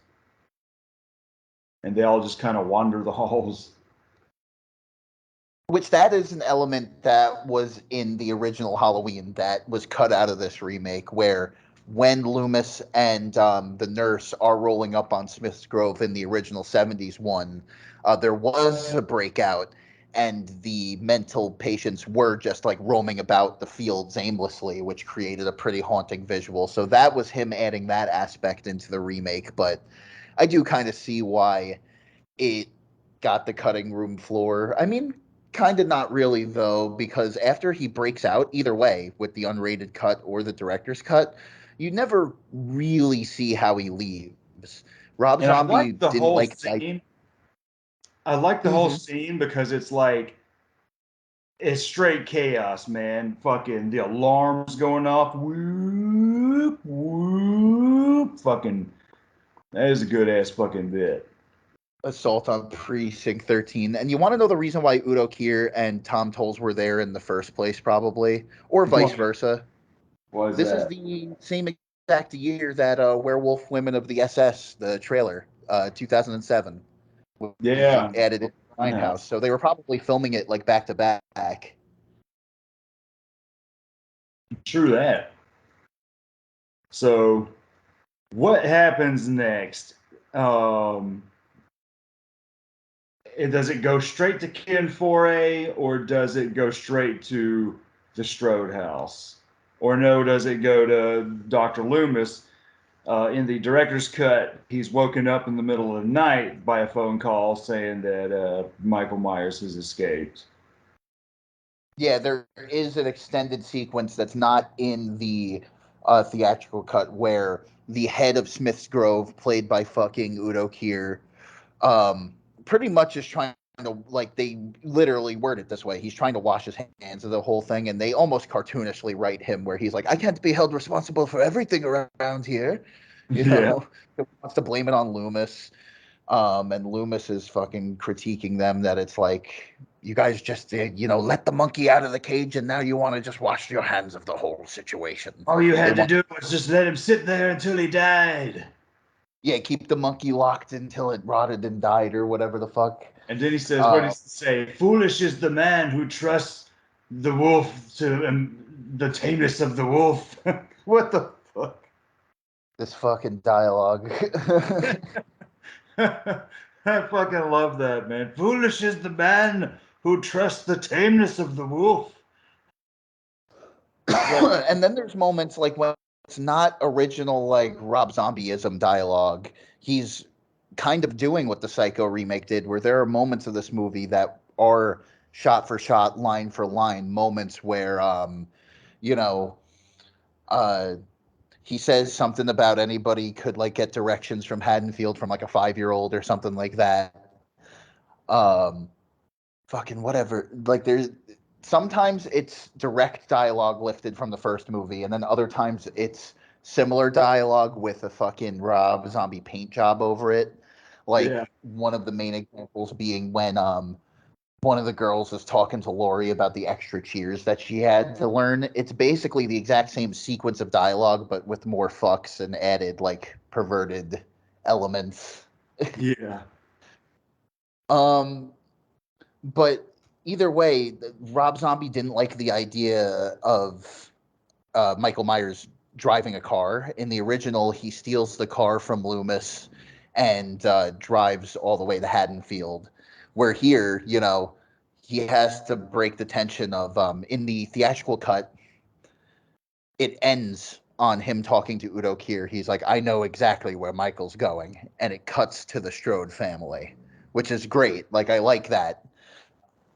and they all just kind of wander the halls. Which that is an element that was in the original Halloween that was cut out of this remake, where when Loomis and the nurse are rolling up on Smith's Grove in the original 70s one, there was a breakout, and the mental patients were just like roaming about the fields aimlessly, which created a pretty haunting visual. So that was him adding that aspect into the remake. But I do kind of see why it got the cutting room floor. I mean, kind of not really though, because after he breaks out, either way, with the unrated cut or the director's cut, you never really see how he leaves. Rob And I Zombie like the didn't whole like. scene. I like the whole Mhm. scene because it's like it's straight chaos, man. Fucking the alarms going off. Whoop, whoop. Fucking, that is a good ass fucking bit. Assault on Precinct 13. And you want to know the reason why Udo Kier and Tom Tolles were there in the first place, probably, or vice What versa. was This is that? the same exact year that Werewolf Women of the SS, the trailer, 2007, was Yeah. added in Grindhouse. So they were probably filming it like back to back. True that. So, what happens next? Um, does it go straight to Ken Foray, or does it go straight to the Strode house? Or no, does it go to Dr. Loomis? In the director's cut, he's woken up in the middle of the night by a phone call saying that Michael Myers has escaped. Yeah, there is an extended sequence that's not in the theatrical cut where the head of Smith's Grove, played by fucking Udo Kier, um, pretty much is trying to, like, they literally word it this way. He's trying to wash his hands of the whole thing, and they almost cartoonishly write him where he's like, I can't be held responsible for everything around here. You Yeah. know, he wants to blame it on Loomis. And Loomis is fucking critiquing them that it's like, you guys just, let the monkey out of the cage, and now you want to just wash your hands of the whole situation. All you They had to want, do was just let him sit there until he died. yeah, keep the monkey locked until it rotted and died, or whatever the fuck. And then he says, what Uh, does he say? Foolish is the man who trusts the wolf to the tameness of the wolf. What the fuck? this fucking dialogue. I fucking love that, man. Foolish is the man who trusts the tameness of the wolf. And then there's moments like when it's not original, like Rob Zombieism dialogue. He's kind of doing what the Psycho remake did, where there are moments of this movie that are shot for shot, line for line moments where, you know, uh, he says something about anybody could like get directions from Haddonfield from like a 5-year-old or something like that. Um, fucking whatever. Like there's sometimes it's direct dialogue lifted from the first movie, and then other times it's similar dialogue with a fucking Rob Zombie paint job over it. Like Yeah. one of the main examples being when one of the girls is talking to Lori about the extra cheers that she had to learn. It's basically the exact same sequence of dialogue, but with more fucks and added like perverted elements. Yeah. But either way, Rob Zombie didn't like the idea of Michael Myers driving a car. In the original, he steals the car from Loomis and drives all the way to Haddonfield. Where here, he has to break the tension of in the theatrical cut, it ends on him talking to Udo Kier. He's like, I know exactly where Michael's going. And it cuts to the Strode family, which is great. Like, I like that.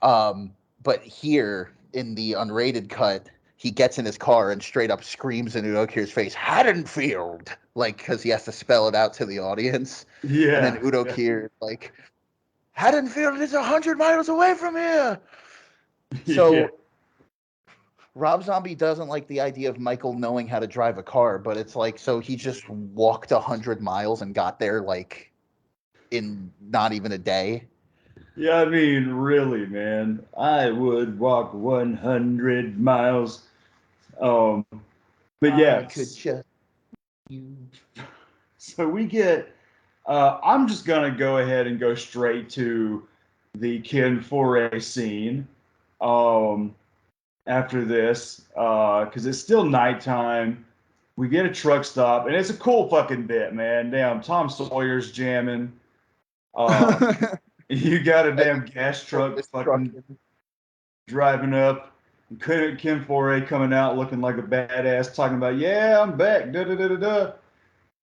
But here in the unrated cut, he gets in his car and straight up screams in Udo Kier's face, Haddonfield! Like, because he has to spell it out to the audience. Yeah. And then Udo Kier, like, Haddonfield is 100 miles away from here! So, Yeah. Rob Zombie doesn't like the idea of Michael knowing how to drive a car, but it's like, so he just walked 100 miles and got there, like, in not even a day. Yeah, I mean, really, man. I would walk 100 miles. But yeah. I could just. So we get. I'm just gonna go ahead and go straight to the Ken Foray scene. After this, because it's still nighttime. We get a truck stop, and it's a cool fucking bit, man. Damn, Tom Sawyer's jamming. You got a damn gas truck fucking driving up. Ken Foray coming out looking like a badass, talking about, yeah, I'm back, da da da da da.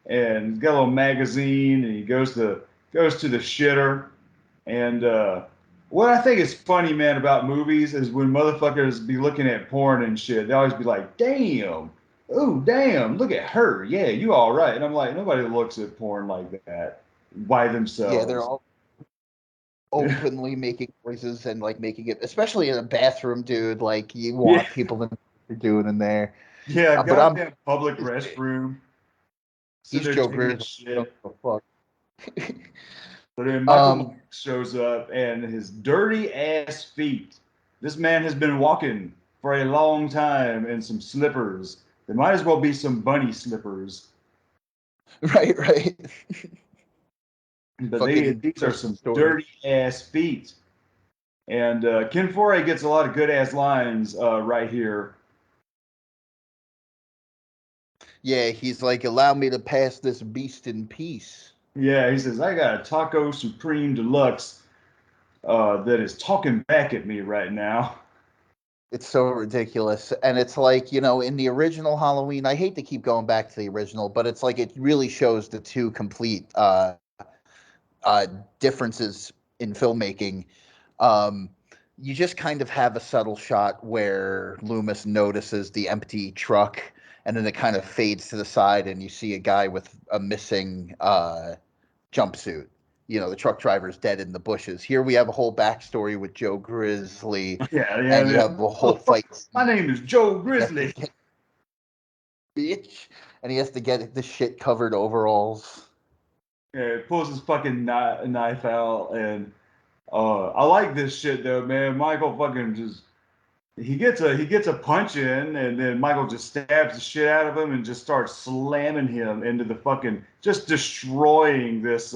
And he's got a little magazine, and he goes to the shitter. And what I think is funny, man, about movies is when motherfuckers be looking at porn and shit, they always be like, damn, oh, damn, look at her. Yeah, you all right. And I'm like, nobody looks at porn like that by themselves. Yeah, they're all openly making noises and like making it, especially in a bathroom, dude. Like you want people to know what you're doing in there. Yeah, but I'm goddamn public restroom. He's Joe Grizzly. But then Michael shows up and his dirty ass feet. This man has been walking for a long time in some slippers. They might as well be some bunny slippers. Right. But these are some dirty ass feet. And Ken Foray gets a lot of good ass lines right here. Yeah, he's like, allow me to pass this beast in peace. Yeah, he says, I got a Taco Supreme Deluxe that is talking back at me right now. It's so ridiculous. And it's like, in the original Halloween, I hate to keep going back to the original, but it's like it really shows the two complete differences in filmmaking. You just kind of have a subtle shot where Loomis notices the empty truck, and then it kind of fades to the side, and you see a guy with a missing jumpsuit. The truck driver's dead in the bushes. Here we have a whole backstory with Joe Grizzly. Yeah. And you have a whole fight. My name is Joe Grizzly. Bitch. And he has to get the shit covered overalls. Yeah, he pulls his fucking knife out, and I like this shit though, man. Michael fucking just he gets a punch in, and then Michael just stabs the shit out of him and just starts slamming him into the fucking, just destroying this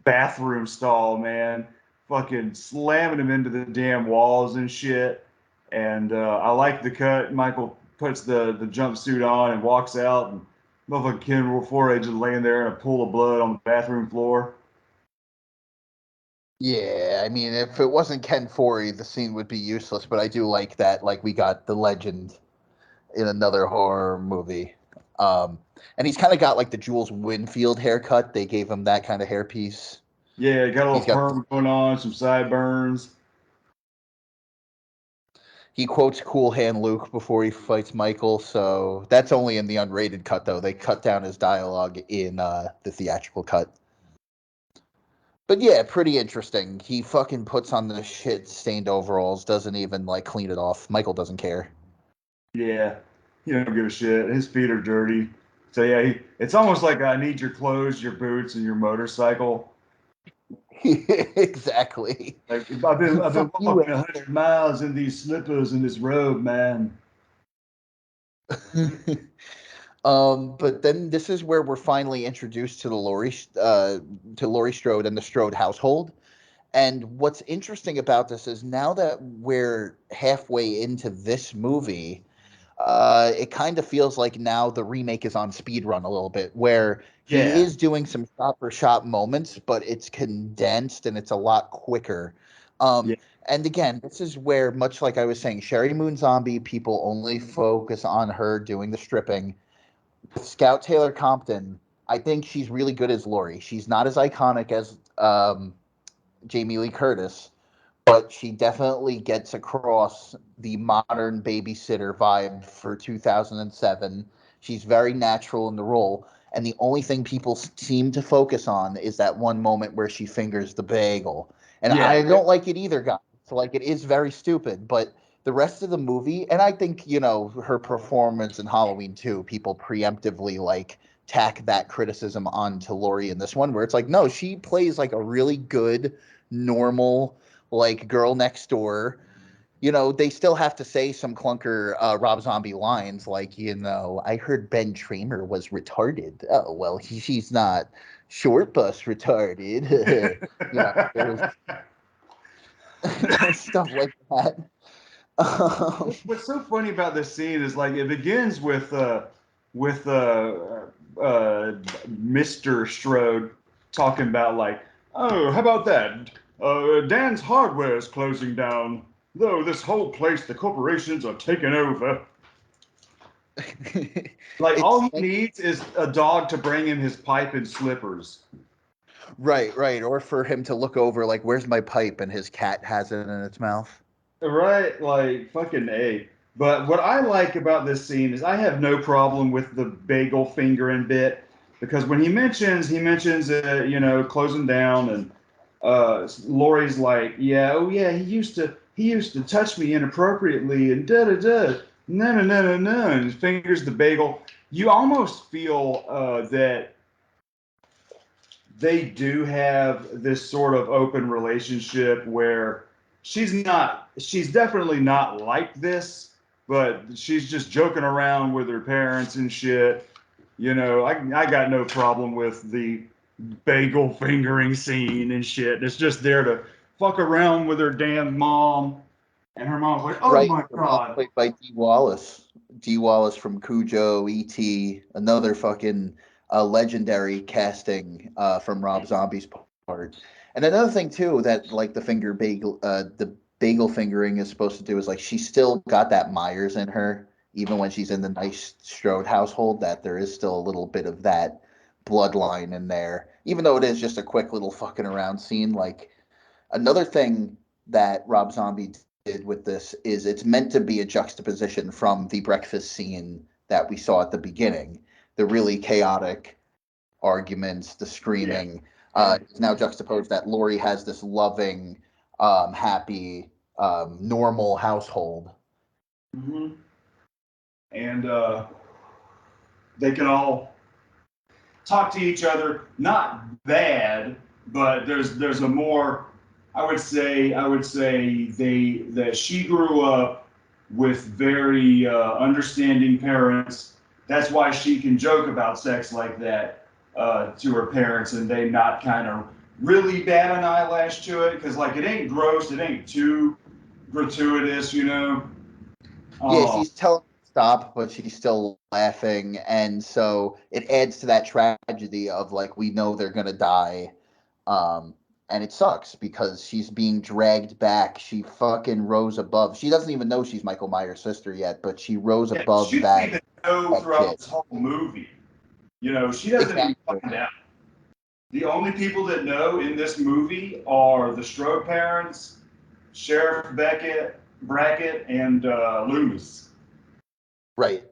bathroom stall, man. Fucking slamming him into the damn walls and shit. And I like the cut. Michael puts the jumpsuit on and walks out, and motherfucking Ken Foray just laying there in a pool of blood on the bathroom floor. Yeah, I mean, if it wasn't Ken Foree, the scene would be useless. But I do like that. Like, we got the legend in another horror movie. And he's kind of got like the Jules Winfield haircut. They gave him that kind of hairpiece. Yeah, got a little perm going on, some sideburns. He quotes Cool Hand Luke before he fights Michael, so that's only in the unrated cut, though. They cut down his dialogue in the theatrical cut. But yeah, pretty interesting. He fucking puts on the shit-stained overalls, doesn't even, like, clean it off. Michael doesn't care. Yeah, he don't give a shit. His feet are dirty. So yeah, it's almost like I need your clothes, your boots, and your motorcycle. Exactly. Like I've been Fuck you. walking 100 miles in these slippers and this robe, man. But then this is where we're finally introduced to Laurie Strode and the Strode household. And what's interesting about this is now that we're halfway into this movie, it kind of feels like now the remake is on speed run a little bit, where he Yeah. is doing some shot for shot moments, but it's condensed and it's a lot quicker. Yeah. And again, this is where, much like I was saying, Sherry Moon Zombie, people only focus on her doing the stripping. Scout Taylor Compton, I think she's really good as Laurie. She's not as iconic as Jamie Lee Curtis, but she definitely gets across the modern babysitter vibe for 2007. She's very natural in the role. And the only thing people seem to focus on is that one moment where she fingers the bagel. And Yeah. I don't like it either, guys. Like, it is very stupid, but the rest of the movie, and I think, her performance in Halloween 2, people preemptively, like, tack that criticism onto Laurie in this one, where it's like, no, she plays like a really good, normal, like, girl next door. They still have to say some clunker Rob Zombie lines like, I heard Ben Tramer was retarded. Oh, well, she's not short bus retarded. There was stuff like that. What's so funny about this scene is like it begins with Mr. Strode talking about like, oh, how about that? Dan's Hardware is closing down. Though this whole place, the corporations are taking over. Like It's all he like, needs is a dog to bring him his pipe and slippers. right. Or for him to look over, like, where's my pipe? And his cat has it in its mouth. Right, like fucking A. But what I like about this scene is I have no problem with the bagel fingering bit because when he mentions closing down and Laurie's like, yeah, oh yeah, he used to touch me inappropriately and da da da no and he fingers the bagel. You almost feel that they do have this sort of open relationship where she's definitely not like this, but she's just joking around with her parents and shit. I got no problem with the bagel fingering scene and shit. It's just there to fuck around with her damn mom. And her mom's like, oh Right. my Her mom God. played by Dee Wallace. Dee Wallace from Cujo, E.T., another fucking legendary casting from Rob Zombie's part. And another thing too that like the bagel fingering is supposed to do is like she's still got that Myers in her, even when she's in the nice Strode household. That there is still a little bit of that bloodline in there, even though it is just a quick little fucking around scene. Like another thing that Rob Zombie did with this is it's meant to be a juxtaposition from the breakfast scene that we saw at the beginning. The really chaotic arguments, the Yeah. screaming. It's now juxtaposed that Laurie has this loving, happy, normal household. Hmm. And they can all talk to each other, not bad, but there's a more I would say they that she grew up with very understanding parents. That's why she can joke about sex like that to her parents, and they not kind of really bat an eyelash to it because like it ain't gross, it ain't too gratuitous. Yeah, Oh, she's telling her to stop, but she's still laughing, and so it adds to that tragedy of like we know they're gonna die. And it sucks because she's being dragged back. She fucking rose above. She doesn't even know she's Michael Myers' sister yet, but she rose yeah, above she don't that even know that throughout kid. this whole movie. She doesn't even Exactly. find out. The only people that know in this movie are the Strode parents, Sheriff Brackett, and Loomis. Right.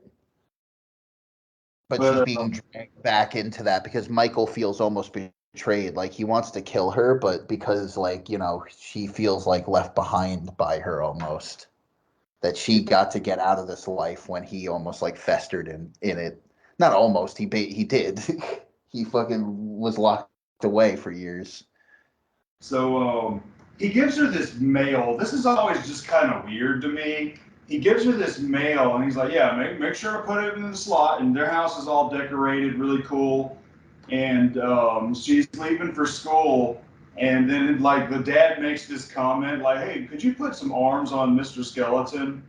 But she's But being dragged back into that because Michael feels almost betrayed. Like he wants to kill her, but because like, she feels like left behind by her almost. That she got to get out of this life when he almost like festered in it. Not almost, he did. He fucking was locked away for years. So he gives her this mail. This is always just kind of weird to me. He gives her this mail, and he's like, "Yeah, make sure to put it in the slot." And their house is all decorated, really cool. And she's leaving for school, and then like the dad makes this comment, like, "Hey, could you put some arms on Mr. Skeleton?"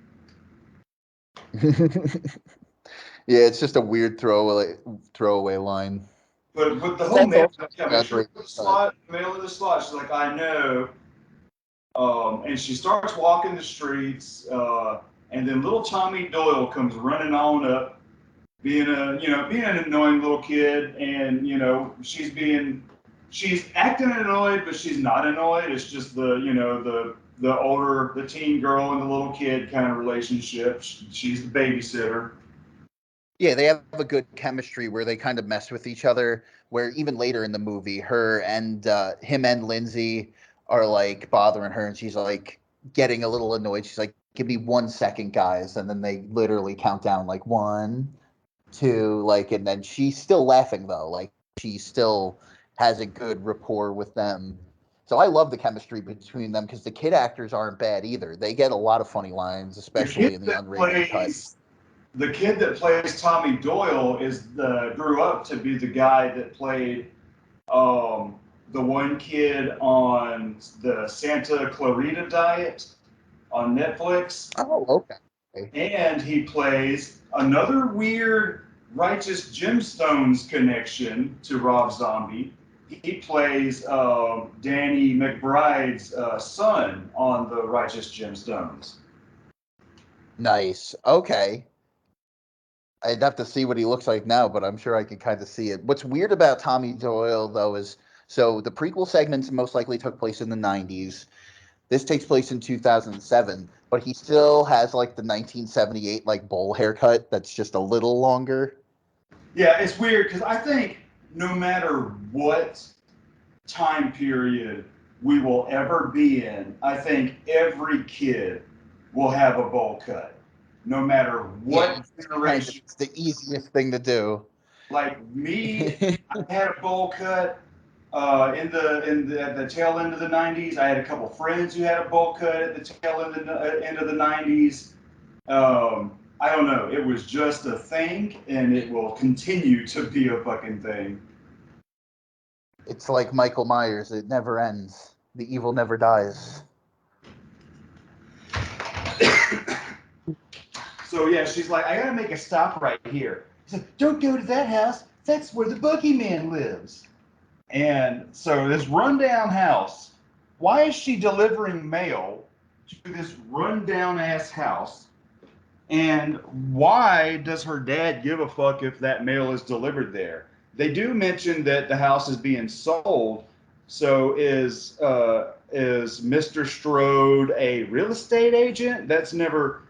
Yeah, it's just a weird throwaway line. But the whole That's mail, also yeah, make sure to put the slot, mail in the slot. She's like, "I know." And she starts walking the streets, and then little Tommy Doyle comes running on up, being an annoying little kid, and she's acting annoyed, but she's not annoyed. It's just the teen girl and the little kid kind of relationship. She's the babysitter. Yeah, they have a good chemistry where they kind of mess with each other. Where even later in the movie, him and Lindsay are like bothering her, and she's like getting a little annoyed. She's like, "Give me 1 second, guys," and then they literally count down like 1, 2, and then she's still laughing though. Like she still has a good rapport with them. So I love the chemistry between them because the kid actors aren't bad either. They get a lot of funny lines, The especially kid in the that unrated cut. plays the kid that plays Tommy Doyle grew up to be the guy that played the one kid on the Santa Clarita Diet on Netflix. Oh, okay. And he plays another weird Righteous Gemstones connection to Rob Zombie. He plays Danny McBride's son on the Righteous Gemstones. Nice. Okay. I'd have to see what he looks like now, but I'm sure I can kind of see it. What's weird about Tommy Doyle, though, is so the prequel segments most likely took place in the 90s. This takes place in 2007, but he still has like the 1978 like bowl haircut that's just a little longer. Yeah, it's weird because I think no matter what time period we will ever be in, I think every kid will have a bowl cut, no matter what generation. It's the easiest thing to do. Like me, I had a bowl cut at the tail end of the '90s. I had a couple friends who had a bowl cut at the tail end of the '90s. I don't know. It was just a thing, and it will continue to be a fucking thing. It's like Michael Myers. It never ends. The evil never dies. So yeah, she's like, I gotta make a stop right here. She's like, don't go to that house. That's where the boogeyman lives. And so this rundown house, why is she delivering mail to this rundown ass house? And why does her dad give a fuck if that mail is delivered there? They do mention that the house is being sold. So is Mr. Strode a real estate agent? That's never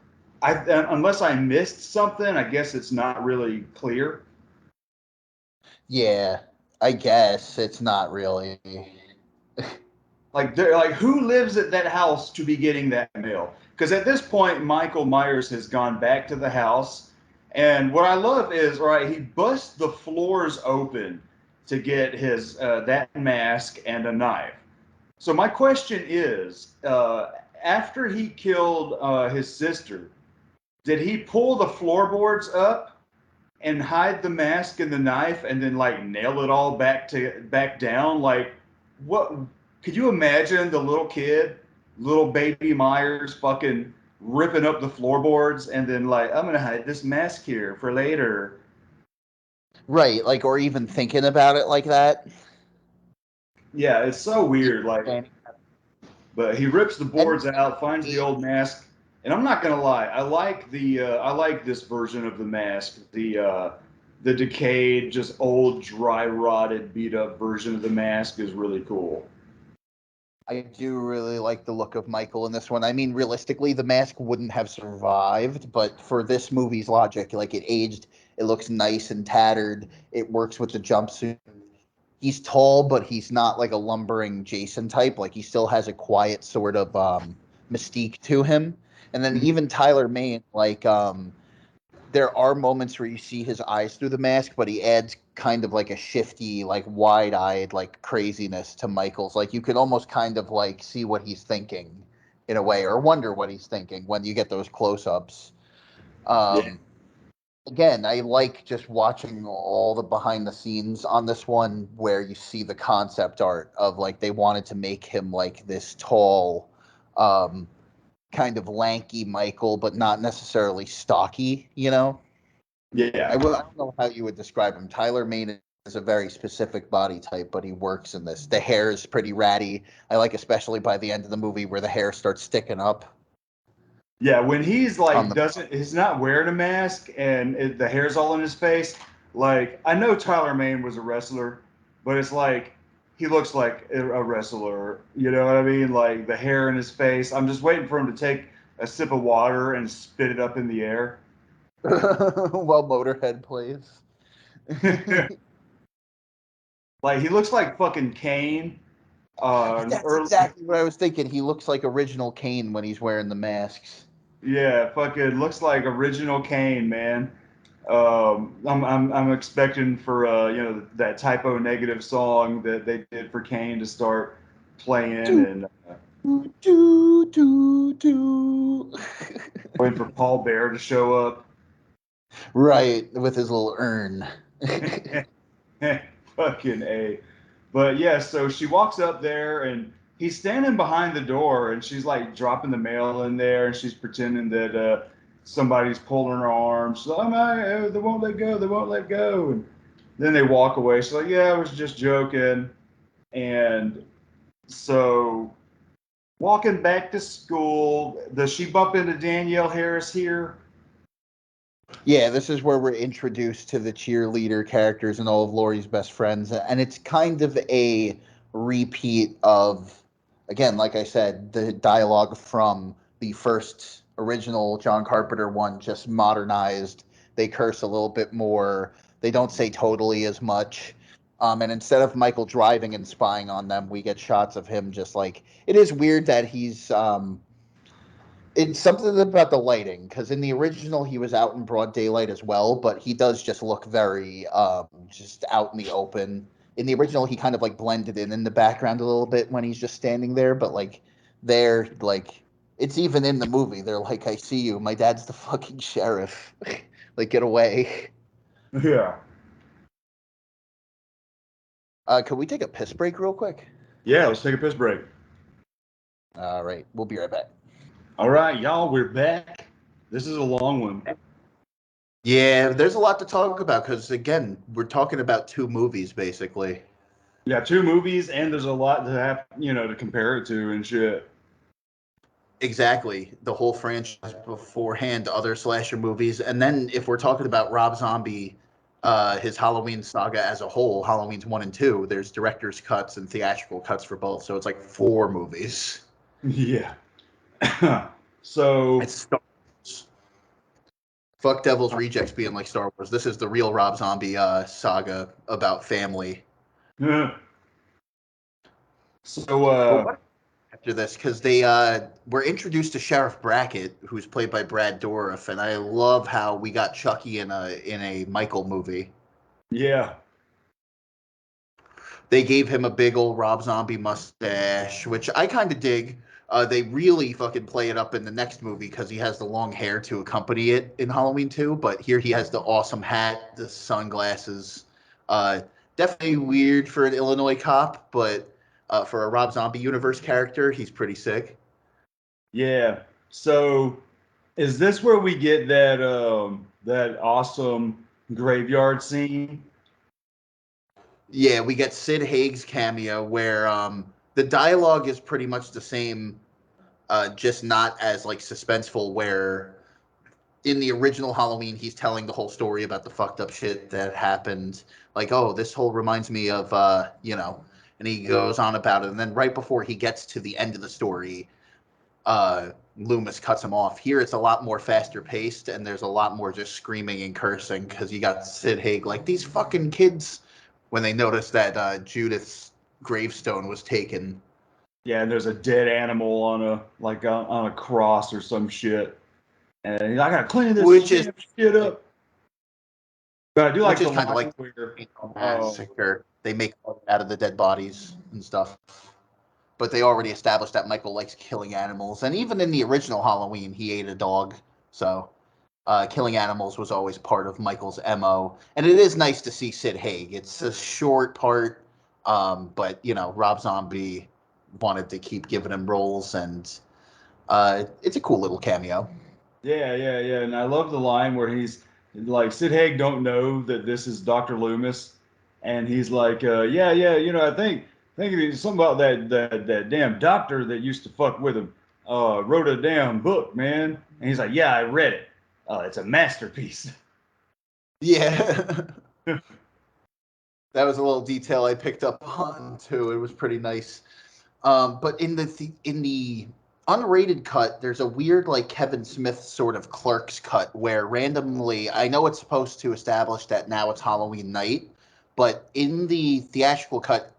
unless I missed something, I guess it's not really clear. Yeah, I guess it's not really. Like, who lives at that house to be getting that mail? Because at this point, Michael Myers has gone back to the house, and what I love is, all right, he busts the floors open to get his that mask and a knife. So my question is, after he killed his sister, did he pull the floorboards up and hide the mask and the knife and then like nail it all back down? Like, what could you imagine the little kid, little baby Myers fucking ripping up the floorboards and then like, I'm gonna hide this mask here for later. Right, like, or even thinking about it like that. Yeah, it's so weird. Like, but he rips the boards out, finds the old mask, and I'm not gonna lie, I like this version of the mask, the decayed, just old, dry rotted, beat up version of the mask is really cool. I do really like the look of Michael in this one. I mean, realistically, the mask wouldn't have survived, but for this movie's logic, like it aged, it looks nice and tattered. It works with the jumpsuit. He's tall, but he's not like a lumbering Jason type. Like he still has a quiet sort of mystique to him. And then even Tyler Mane, like there are moments where you see his eyes through the mask, but he adds kind of like a shifty, like wide-eyed, like craziness to Michael's. Like you could almost kind of like see what he's thinking in a way, or wonder what he's thinking when you get those close-ups. Yeah. Again, I like just watching all the behind the scenes on this one where you see the concept art of like they wanted to make him like this tall, kind of lanky Michael, but not necessarily stocky, you know? Yeah. I don't know how you would describe him. Tyler Mane is a very specific body type, but he works in this. The hair is pretty ratty. I like especially by the end of the movie where the hair starts sticking up Yeah, when he's on like the he's not wearing a mask and the hair's all in his face. Like I know Tyler Mane was a wrestler, but it's like he looks like a wrestler. You know what I mean? Like the hair in his face. I'm just waiting for him to take a sip of water and spit it up in the air. while Motorhead plays. Like he looks like fucking Kane. That's Early, exactly what I was thinking. He looks like original Kane when he's wearing the masks. yeah, fucking looks like original Kane, man. I'm expecting for that Typo Negative song that they did for Kane to start playing, Do, and do, do, do. waiting for Paul Bear to show up. Right, with his little urn. Fucking A. But yeah, so she walks up there and he's standing behind the door and she's like dropping the mail in there and she's pretending that somebody's pulling her arm. She's like, oh my, they won't let go, they won't let go. And then they walk away. She's like, yeah, I was just joking. And so walking back to school, does she bump into Danielle Harris here? Yeah, this is where we're introduced to the cheerleader characters and all of Laurie's best friends. And it's kind of a repeat of, again, like I said, the dialogue from the first original John Carpenter one, just modernized. They curse a little bit more. They don't say totally as much. And instead of Michael driving and spying on them, we get shots of him just like, it is weird that he's, it's something about the lighting because in the original he was out in broad daylight as well, but he does just look very just out in the open. In the original, he kind of like blended in the background a little bit when he's just standing there, but like they're like it's even in the movie. They're like, "I see you. My dad's the fucking sheriff. Like, get away." Yeah. Could we take a piss break real quick? Yeah, let's take a piss break. All right, we'll be right back. All right, y'all, we're back. This is a long one. Yeah, there's a lot to talk about because again, we're talking about two movies basically. Yeah, two movies, and there's a lot to have, to compare it to and shit. Exactly. The whole franchise beforehand, other slasher movies. And then if we're talking about Rob Zombie, his Halloween saga as a whole, Halloween's 1 and 2, there's director's cuts and theatrical cuts for both. So it's like 4 movies. Yeah. So, It's Star Wars. Fuck Devil's Rejects being like Star Wars. This is the real Rob Zombie saga about family. so After this, because they were introduced to Sheriff Brackett, who's played by Brad Dourif, and I love how we got Chucky in a Michael movie. yeah. They gave him a big old Rob Zombie mustache, which I kind of dig. They really fucking play it up in the next movie because he has the long hair to accompany it in Halloween 2. But here he has the awesome hat, the sunglasses. Definitely weird for an Illinois cop, but for a Rob Zombie universe character, he's pretty sick. Yeah. So, is this where we get that awesome graveyard scene? Yeah, we get Sid Haig's cameo where the dialogue is pretty much the same, just not as like suspenseful. Where in the original Halloween, he's telling the whole story about the fucked up shit that happened. Like, oh, this whole reminds me of, and he goes on about it. And then right before he gets to the end of the story, Loomis cuts him off. Here it's a lot more faster paced, and there's a lot more just screaming and cursing because you got Sid Haig like these fucking kids when they noticed that Judith's gravestone was taken. Yeah, and there's a dead animal on a cross or some shit, and I gotta clean this Which is shit up. But I do like which the is kind of line like where, massacre. They make art out of the dead bodies and stuff. But they already established that Michael likes killing animals, and even in the original Halloween, he ate a dog. So killing animals was always part of Michael's MO. And it is nice to see Sid Haig. It's a short part, but Rob Zombie wanted to keep giving him roles, and it's a cool little cameo. yeah, and I love the line where he's like, Sid Haig don't know that this is Dr. Loomis, and he's like, yeah, I think it's something about that damn doctor that used to fuck with him, wrote a damn book, man, and he's like, yeah, I read it, it's a masterpiece. Yeah. That was a little detail I picked up on too. It was pretty nice. But in the unrated cut, there's a weird like Kevin Smith sort of Clerks cut where randomly, I know it's supposed to establish that now it's Halloween night, but in the theatrical cut,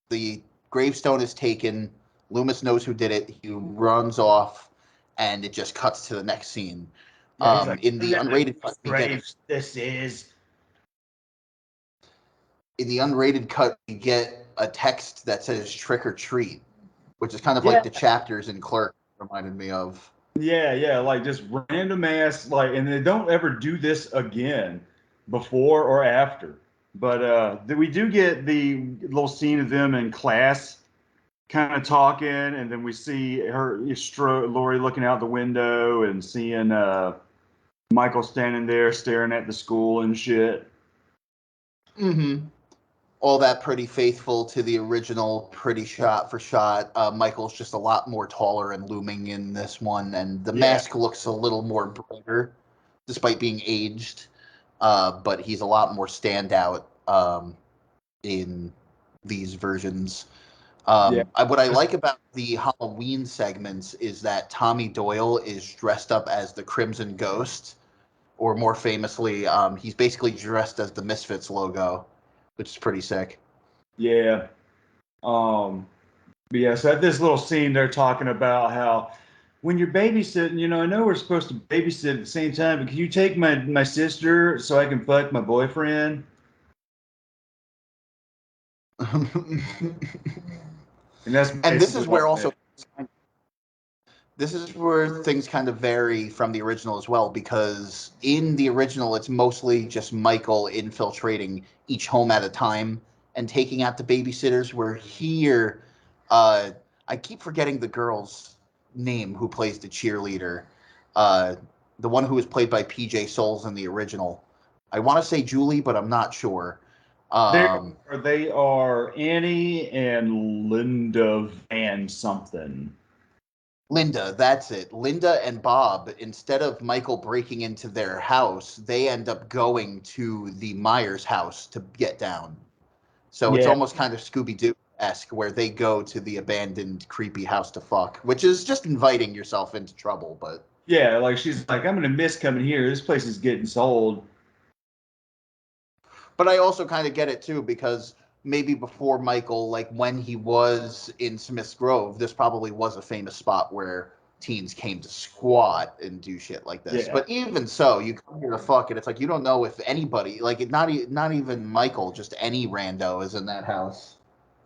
the gravestone is taken. Loomis knows who did it. He runs off, and it just cuts to the next scene. Yeah, he's like, In the unrated cut, graves, this is. in the unrated cut, we get a text that says "trick or treat," which is kind of Yeah, like the chapters in Clerk reminded me of. yeah, like just random ass like, and they don't ever do this again, before or after. But we do get the little scene of them in class, kind of talking, and then we see Lori looking out the window and seeing Michael standing there staring at the school and shit. Mm-hmm. All that pretty faithful to the original, pretty shot for shot. Michael's just a lot more taller and looming in this one, and the Yeah, mask looks a little more brighter, despite being aged. But he's a lot more standout in these versions. yeah. What I like about the Halloween segments is that Tommy Doyle is dressed up as the Crimson Ghost, or more famously, he's basically dressed as the Misfits logo, which is pretty sick. Yeah. But yeah, so at this little scene, they're talking about how when you're babysitting, I know we're supposed to babysit at the same time, but can you take my sister so I can fuck my boyfriend? And that's And basically what they. this is where things kind of vary from the original as well, because in the original it's mostly just Michael infiltrating each home at a time and taking out the babysitters, where here uh I keep forgetting the girl's name who plays the cheerleader, uh the one who was played by PJ Souls in the original. I want to say Julie, but I'm not sure. They um they are Annie and Linda Van something. Linda, that's it. Linda and Bob, instead of Michael breaking into their house, they end up going to the Myers house to get down. So it's Yeah, almost kind of Scooby Doo esque, where they go to the abandoned, creepy house to fuck, which is just inviting yourself into trouble. yeah. Like she's like, I'm gonna miss coming here. This place is getting sold. But I also kind of get it too, because maybe before Michael, like when he was in Smith's Grove, this probably was a famous spot where teens came to squat and do shit like this. Yeah, But even so, you come here to fuck, and it's like you don't know if anybody, like not even Michael, just any rando is in that house.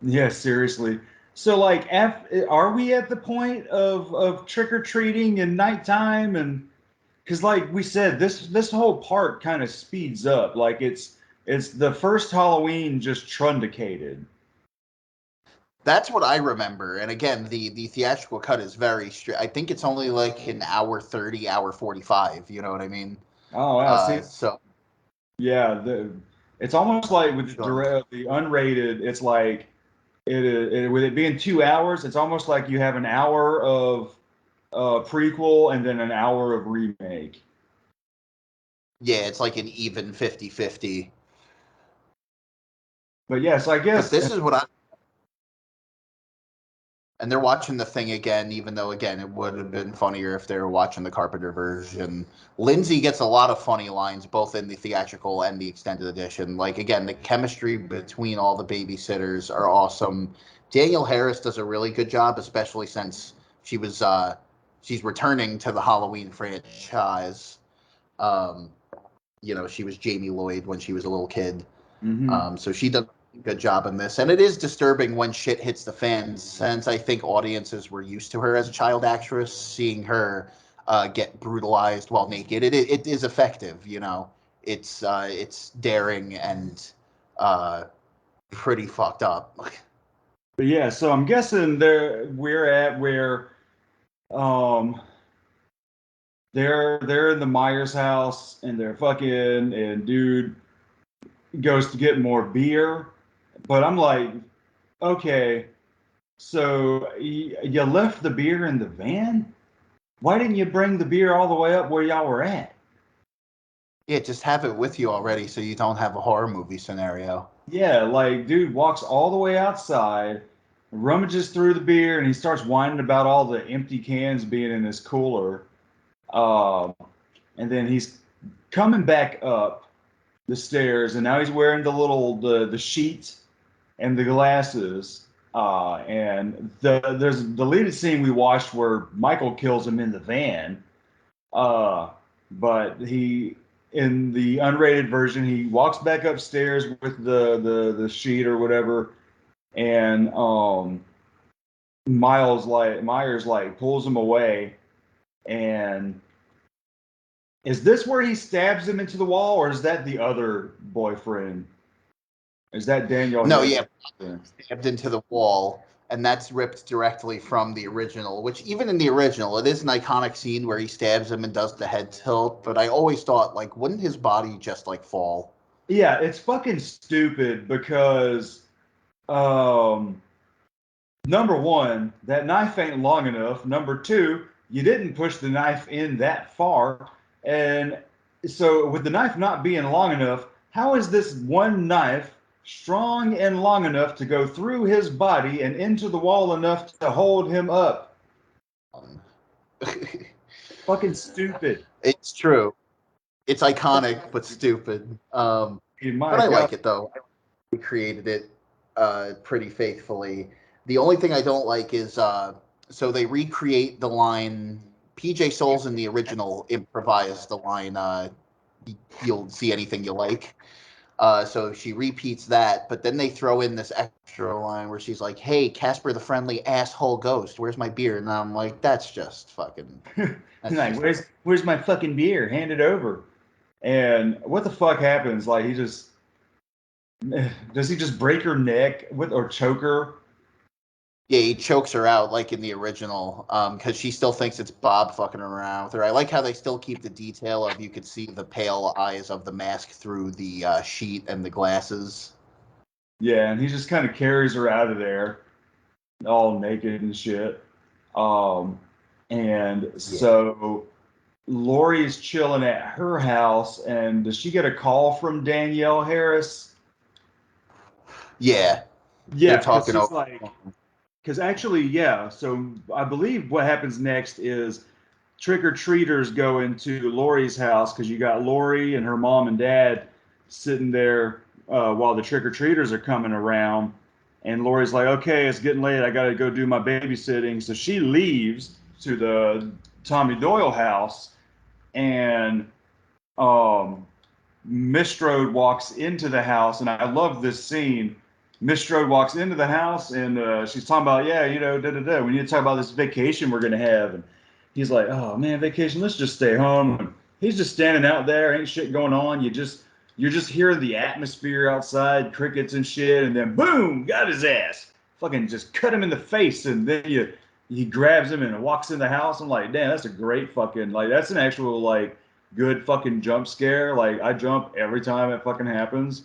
yeah. Seriously. So like, are we at the point of trick or treating and nighttime and because like we said this whole part kind of speeds up like it's the first Halloween just truncated. That's what I remember. And again, the theatrical cut is very strict. I think it's only like an hour 30, hour 45. You know what I mean? Oh wow, see, So yeah, it's almost like with chunk. the unrated it's like with it being 2 hours it's almost like you have an hour of prequel and then an hour of remake. Yeah, it's like an even 50-50. But yes, I But guess. this is what I and they're watching the thing again, even though again it would have been funnier if they were watching the Carpenter version. Lindsay gets a lot of funny lines both in the theatrical and the extended edition. Like again, the chemistry between all the babysitters are awesome. Danielle Harris does a really good job, especially since she's returning to the Halloween franchise. Um, she was Jamie Lloyd when she was a little kid. Mm-hmm. So she does a good job in this. And it is disturbing when shit hits the fans, since I think audiences were used to her as a child actress, seeing her get brutalized while naked. It is effective, It's daring and pretty fucked up. But yeah, so I'm guessing we're at where um they're in the Myers house and they're fucking and dude goes to get more beer. But I'm like, okay, so you left the beer in the van? Why didn't you bring the beer all the way up where y'all were at? Yeah, just have it with you already so you don't have a horror movie scenario. Yeah, like dude walks all the way outside, rummages through the beer, and he starts whining about all the empty cans being in his cooler. Um, and then he's coming back up the stairs, and now he's wearing the sheet and the glasses. And there's a deleted scene we watched where Michael kills him in the van. But he in the unrated version, he walks back upstairs with the sheet or whatever, and Myers like pulls him away. And is this where he stabs him into the wall, or is that the other boyfriend? Is that Daniel No, Harris? yeah, stabbed into the wall, and that's ripped directly from the original, which even in the original, it is an iconic scene where he stabs him and does the head tilt, but I always thought, like, wouldn't his body just, like, fall? Yeah, it's fucking stupid because um number one, that knife ain't long enough. Number two, you didn't push the knife in that far. And so, with the knife not being long enough, how is this one knife strong and long enough to go through his body and into the wall enough to hold him up? Fucking stupid. It's true. It's iconic, but stupid. My But I God. like it, though. We created it pretty faithfully. The only thing I don't like is so they recreate the line. PJ Souls in the original improvised the line, you'll see anything you like. So she repeats that, but then they throw in this extra line where she's like, "Hey, Casper the Friendly Asshole Ghost, where's my beer?" And I'm like, "That's just fucking." That's Like, just, where's my fucking beer? Hand it over. And what the fuck happens? Like, he just does he just break her neck with or choke her? yeah, he chokes her out like in the original, because she still thinks it's Bob fucking around with her. I like how they still keep the detail of you could see the pale eyes of the mask through the sheet and the glasses. Yeah, and he just kind of carries her out of there, all naked and shit. Um, and Yeah. so Lori's chilling at her house, and does she get a call from Danielle Harris? Yeah, they're Yeah, because talking she's over. like, because actually, yeah. So I believe what happens next is trick or treaters go into Lori's house because you got Lori and her mom and dad sitting there while the trick or treaters are coming around. And Lori's like, okay, it's getting late. I got to go do my babysitting. So she leaves to the Tommy Doyle house, and um, Miss Strode walks into the house. And I love this scene. Miss Strode walks into the house, and she's talking about, yeah, da da da. We need to talk about this vacation we're gonna have. And he's like, oh man, vacation. Let's just stay home. And he's just standing out there, ain't shit going on. You're just hearing the atmosphere outside, crickets and shit, and then boom, got his ass. Fucking just cut him in the face, and then he grabs him and walks in the house. I'm like, damn, that's a great fucking like that's an actual like good fucking jump scare. Like I jump every time it fucking happens.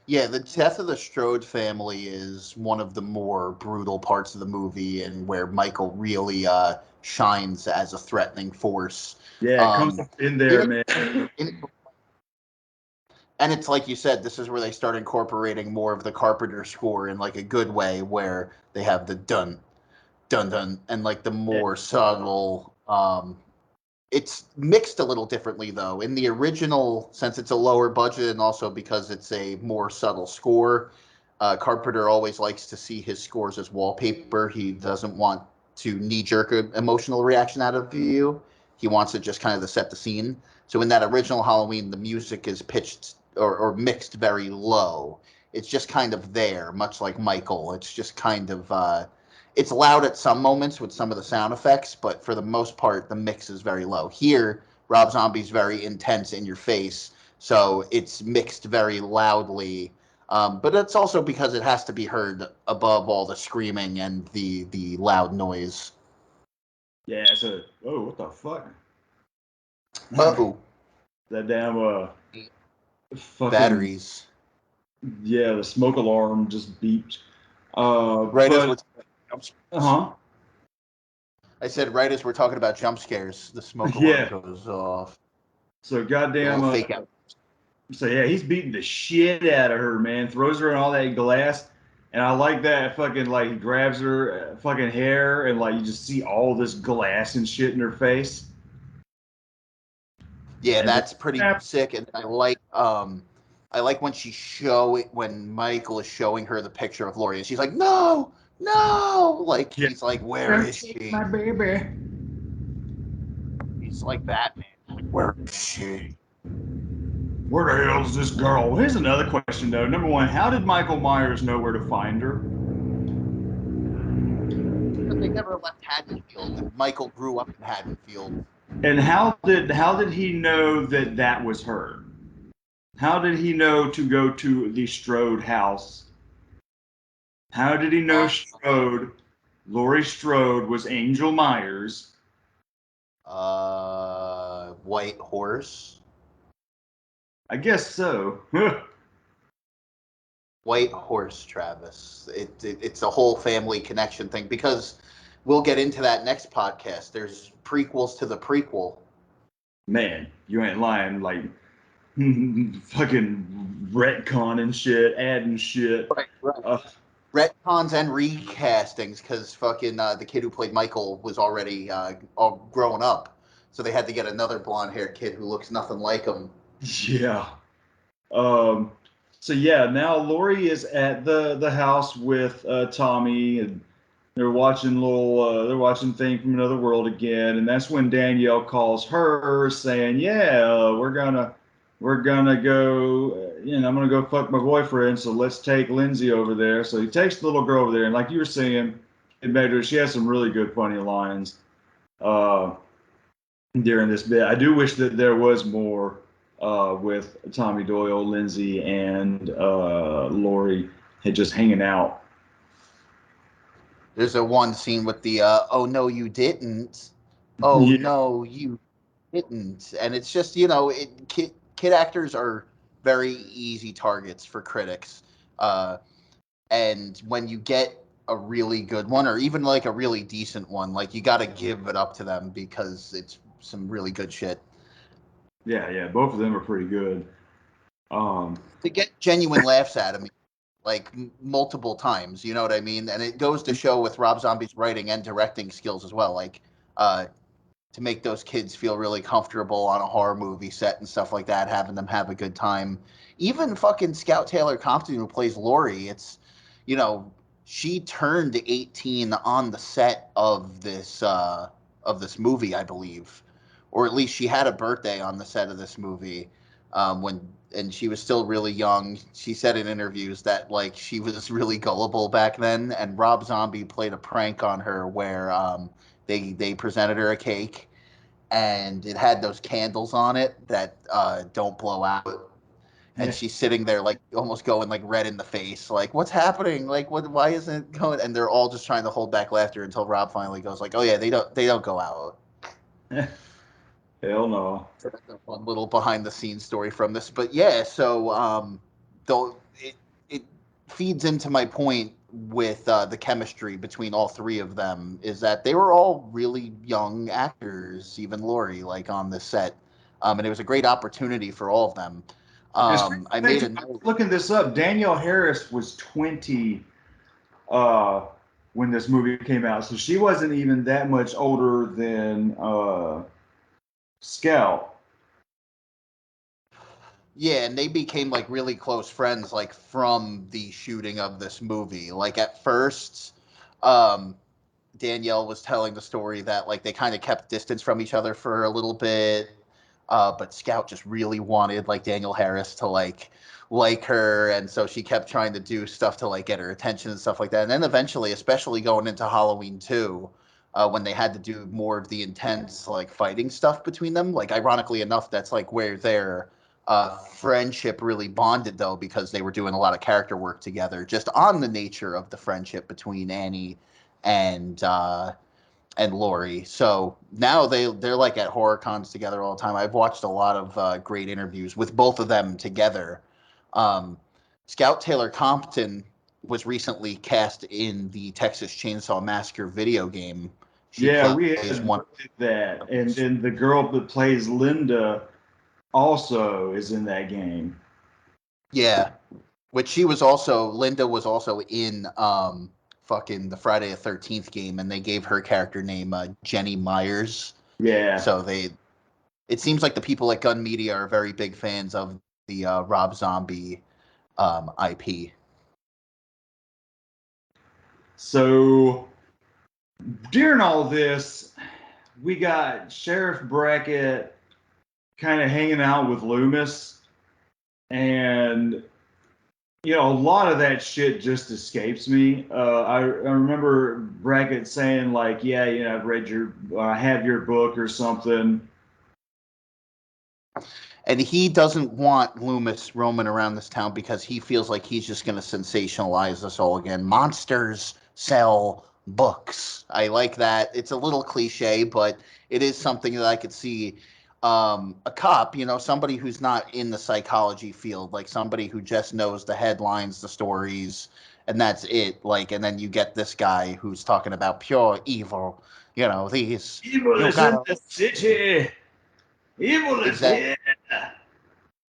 Yeah, the death of the Strode family is one of the more brutal parts of the movie, and where Michael really shines as a threatening force. Yeah, it comes Um, up in there, in, man. in, and it's like you said, this is where they start incorporating more of the Carpenter score in like a good way, where they have the dun dun dun and like the more subtle. It's mixed a little differently though. In the original, since it's a lower budget and also because it's a more subtle score, Carpenter always likes to see his scores as wallpaper. He doesn't want to knee jerk an emotional reaction out of you. he wants it just kind of to set the scene. So in that original Halloween, the music is pitched or mixed very low. It's just kind of there, much like Michael. It's just kind of it's loud at some moments with some of the sound effects, but for the most part, the mix is very low. Here, Rob Zombie's very intense in your face, so it's mixed very loudly. But it's also because it has to be heard above all the screaming and the loud noise. Yeah, so what the fuck? Oh, That damn fucking batteries. yeah, the smoke alarm just beeped. Right as we're Uh-huh. I said right as we're talking about jump scares, the smoke alarm Yeah. goes off. So A goddamn little fake out. so yeah, he's beating the shit out of her, man. Throws her in all that glass. And I like that fucking like he grabs her fucking hair and like you just see all this glass and shit in her face. Yeah, And that's pretty then, sick. And I like when Michael is showing her the picture of Laurie and she's like, no, no, like yeah. he's like, where is she? My baby. He's like Batman. Like, where is she? Where the hell is this girl? Here's another question though. Number one, how did Michael Myers know where to find her? Because they never left Haddonfield. Michael grew up in Haddonfield. And how did he know that that was her? How did he know to go to the Strode house? How did he know Strode, Laurie Strode, was Angel Myers? White Horse. I guess so. White Horse, Travis. It's a whole family connection thing because we'll get into that next podcast. There's prequels to the prequel. Man, you ain't lying. Like fucking retcon and shit, adding shit. Right. Retcons and recastings because fucking the kid who played Michael was already all grown up, so they had to get another blonde-haired kid who looks nothing like him. Yeah. So yeah, now Laurie is at the house with Tommy, and they're watching they're watching Thing from Another World again, and that's when Danielle calls her saying, "Yeah, we're gonna go, I'm gonna go fuck my boyfriend, so let's take Lindsay over there." So he takes the little girl over there, and like you were saying, she has some really good funny lines during this bit. I do wish that there was more with Tommy Doyle, Lindsay, and Laurie had just hanging out. There's a one scene with the "Oh no, you didn't," "Oh Yeah, no, you didn't," and it's just kid actors are very easy targets for critics. And when you get a really good one, or even like a really decent one, like you got to give it up to them because it's some really good shit. yeah. Both of them are pretty good. To get genuine laughs out of me, like multiple times, you know what I mean? And it goes to show with Rob Zombie's writing and directing skills as well, like to make those kids feel really comfortable on a horror movie set and stuff like that, having them have a good time. Even fucking Scout Taylor Compton, who plays Laurie, it's, you know, she turned 18 on the set of this movie, I believe, or at least she had a birthday on the set of this movie and she was still really young. She said in interviews that like she was really gullible back then, and Rob Zombie played a prank on her where they presented her a cake and it had those candles on it that don't blow out. And she's sitting there like almost going like red in the face, like what's happening? Like why isn't it going? And they're all just trying to hold back laughter until Rob finally goes like, oh yeah, they don't go out. Hell no. So that's a fun little behind the scenes story from this. But yeah, so though it feeds into my point with the chemistry between all three of them is that they were all really young actors, even Laurie, like on the set, and it was a great opportunity for all of them. I made a note. Looking this up, Danielle Harris was 20 when this movie came out, so she wasn't even that much older than Scout. Yeah, and they became like really close friends like from the shooting of this movie. Like at first, um, Danielle was telling the story that like they kind of kept distance from each other for a little bit, but Scout just really wanted like Danielle Harris to like her, and so she kept trying to do stuff to like get her attention and stuff like that. And then eventually, especially going into Halloween 2, when they had to do more of the intense like fighting stuff between them, like ironically enough, that's like where their friendship really bonded though, because they were doing a lot of character work together, just on the nature of the friendship between Annie and Laurie. So now they're like at horror cons together all the time. I've watched a lot of great interviews with both of them together. Um, Scout Taylor Compton was recently cast in the Texas Chainsaw Massacre video game. She Yeah, we plays had one. that, and then the girl that plays Linda also is in that game. Yeah, which she was also Linda was also in fucking the Friday the 13th game, and they gave her character name Jenny Myers. Yeah. So it seems like the people at Gun Media are very big fans of the Rob Zombie IP. So during all this, we got Sheriff Brackett kind of hanging out with Loomis, and a lot of that shit just escapes me. I remember Brackett saying like, "Yeah, I've read I have your book or something." And he doesn't want Loomis roaming around this town because he feels like he's just going to sensationalize us all again. Monsters sell books. I like that. It's a little cliche, but it is something that I could see a cop, somebody who's not in the psychology field, like somebody who just knows the headlines, the stories, and that's it. Like, and then you get this guy who's talking about pure evil. These Evil you is in gotta the city. Evil is exactly.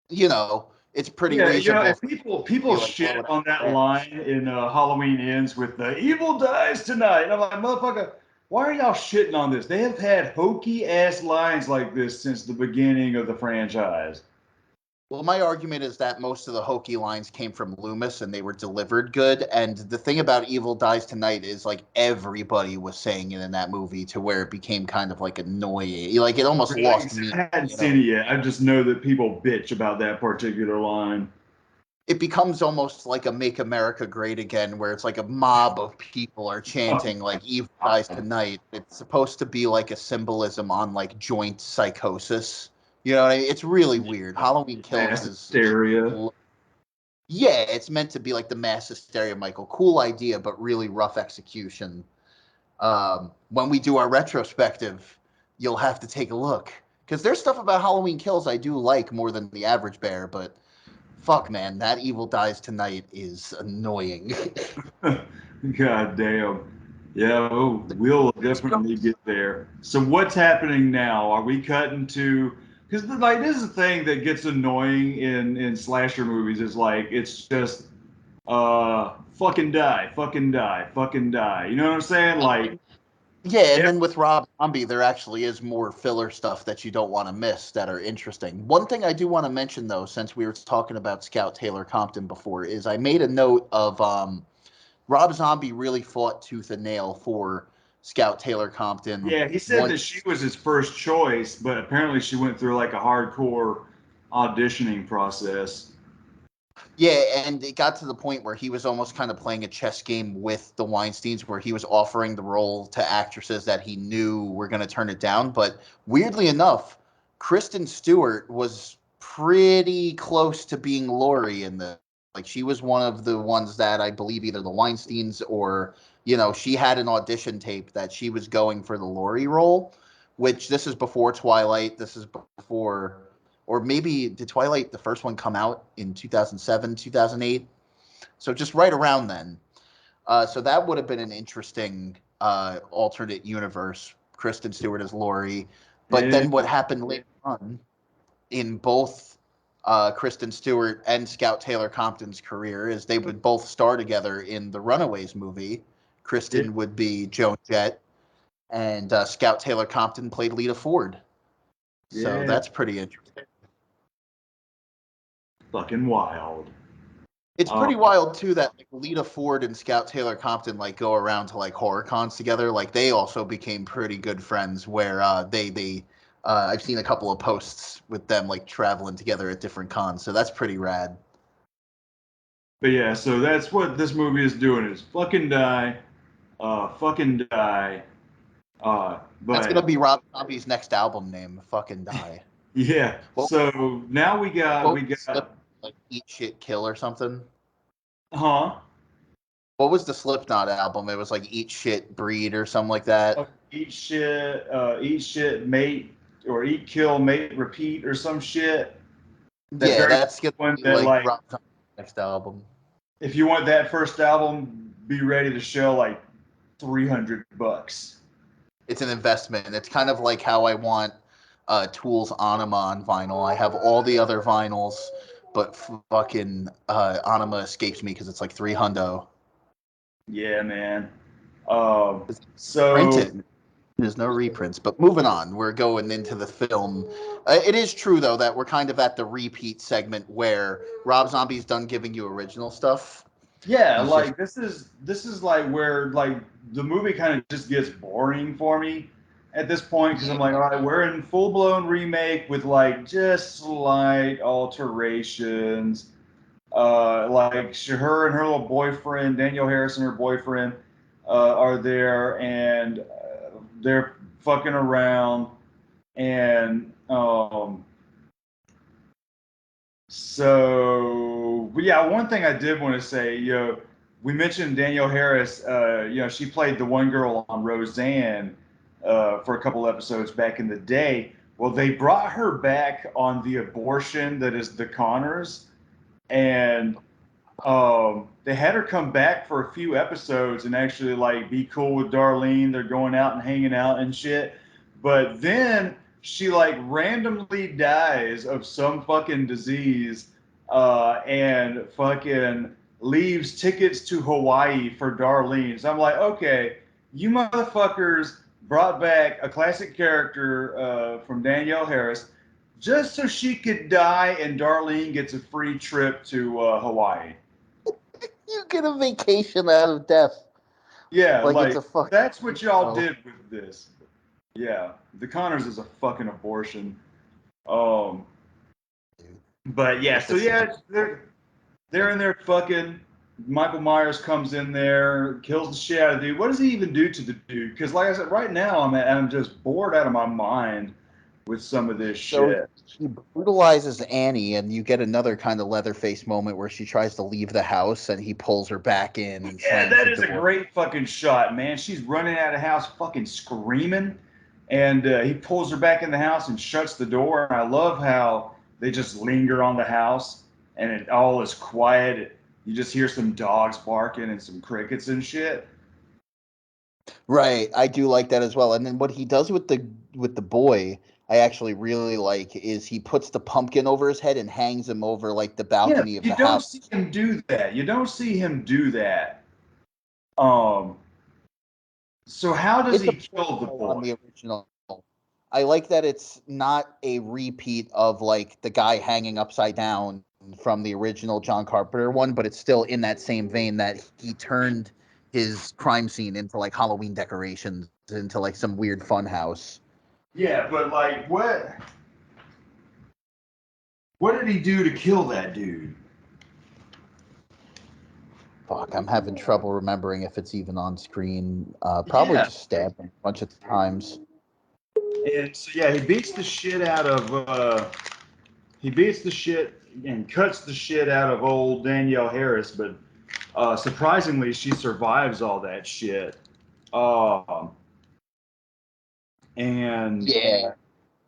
here. It's pretty Yeah, reasonable if for people you to like blow shit it on that out. line in Halloween Ends with the evil dies tonight. And I'm like, motherfucker, why are y'all shitting on this? They have had hokey ass lines like this since the beginning of the franchise. Well, my argument is that most of the hokey lines came from Loomis and they were delivered good. And the thing about Evil Dies Tonight is like everybody was saying it in that movie to where it became kind of like annoying. Like it almost Really? lost me. I hadn't seen it yet. I just know that people bitch about that particular line. It becomes almost like a Make America Great Again, where it's like a mob of people are Oh, chanting like Evil Dies Tonight. It's supposed to be like a symbolism on like joint psychosis. You know what I mean? It's really weird. Halloween Kills mass is hysteria. yeah, it's meant to be like the mass hysteria, Michael. Cool idea, but really rough execution. When we do our retrospective, you'll have to take a look because there's stuff about Halloween Kills I do like more than the average bear, but fuck, man, that Evil Dies Tonight is annoying. God damn. Yeah, we'll definitely get there. So what's happening now? Are we cutting to? Because like this is the thing that gets annoying in slasher movies is like it's just fucking die, fucking die, fucking die. You know what I'm saying? Like Yeah, and yeah, then with Rob Zombie, there actually is more filler stuff that you don't want to miss that are interesting. One thing I do want to mention, though, since we were talking about Scout Taylor Compton before, is I made a note of Rob Zombie really fought tooth and nail for Scout Taylor Compton. yeah. He said One, that she was his first choice, but apparently she went through like a hardcore auditioning process. yeah, and it got to the point where he was almost kind of playing a chess game with the Weinsteins, where he was offering the role to actresses that he knew were going to turn it down. But weirdly enough, Kristen Stewart was pretty close to being Laurie in the like she was one of the ones that I believe either the Weinsteins or she had an audition tape that she was going for the Laurie role, which this is before Twilight. This is before or maybe did Twilight the first one come out in 2007, 2008? So just right around then. So that would have been an interesting alternate universe. Kristen Stewart as Laurie, but Yeah, then what happened later on in both Kristen Stewart and Scout Taylor Compton's career is they would both star together in the Runaways movie. yeah, Kristen would be Joan Jett, and Scout Taylor Compton played Lita Ford. So yeah. that's pretty interesting. Fucking wild. It's pretty wild too that like Lita Ford and Scout Taylor Compton like go around to like horror cons together. Like they also became pretty good friends. Where they I've seen a couple of posts with them like traveling together at different cons. So that's pretty rad. But yeah, so that's what this movie is doing is fucking die, fucking die. That's gonna But be Rob Zombie's next album name. Fucking die. yeah, What, so now we got what we was the got Slip, like Eat Shit Kill or something? huh? What was the Slipknot album? It was like Eat Shit Breed or something like that. Eat shit, mate, or eat, kill, mate, repeat, or some shit. That Yeah, very that's gonna one be that like like Rob Zombie's next album. if you want that first album, be ready to shell like $300. It's an investment. It's kind of like how I want Tool's Anima on vinyl. I have all the other vinyls, but fucking Anima escapes me because it's like 300. Yeah, man. Um, so Printed. There's no reprints. But moving on, we're going into the film. It is true though that we're kind of at the repeat segment where Rob Zombie's done giving you original stuff. yeah, He's just like this is like where like the movie kind of just gets boring for me at this point because I'm like, all right, we're in full blown remake with like just slight alterations. Like her and her little boyfriend, Danielle Harris and her boyfriend, are there and they're fucking around and so, but yeah, one thing I did want to say, we mentioned Danielle Harris. She played the one girl on Roseanne for a couple episodes back in the day. Well, they brought her back on the abortion that is the Connors, and they had her come back for a few episodes and actually like be cool with Darlene. They're going out and hanging out and shit. But then she like randomly dies of some fucking disease and fucking leaves tickets to Hawaii for Darlene. So I'm like, okay, you motherfuckers brought back a classic character from Danielle Harris just so she could die and Darlene gets a free trip to Hawaii. you get a vacation out of death. Yeah, Like it's like a fucking that's what y'all oh. did with this. Yeah, the Connors is a fucking abortion. Um, but yeah, With so this yeah, they're in there fucking. Michael Myers comes in there, kills the shit out of the dude. What does he even do to the dude? Because like I said, right now I'm just bored out of my mind with some of this So shit. he brutalizes Annie, and you get another kind of Leatherface moment where she tries to leave the house, and he pulls her back in and Yeah, slams that the is a door. great fucking shot, man. She's running out of the house, fucking screaming, and he pulls her back in the house and shuts the door. And I love how they just linger on the house, and it all is quiet. You just hear some dogs barking and some crickets and shit. Right, I do like that as well. And then what he does with the boy, I actually really like is he puts the pumpkin over his head and hangs him over like the Yeah, balcony of you the don't house. see him do that. You don't see him do that. Um, so how does It's a he kill the protocol on boy? the original. I like that it's not a repeat of like the guy hanging upside down from the original John Carpenter one, but it's still in that same vein that he turned his crime scene into like Halloween decorations, into like some weird fun house. Yeah, but like what did he do to kill that dude? Fuck, I'm having trouble remembering if it's even on screen. Probably Yeah. just stabbed him a bunch of times. And so yeah, he beats the shit and cuts the shit out of old Danielle Harris, but surprisingly she survives all that shit. Um and Yeah.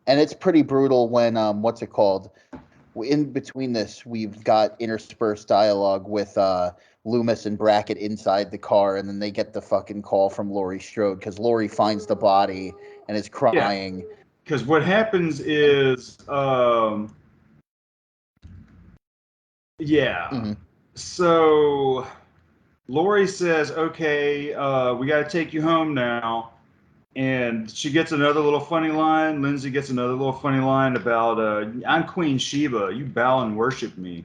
And it's pretty brutal when what's it called? In between this, we've got interspersed dialogue with Loomis and Brackett inside the car, and then they get the fucking call from Laurie Strode because Laurie finds the body and is yeah, crying. because what happens is yeah. Mm-hmm. So Lori says, okay, we got to take you home now. And she gets another little funny line. Lindsay gets another little funny line about, I'm Queen Sheba. You bow and worship me.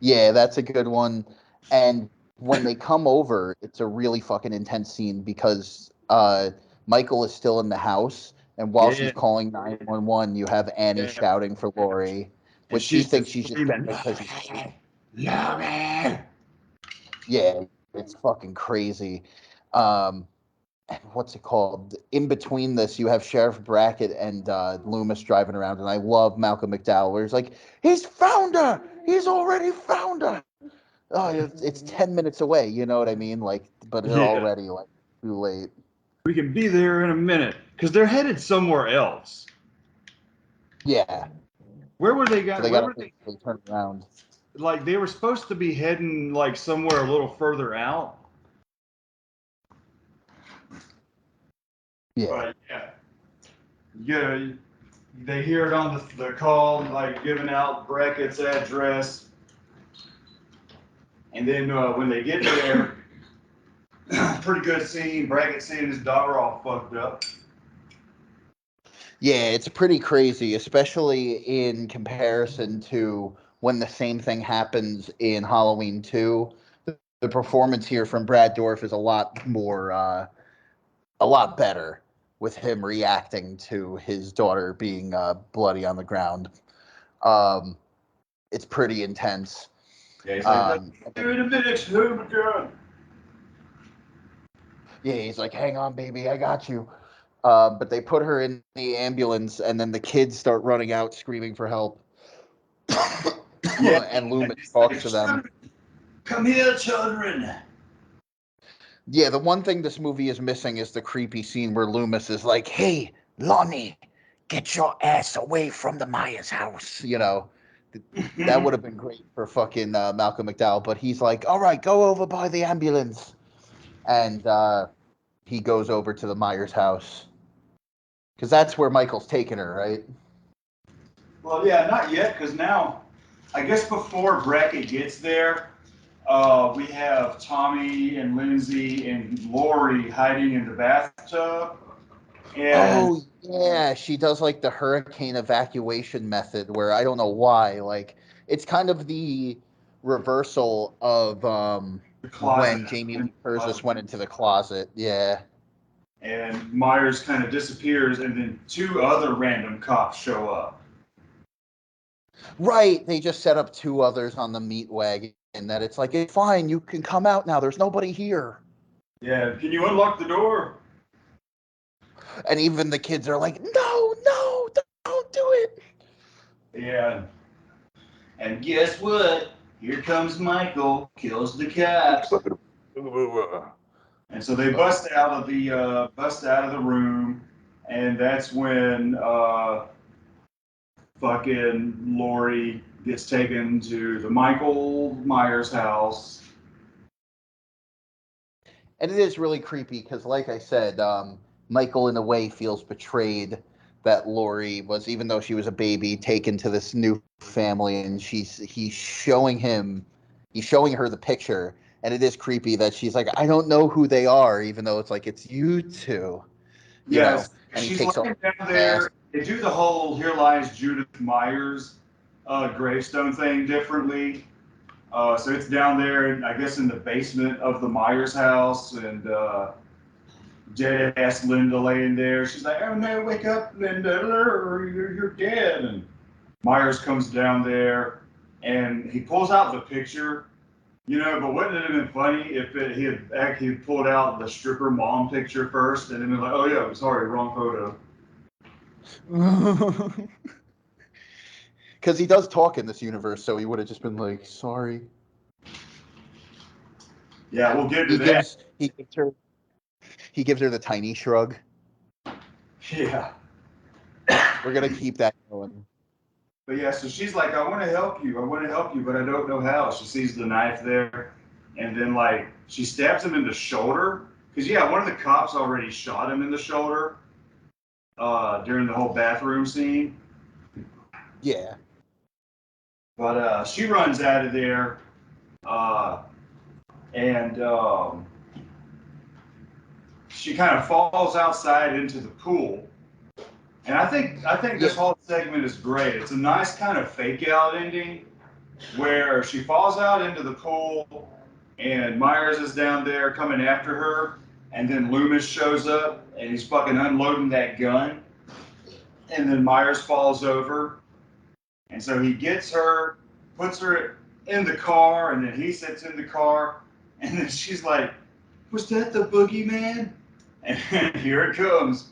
Yeah, that's a good one. And when they come over, it's a really fucking intense scene because Michael is still in the house, and while Yeah, she's calling 911, you have Annie yeah. shouting for Lori, And which she she's thinks just she's just screaming, getting it because he's. Laurie! Yeah, it's fucking crazy. Um, what's it called? In between this, you have Sheriff Brackett and Loomis driving around, and I love Malcolm McDowell, where he's like, "He's found her. He's already found her." Oh, it's 10 minutes away. You know what I mean? Like, but they're Yeah, already like too late. we can be there in a minute because they're headed somewhere else. Yeah, Where were they so got? they Where got were to they? basically turn around. Like they were supposed to be heading like somewhere a little further out. Yeah, But yeah, they hear it on the call, like giving out Brackett's address, and then when they get there, pretty good scene. Brackett seeing his daughter all fucked up. yeah, it's pretty crazy, especially in comparison to when the same thing happens in Halloween 2. The performance here from Brad Dourif is a lot better with him reacting to his daughter being bloody on the ground. Um, it's pretty intense. Yeah, he's like, And "Here then, in a minute, oh my god." yeah, he's like, "Hang on, baby, I got you." But they put her in the ambulance, and then the kids start running out screaming for help. Yeah, And and Loomis he's talks like, to them. Come here, children." Yeah, the one thing this movie is missing is the creepy scene where Loomis is like, "Hey, Lonnie, get your ass away from the Myers house." That would have been great for fucking Malcolm McDowell, but he's like, "All right, go over by the ambulance," and he goes over to the Myers house because that's where Michael's taking her, right? Well, yeah, not yet, because now, I guess before Brackett gets there, we have Tommy and Lindsay and Lori hiding in the bathtub. And Oh yeah, she does like the hurricane evacuation method, where I don't know why, like it's kind of the reversal of the closet. when Jamie Lee Curtis went into the closet. Yeah. And Myers kind of disappears, and then two other random cops show up. Right, they just set up two others on the meat wagon, and that it's like, it's fine, you can come out now. There's nobody here. Yeah, can you unlock the door? And even the kids are like, no, no, don't do it. Yeah. And guess what? Here comes Michael, kills the cops. And so they bust out of the room, and that's when fucking Lori gets taken to the Michael Myers house. And it is really creepy because, like I said, Michael in a way feels betrayed that Lori was, even though she was a baby, taken to this new family, and he's showing her the picture, and it is creepy that she's like, I don't know who they are, even though it's like it's you two, Yes, and he she's takes off lying down the mask. there. They do the whole "Here lies Judith Myers" gravestone thing differently. So it's down there, I guess, in the basement of the Myers house, and dead ass Linda laying there. She's like, "Oh no, wake up, Linda! You're dead." And Myers comes down there, and he pulls out the picture. But wouldn't it have been funny if he had actually pulled out the stripper mom picture first, and then been like, "Oh yeah, sorry, wrong photo." Because he does talk in this universe, so he would have just been like, sorry. Yeah, we'll get to He that. gives her the tiny shrug. Yeah. We're gonna keep that going. But yeah, so she's like, "I want to help you. I want to help you, but I don't know how." She sees the knife there, and then like she stabs him in the shoulder. Because yeah, one of the cops already shot him in the shoulder during the whole bathroom scene. Yeah. But she runs out of there, and she kind of falls outside into the pool. And I think this whole segment is great. It's a nice kind of fake out ending where she falls out into the pool, and Myers is down there coming after her, and then Loomis shows up and he's fucking unloading that gun, and then Myers falls over, and so he gets her, puts her in the car, and then he sits in the car, and then she's like, "Was that the boogeyman?" And here it comes.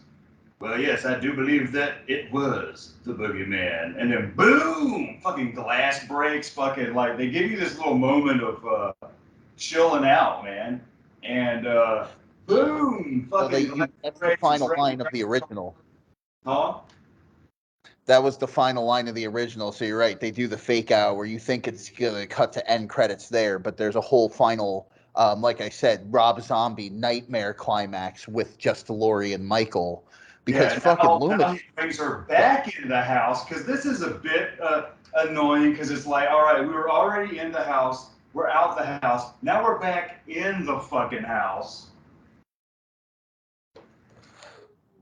Well, yes, I do believe that it was the boogeyman. And then boom, fucking glass breaks, fucking like they give you this little moment of chilling out, man. And boom, So fucking glass that's the breaks. final line of the original. Huh? That was the final line of the original. So you're right. They do the fake out where you think it's gonna cut to end credits there, but there's a whole final, like I said, Rob Zombie nightmare climax with just Laurie and Michael, because Yeah, fucking now Loomis. he brings her back into the house because this is a bit annoying because it's like, all right, we were already in the house, we're out the house, now we're back in the fucking house.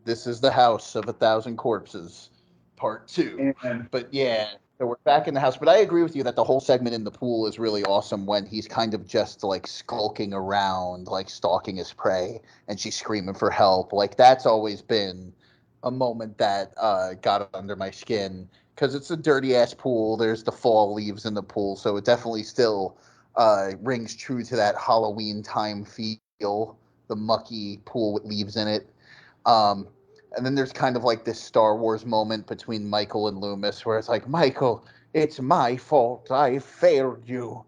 This is the House of 1,000 Corpses, Part 2. And But yeah, so we're back in the house. But I agree with you that the whole segment in the pool is really awesome when he's kind of just like skulking around, like stalking his prey, and she's screaming for help. Like that's always been a moment that got under my skin because it's a dirty ass pool. There's the fall leaves in the pool, so it definitely still rings true to that Halloween time feel. The mucky pool with leaves in it. Um, and then there's kind of like this Star Wars moment between Michael and Loomis where it's like, Michael, it's my fault. I failed you.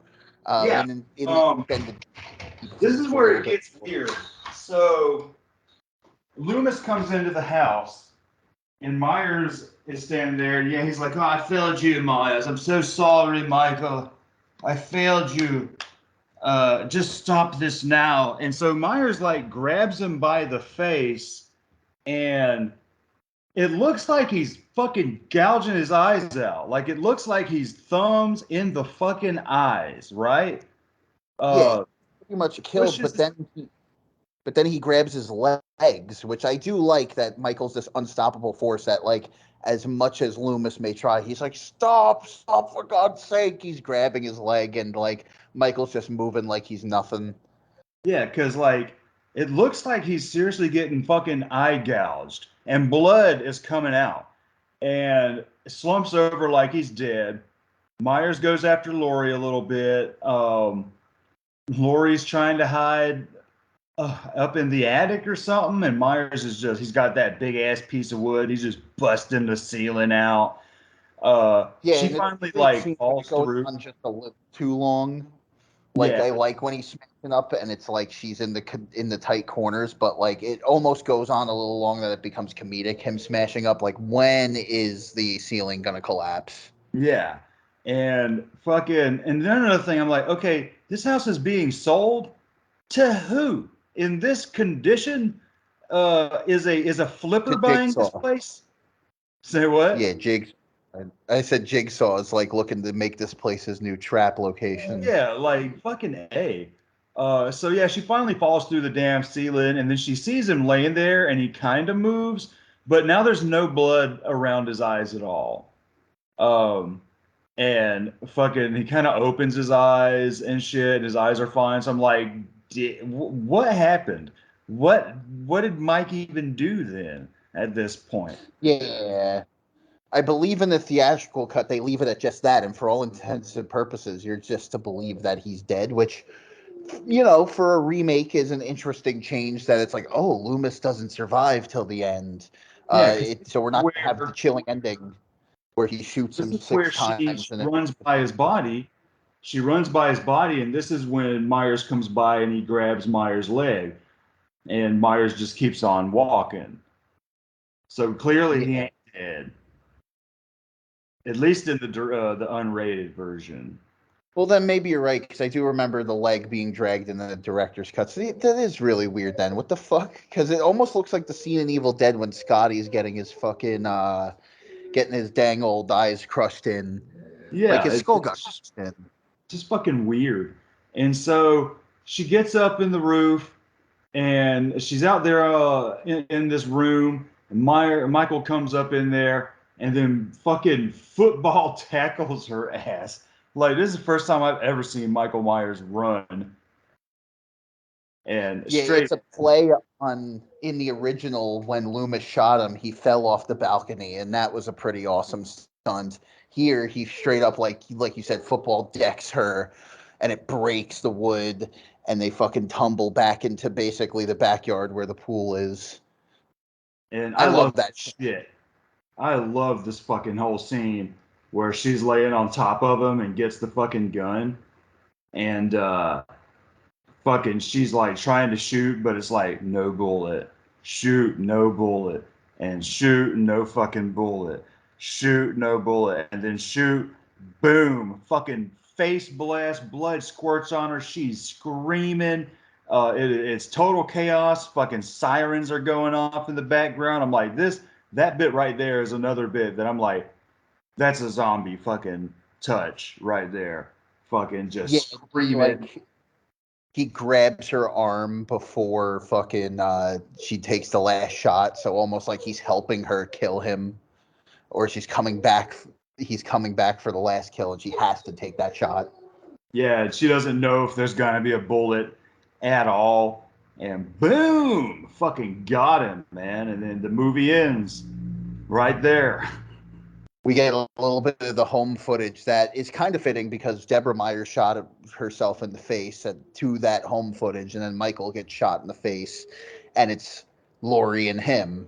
yeah, And then in the um, end, this it's is a where little it bit. gets weird. So Loomis comes into the house, and Myers is standing there. And yeah, he's like, "Oh, I failed you, Myers. I'm so sorry, Michael. I failed you. Just stop this now." And so Myers like grabs him by the face, and it looks like he's fucking gouging his eyes out. Like it looks like he's thumbs in the fucking eyes, right? Yeah, Uh, pretty much kills, pushes. but then he grabs his legs, which I do like that Michael's this unstoppable force that like as much as Loomis may try, he's like, stop, stop, for God's sake. He's grabbing his leg and like Michael's just moving like he's nothing. Yeah, because like it looks like he's seriously getting fucking eye gouged, and blood is coming out, and slumps over like he's dead. Myers goes after Lori a little bit. Lori's trying to hide up in the attic or something, and Myers is just—he's got that big ass piece of wood. He's just busting the ceiling out. Yeah, She and it finally really like seems like it falls goes through. on just a little too long. Like Yeah, I like when he's smashing up and it's like she's in the tight corners, but like it almost goes on a little long that it becomes comedic. Him smashing up, like when is the ceiling gonna collapse? yeah. And fucking, and then another thing, I'm like, okay, this house is being sold to who? In this condition, is a flipper To buying this Jigsaw. place? Say what? Yeah, I said Jigsaw is like looking to make this place his new trap location. Yeah, like fucking A. So yeah, she finally falls through the damn ceiling, and then she sees him laying there, and he kind of moves, but now there's no blood around his eyes at all. Um, and fucking he kind of opens his eyes and shit, and his eyes are fine. So I'm like, what happened? What did Mike even do then at this point? Yeah. I believe in the theatrical cut, they leave it at just that, and for all intents and purposes, you're just to believe that he's dead, which, for a remake is an interesting change that it's like, oh, Loomis doesn't survive till the end. Yeah, because So we're not going to have the chilling ending where he shoots this him is where six she times and then. runs by his body. She runs by his body, and this is when Myers comes by and he grabs Myers' leg, and Myers just keeps on walking. So clearly he Yeah. ain't dead, at least in the unrated version. Well, then maybe you're right, because I do remember the leg being dragged in the director's cut. So that is really weird then. What the fuck? Because it almost looks like the scene in Evil Dead when Scotty's getting his fucking, getting his dang old eyes crushed in. Like Yeah, his it's, skull got it's crushed in. just fucking weird. And so she gets up in the roof, and she's out there in this room. And Michael comes up in there and then fucking football tackles her ass. Like, this is the first time I've ever seen Michael Myers run. And Yeah, straight, it's a play on in the original when Loomis shot him, he fell off the balcony, and that was a pretty awesome stunt. Here, he straight up like you said, football decks her, and it breaks the wood, and they fucking tumble back into basically the backyard where the pool is. and I I love love that. shit. I love this fucking whole scene where she's laying on top of him and gets the fucking gun. And fucking she's like trying to shoot, but it's like no bullet. Shoot, no bullet. And shoot, no fucking bullet. Shoot, no bullet. And then shoot, boom, fucking face blast, blood squirts on her. She's screaming. It's total chaos. Fucking sirens are going off in the background. I'm like, that bit right there is another bit that I'm like, that's a zombie fucking touch right there. Fucking Yeah, just screaming. like he grabs her arm before fucking she takes the last shot, so almost like he's helping her kill him, or she's coming back. He's coming back for the last kill, and she has to take that shot. Yeah, she doesn't know if there's gonna be a bullet at all. And boom, fucking got him, man. And then the movie ends right there. We get a little bit of the home footage that is kind of fitting because Deborah Meyer shot herself in the face to that home footage, and then Michael gets shot in the face, and it's Laurie and him.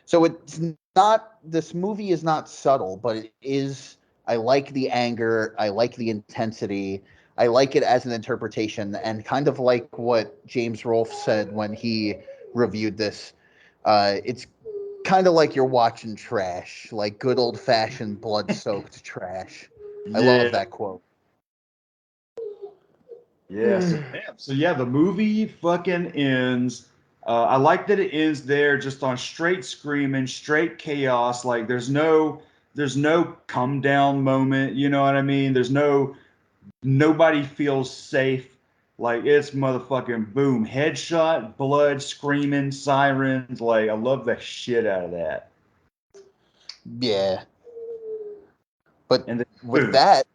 So it's not, this movie is not subtle, but it is. I like the anger, I like the intensity, I like it as an interpretation, and kind of like what James Rolfe said when he reviewed this. It's kind of like you're watching trash, like good old fashioned blood soaked trash. I Yeah, love that quote. yeah. So yeah, the movie fucking ends. I like that it ends there, just on straight screaming, straight chaos. Like there's no come down moment. You know what I mean? Nobody feels safe. Like it's motherfucking boom, headshot, blood, screaming, sirens. Like I love the shit out of that. Yeah, but And then with boom. that,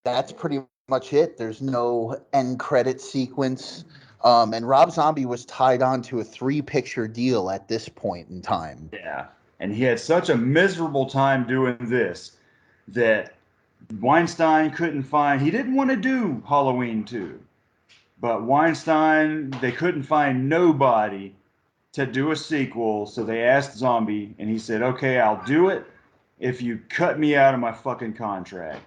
that's pretty much it. There's no end credit sequence. And Rob Zombie was tied on to a 3-picture deal at this point in time. Yeah. And he had such a miserable time doing this that Weinstein couldn't find, he didn't want to do Halloween 2, but Weinstein, they couldn't find nobody to do a sequel. So they asked Zombie, and he said, okay, I'll do it if you cut me out of my fucking contract.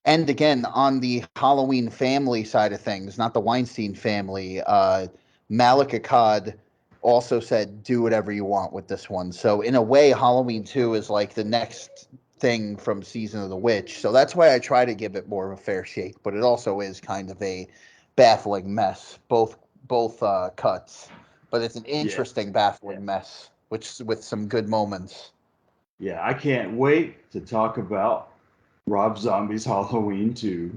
And again, on the Halloween family side of things, not the Weinstein family, Malik Akkad also said, do whatever you want with this one. So, in a way, Halloween 2 is like the next thing from Season of the Witch. So, that's why I try to give it more of a fair shake, but it also is kind of a baffling mess, both cuts. But it's an Yeah. interesting, baffling mess, which with some good moments. Yeah. I can't wait to talk about Rob Zombie's Halloween 2.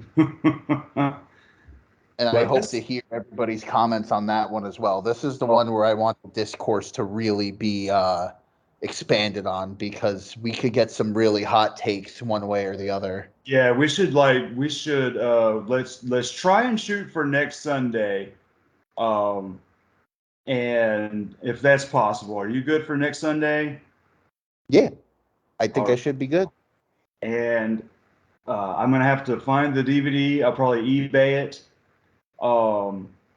And I But hope to that's, hear everybody's comments on that one as well. This is the one where I want the discourse to really be expanded on because we could get some really hot takes one way or the other. yeah, we should let's try and shoot for next Sunday. Um and if that's possible, are you good for next Sunday? Yeah, I think I Or should be good. and I'm gonna have to find the DVD. I'll probably eBay it.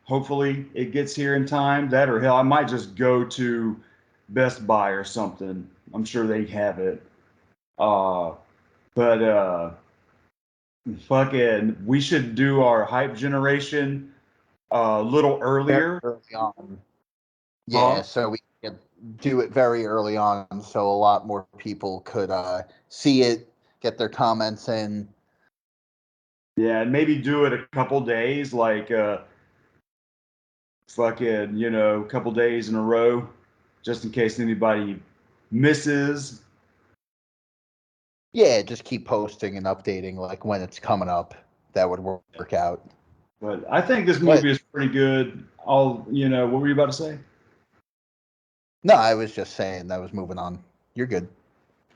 Hopefully it gets here in time. That or hell, I might just go to Best Buy or something. I'm sure they have it. Uh, but fucking, we should do our hype generation a little Very earlier. early on. Yeah, Huh? so we can do it very early on so a lot more people could see it, get their comments in. Yeah, and maybe do it a couple days, like fucking, a couple days in a row, just in case anybody misses. Yeah, just keep posting and updating like when it's coming up. That would work out. But I think this But movie is pretty good. What were you about to say? no, I was just saying that was moving on. You're good.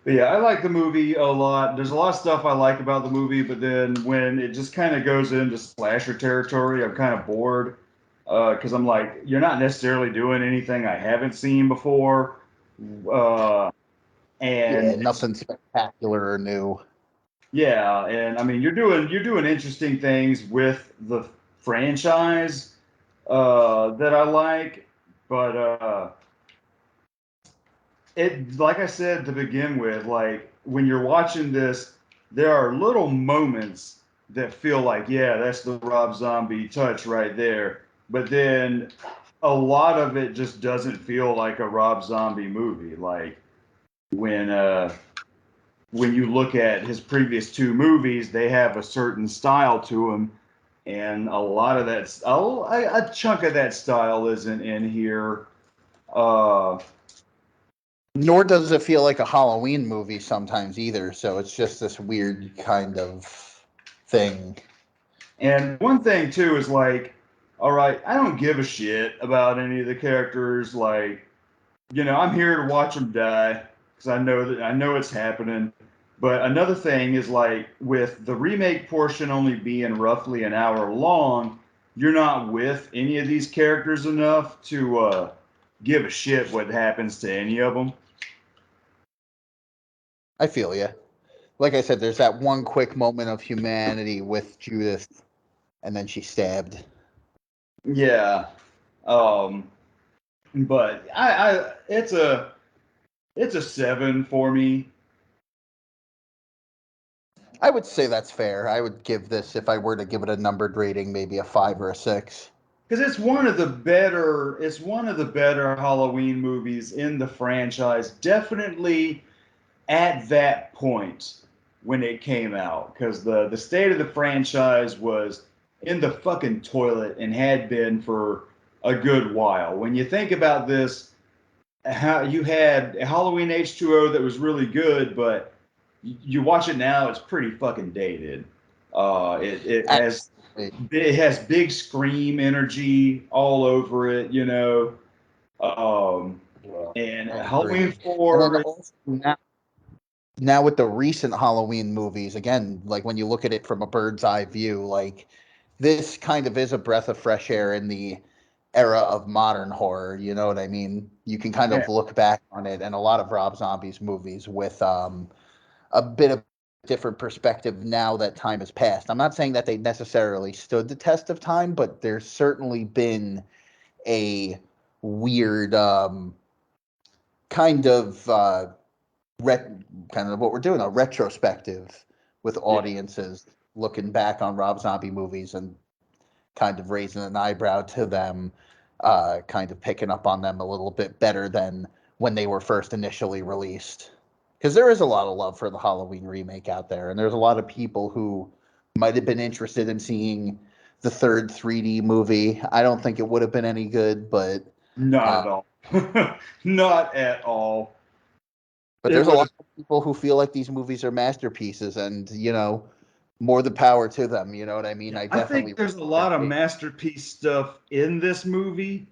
But yeah, I like the movie a lot. There's a lot of stuff I like about the movie, but then when it just kind of goes into slasher territory, I'm kind of bored because I'm like, you're not necessarily doing anything I haven't seen before, uh, Yeah, and nothing spectacular or new. yeah, and I mean you're doing interesting things with the franchise that I like, but it like I said to begin with, like when you're watching this, there are little moments that feel like, yeah, that's the Rob Zombie touch right there. But then a lot of it just doesn't feel like a Rob Zombie movie. Like when uh when you look at his previous two movies, they have a certain style to them, and a lot of that, a chunk of that style isn't in here. Uh, Nor does it feel like a Halloween movie sometimes either. So it's just this weird kind of thing. And one thing too is like, all right, I don't give a shit about any of the characters. Like, I'm here to watch them die because I know it's happening. But another thing is like with the remake portion only being roughly an hour long, you're not with any of these characters enough to give a shit what happens to any of them. I feel you. Like I said, there's that one quick moment of humanity with Judith, and then she's stabbed. Yeah. Um, but it's a 7 for me. I would say that's fair. I would give this, if I were to give it a numbered rating, maybe a 5 or a 6. Because it's one of the better Halloween movies in the franchise. Definitely at that point when it came out, because the state of the franchise was in the fucking toilet and had been for a good while. When you think about this, how you had Halloween H2O that was really good, but you watch it now, it's pretty fucking dated. It has Absolutely. it has big scream energy all over it, Um, Yeah, and I Halloween agree. And then 4, also now with the recent Halloween movies, again, like when you look at it from a bird's eye view, like this kind of is a breath of fresh air in the era of modern horror. You know what I mean? You can kind yeah, of look back on it and a lot of Rob Zombie's movies with a bit of different perspective now that time has passed. I'm not saying that they necessarily stood the test of time, but there's certainly been a weird kind of ret- kind of what we're doing, a retrospective with yeah. audiences looking back on Rob Zombie movies and kind of raising an eyebrow to them, kind of picking up on them a little bit better than when they were first initially released. Because there is a lot of love for the Halloween remake out there, and there's a lot of people who might have been interested in seeing the third 3D movie. I don't think it would have been any good, Not uh, at all. Not at all. but It there's a would lot have. of people who feel like these movies are masterpieces, and more the power to them. You know what I mean? Yeah, I I think definitely there's a lot of masterpiece stuff in this movie,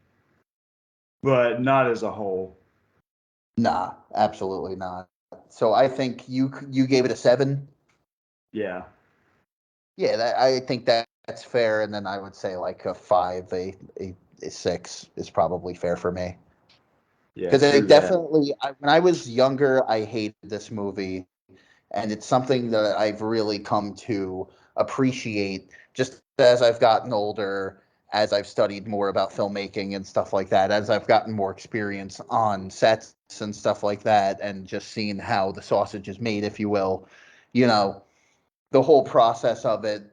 but not as a whole. nah, absolutely not. So I think you gave it a 7. Yeah. Yeah, I think that's fair, and then I would say like a 5, a 6 is probably fair for me. Yeah, Because true it that. definitely, when I was younger, I hated this movie, and it's something that I've really come to appreciate just as I've gotten older, as I've studied more about filmmaking and stuff like that, as I've gotten more experience on sets and stuff like that, and just seeing how the sausage is made, if you will, you know, the whole process of it.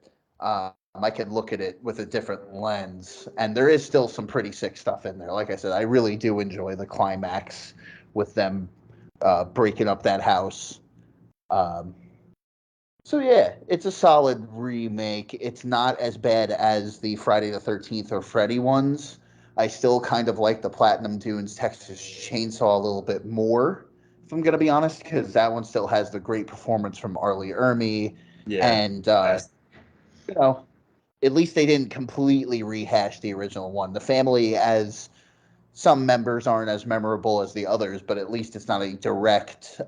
I could look at it with a different lens, and there is still some pretty sick stuff in there. Like I said, I really do enjoy the climax with them breaking up that house. Um, so yeah, it's a solid remake. It's not as bad as the Friday the 13th or Freddy ones. I still kind of like the Platinum Dunes Texas Chainsaw a little bit more, if I'm gonna be honest, because that one still has the great performance from Arlie Ermy, Yeah. and That's, you know, at least they didn't completely rehash the original one. The family, as some members aren't as memorable as the others, but at least it's not a direct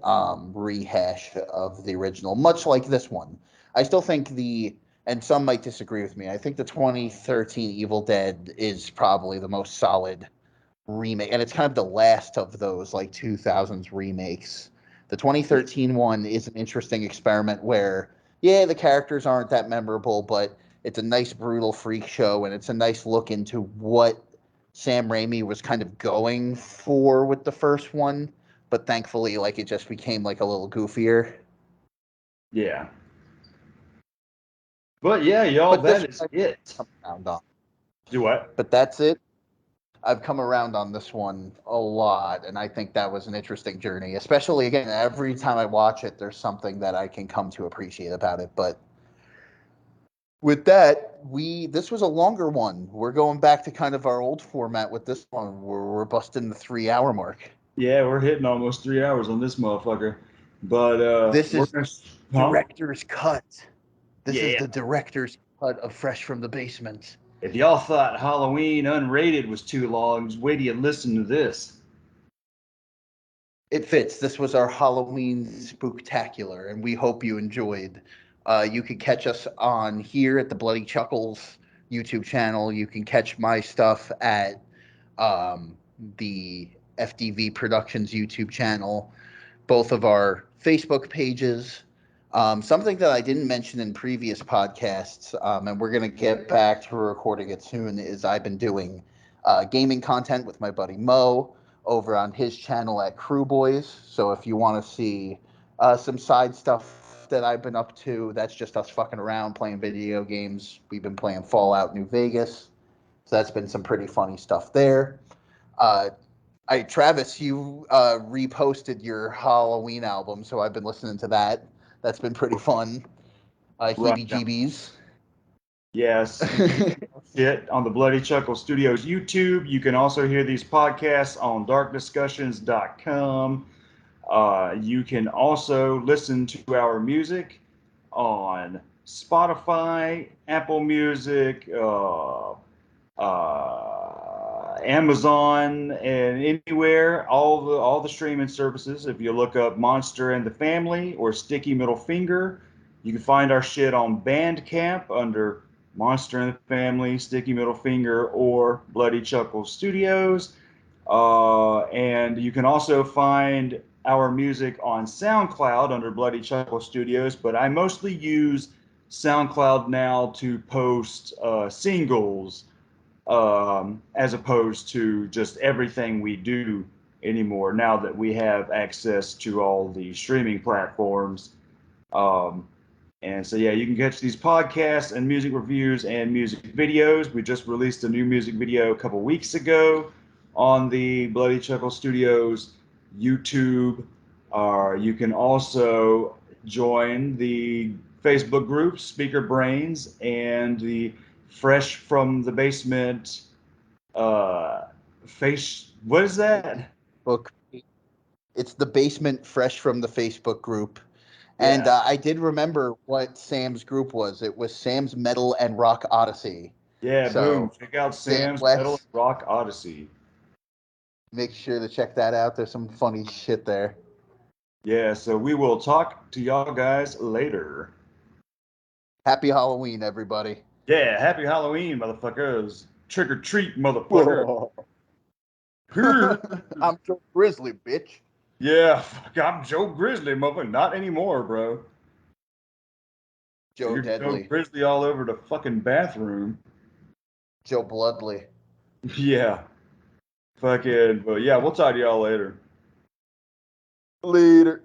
rehash of the original, much like this one. I still think and some might disagree with me, I think the 2013 Evil Dead is probably the most solid remake, and it's kind of the last of those like 2000s remakes. The 2013 one is an interesting experiment where, yeah, the characters aren't that memorable, but it's a nice brutal freak show, and it's a nice look into what Sam Raimi was kind of going for with the first one, but thankfully, like, it just became like a little goofier. Yeah. But yeah, y'all, But this that is one I've it. come around on. Do what? But that's it. I've come around on this one a lot, and I think that was an interesting journey. Especially, again, every time I watch it, there's something that I can come to appreciate about it. But with that, this was a longer one. We're going back to kind of our old format with this one. We're busting the 3 hour mark. Yeah, we're hitting almost 3 hours on this motherfucker. But This we're is gonna, huh? director's cut. This is Yeah. the director's cut of Fresh from the Basement. If y'all thought Halloween Unrated was too long, just wait till you listen to this. It fits. This was our Halloween spooktacular, and we hope you enjoyed. You can catch us on here at the Bloody Chuckles YouTube channel. You can catch my stuff at the FDV Productions YouTube channel, both of our Facebook pages. Something that I didn't mention in previous podcasts, and we're going to get back to recording it soon, is I've been doing gaming content with my buddy Mo over on his channel at Crew Boys. So if you want to see some side stuff that I've been up to, that's just us fucking around playing video games. We've been playing Fallout New Vegas. So that's been some pretty funny stuff there. Travis, you reposted your Halloween album, so I've been listening to that. That's been pretty fun. Right. Heebie-jeebies. Yes. Shit on the Bloody Chuckle Studios YouTube. You can also hear these podcasts on darkdiscussions.com. You can also listen to our music on Spotify, Apple Music, Amazon, and anywhere, all the streaming services. If you look up Monster and the Family or Sticky Middle Finger, you can find our shit on Bandcamp under Monster and the Family, Sticky Middle Finger, or Bloody Chuckle Studios. And you can also find our music on SoundCloud under Bloody Chuckle Studios, but I mostly use SoundCloud now to post singles, as opposed to just everything we do anymore now that we have access to all the streaming platforms. Um, and so, yeah, you can catch these podcasts and music reviews and music videos. We just released a new music video a couple weeks ago on the Bloody Chuckle Studios YouTube. You can also join the Facebook group Speaker Brains and the Fresh from the Basement face. What is that? Book. It's the Basement Fresh from the Facebook group. And Yeah. I did remember what Sam's group was. It was Sam's Metal and Rock Odyssey. Yeah, boom. So, Check out Sam Sam's Metal West, Rock Odyssey. make sure to check that out. There's some funny shit there. Yeah, so we will talk to y'all guys later. Happy Halloween, everybody. Yeah, happy Halloween, motherfuckers. Trick or treat, motherfucker. I'm Joe Grizzly, bitch. Yeah, fuck, I'm Joe Grizzly, motherfucker. Not anymore, bro. Joe You're Deadly. Joe Grizzly all over the fucking bathroom. Joe Bloodly. Yeah. Fucking, but yeah, we'll talk to y'all later. Later.